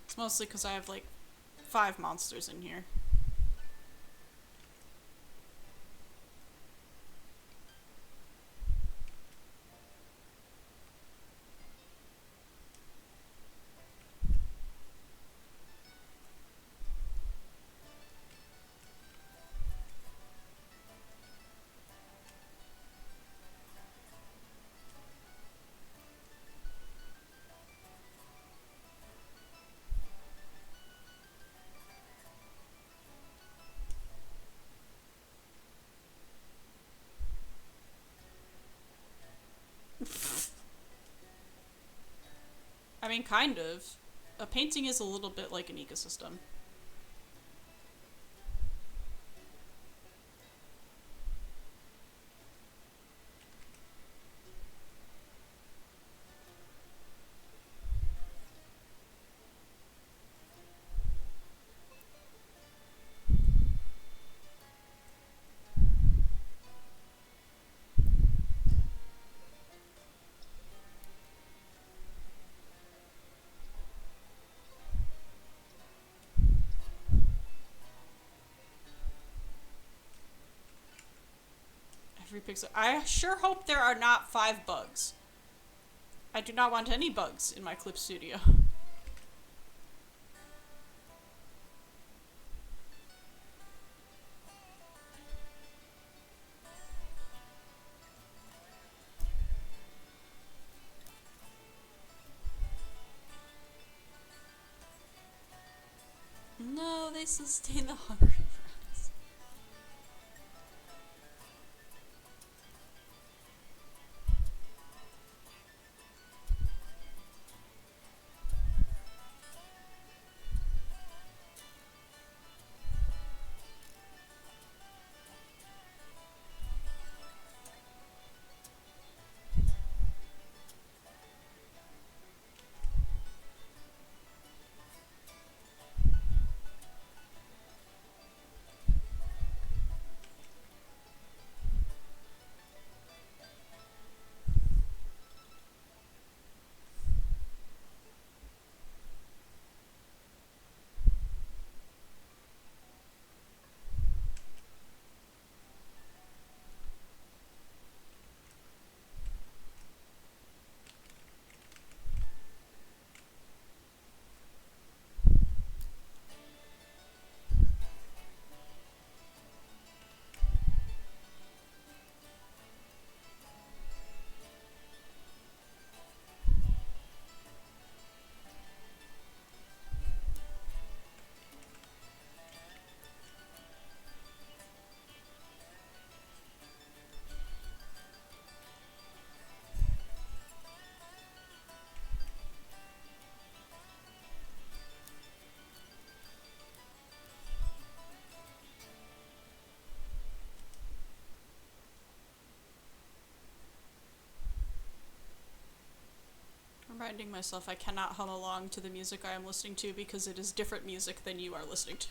It's mostly because I have like 5 monsters in here. I mean, kind of. A painting is a little bit like an ecosystem. Every pixel. I sure hope there are not 5 bugs. I do not want any bugs in my Clip Studio. No, they sustain the hungry friends. Reminding myself I cannot hum along to the music I am listening to because it is different music than you are listening to.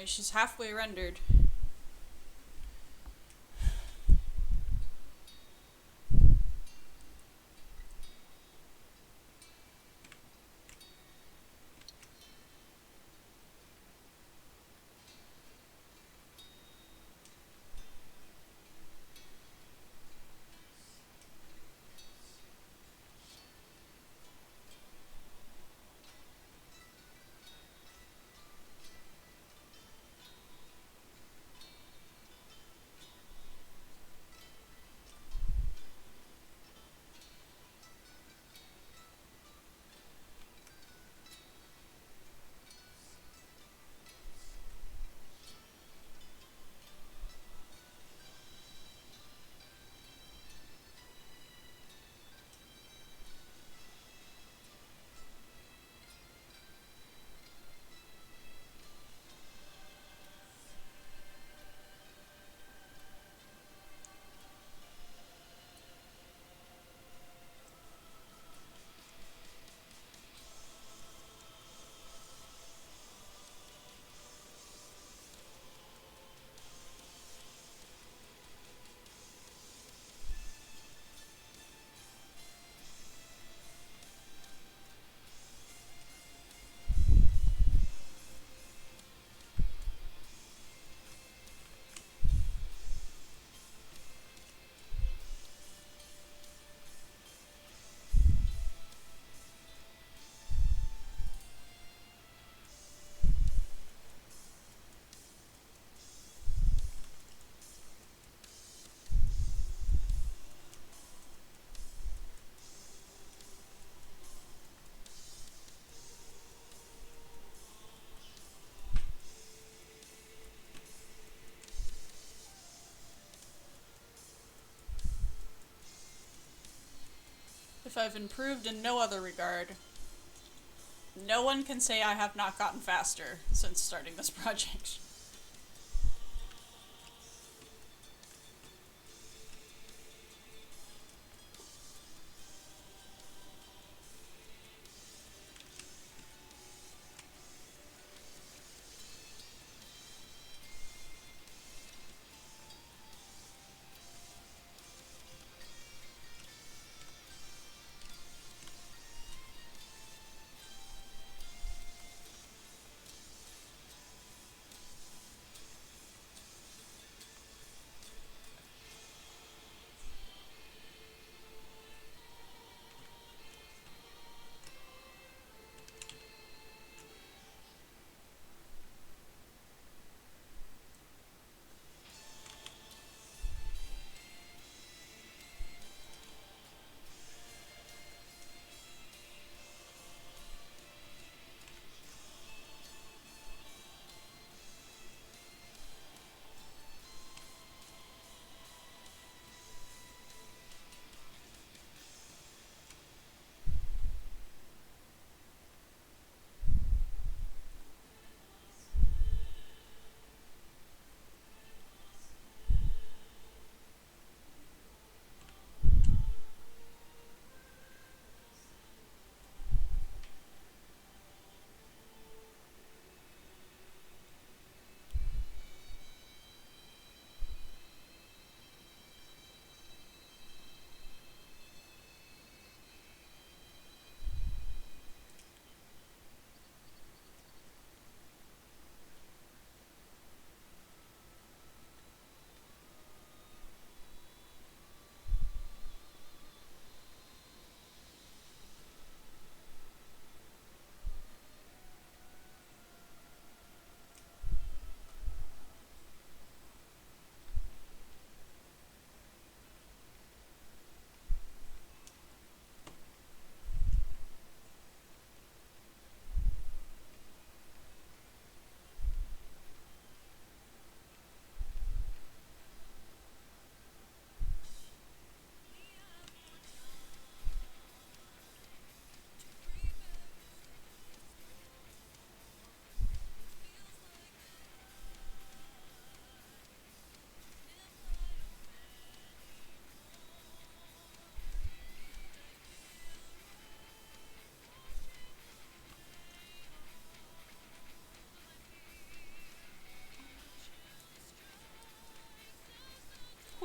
Alright, she's halfway rendered. If I've improved in no other regard, no one can say I have not gotten faster since starting this project.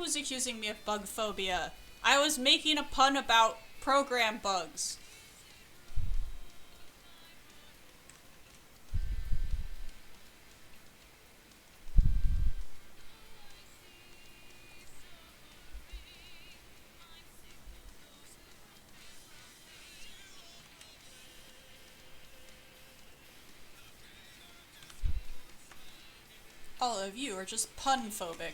was accusing me of bug phobia. I was making a pun about program bugs. All of you are just pun phobic.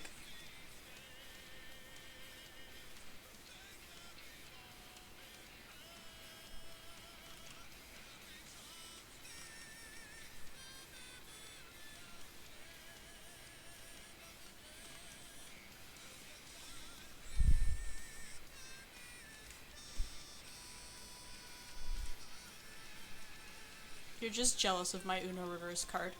You're just jealous of my Uno reverse card.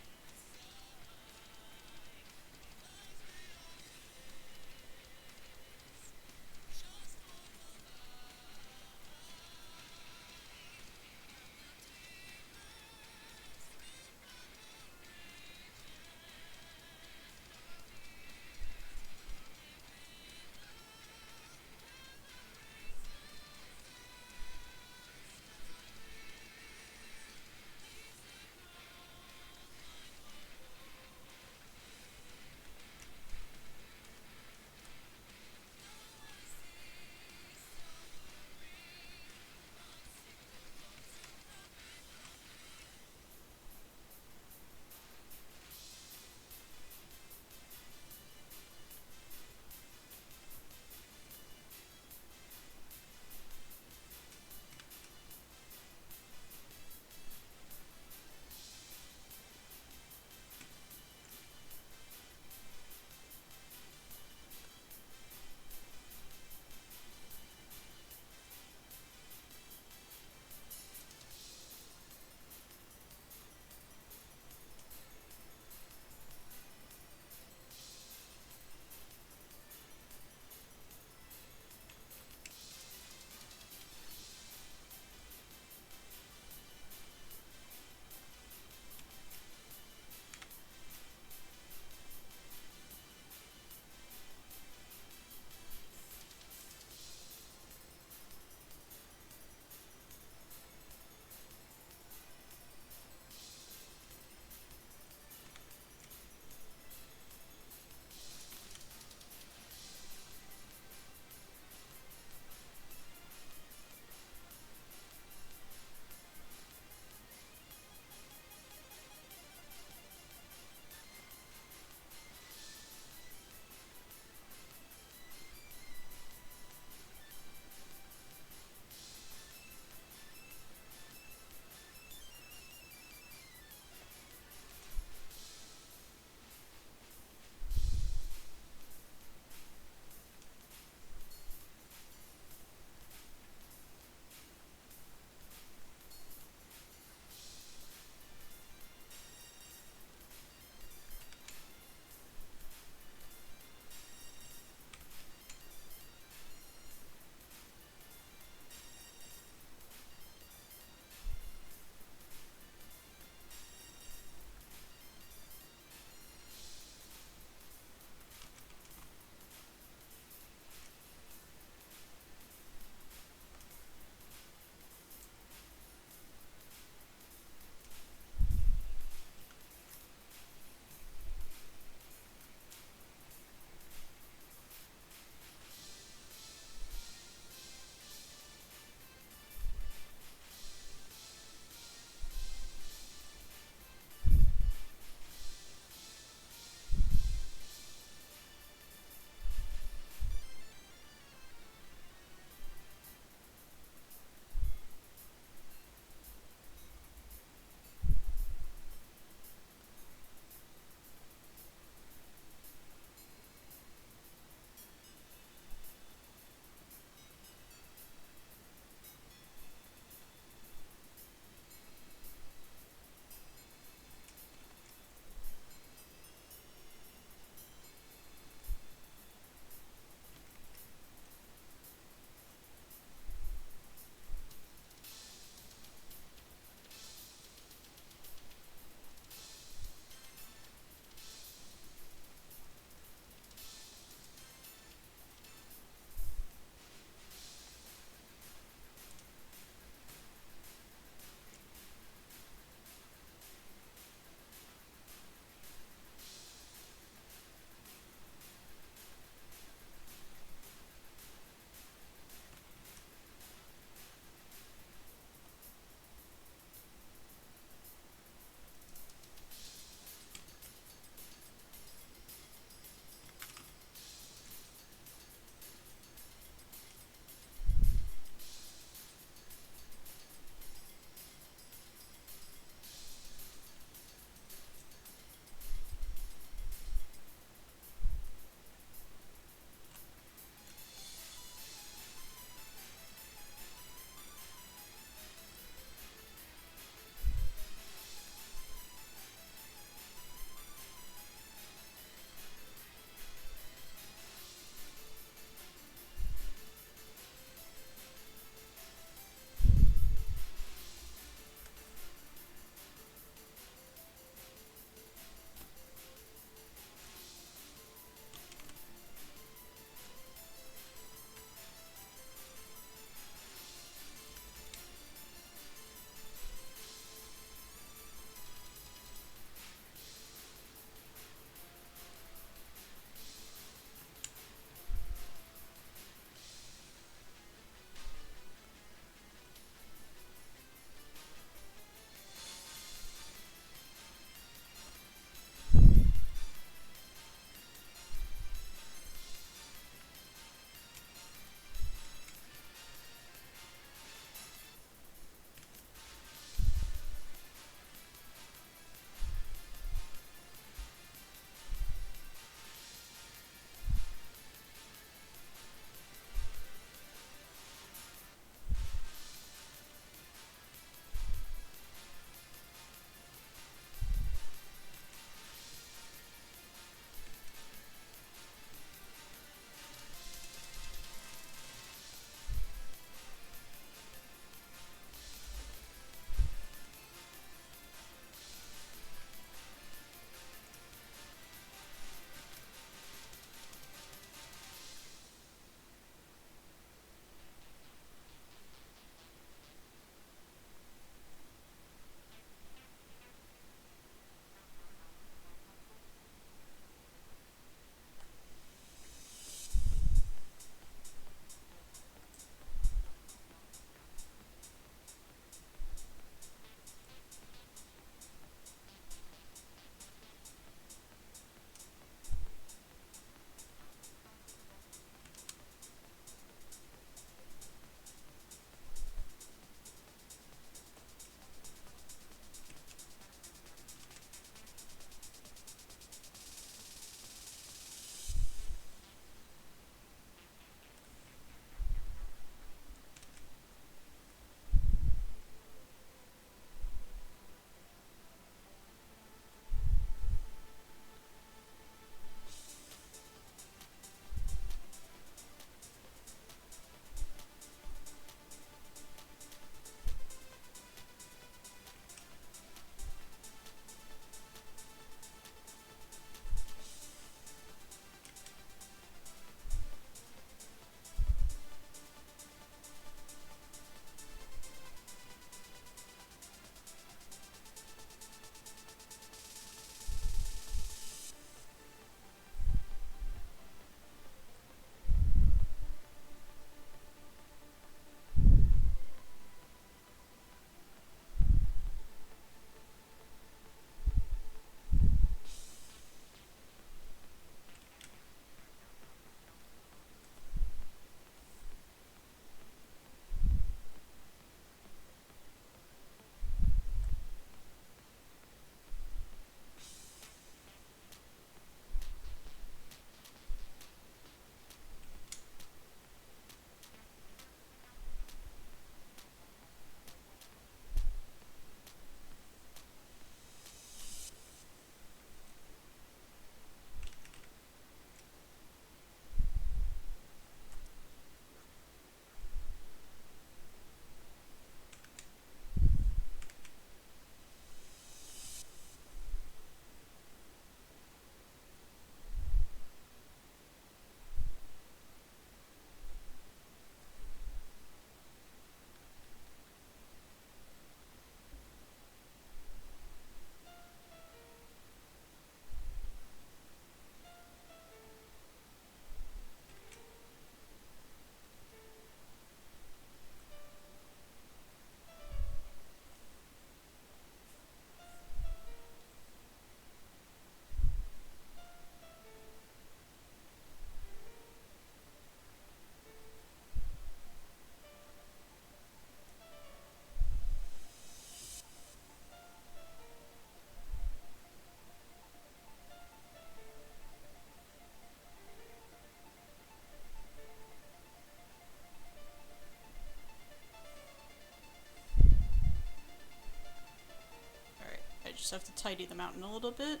just have to tidy the mountain a little bit.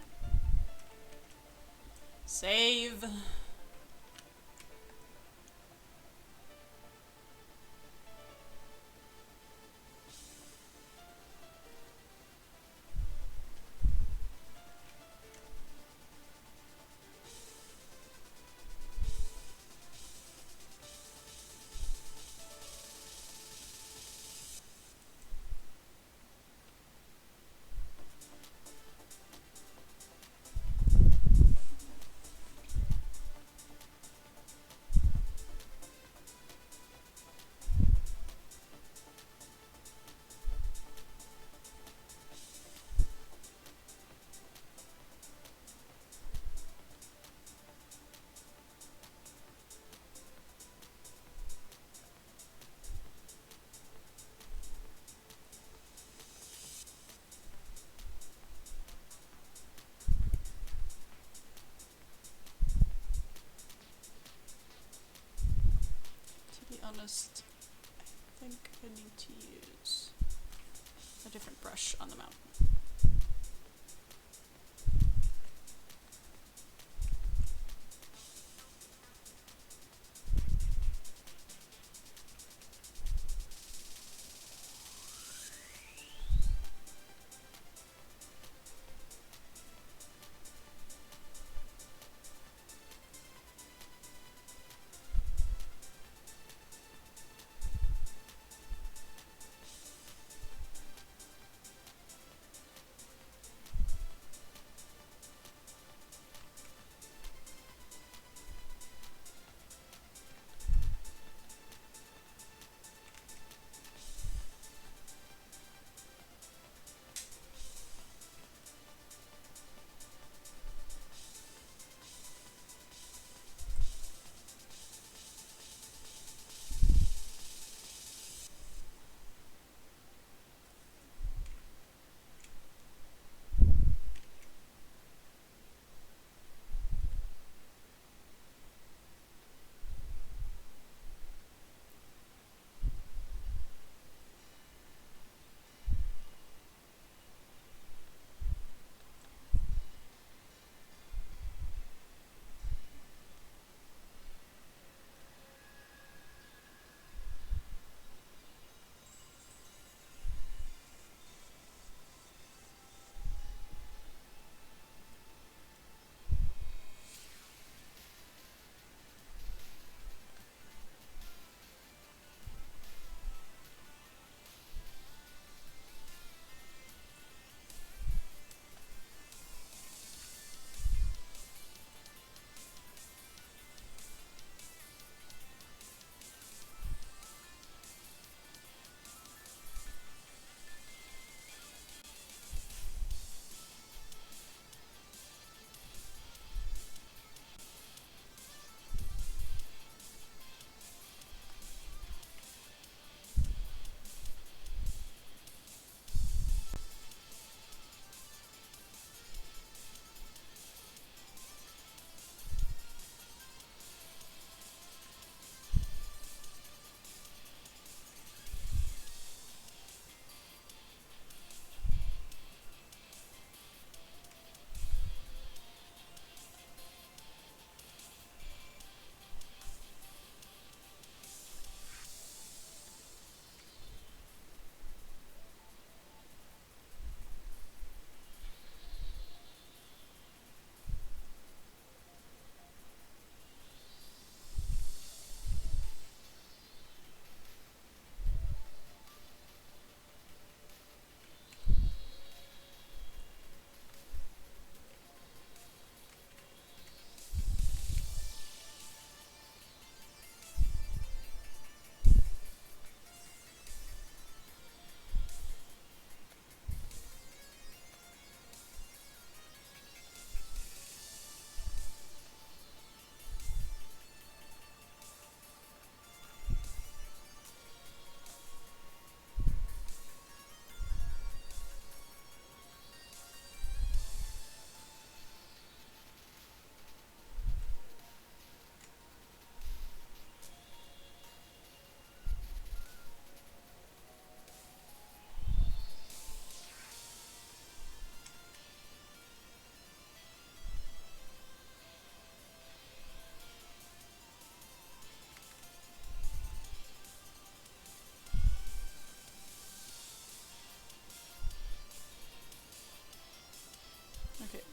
Save. Honest, I think I need to use a different brush on the mountain.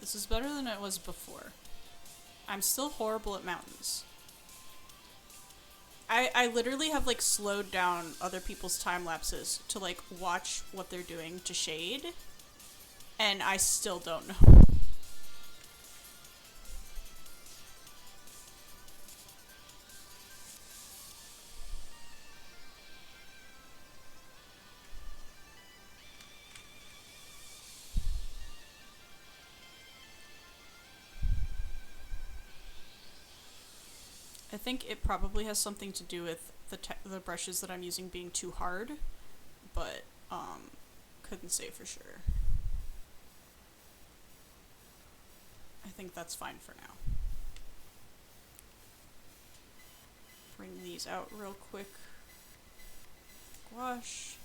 This is better than it was before. I'm still horrible at mountains. I literally have, like, slowed down other people's time lapses to, like, watch what they're doing to shade, and I still don't know. I think it probably has something to do with the brushes that I'm using being too hard, but couldn't say for sure. I think that's fine for now. Bring these out real quick. Gouache.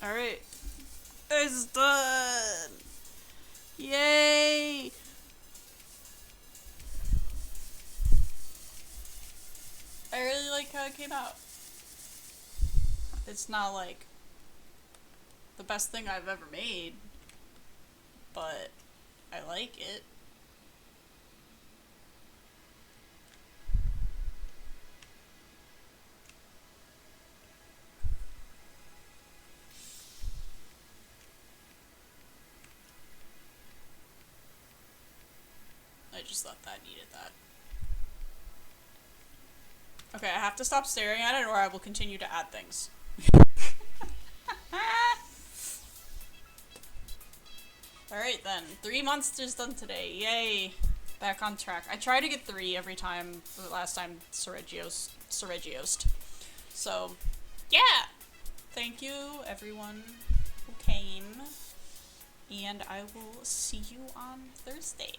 Alright. It's done! Yay! I really like how it came out. It's not like the best thing I've ever made, but I like it. I just thought that needed that. Okay, I have to stop staring at it or I will continue to add things. Alright then, 3 monsters done today. Yay. Back on track. I try to get 3 every time, but last time Sergio'd. So, yeah! Thank you, everyone who came. And I will see you on Thursday.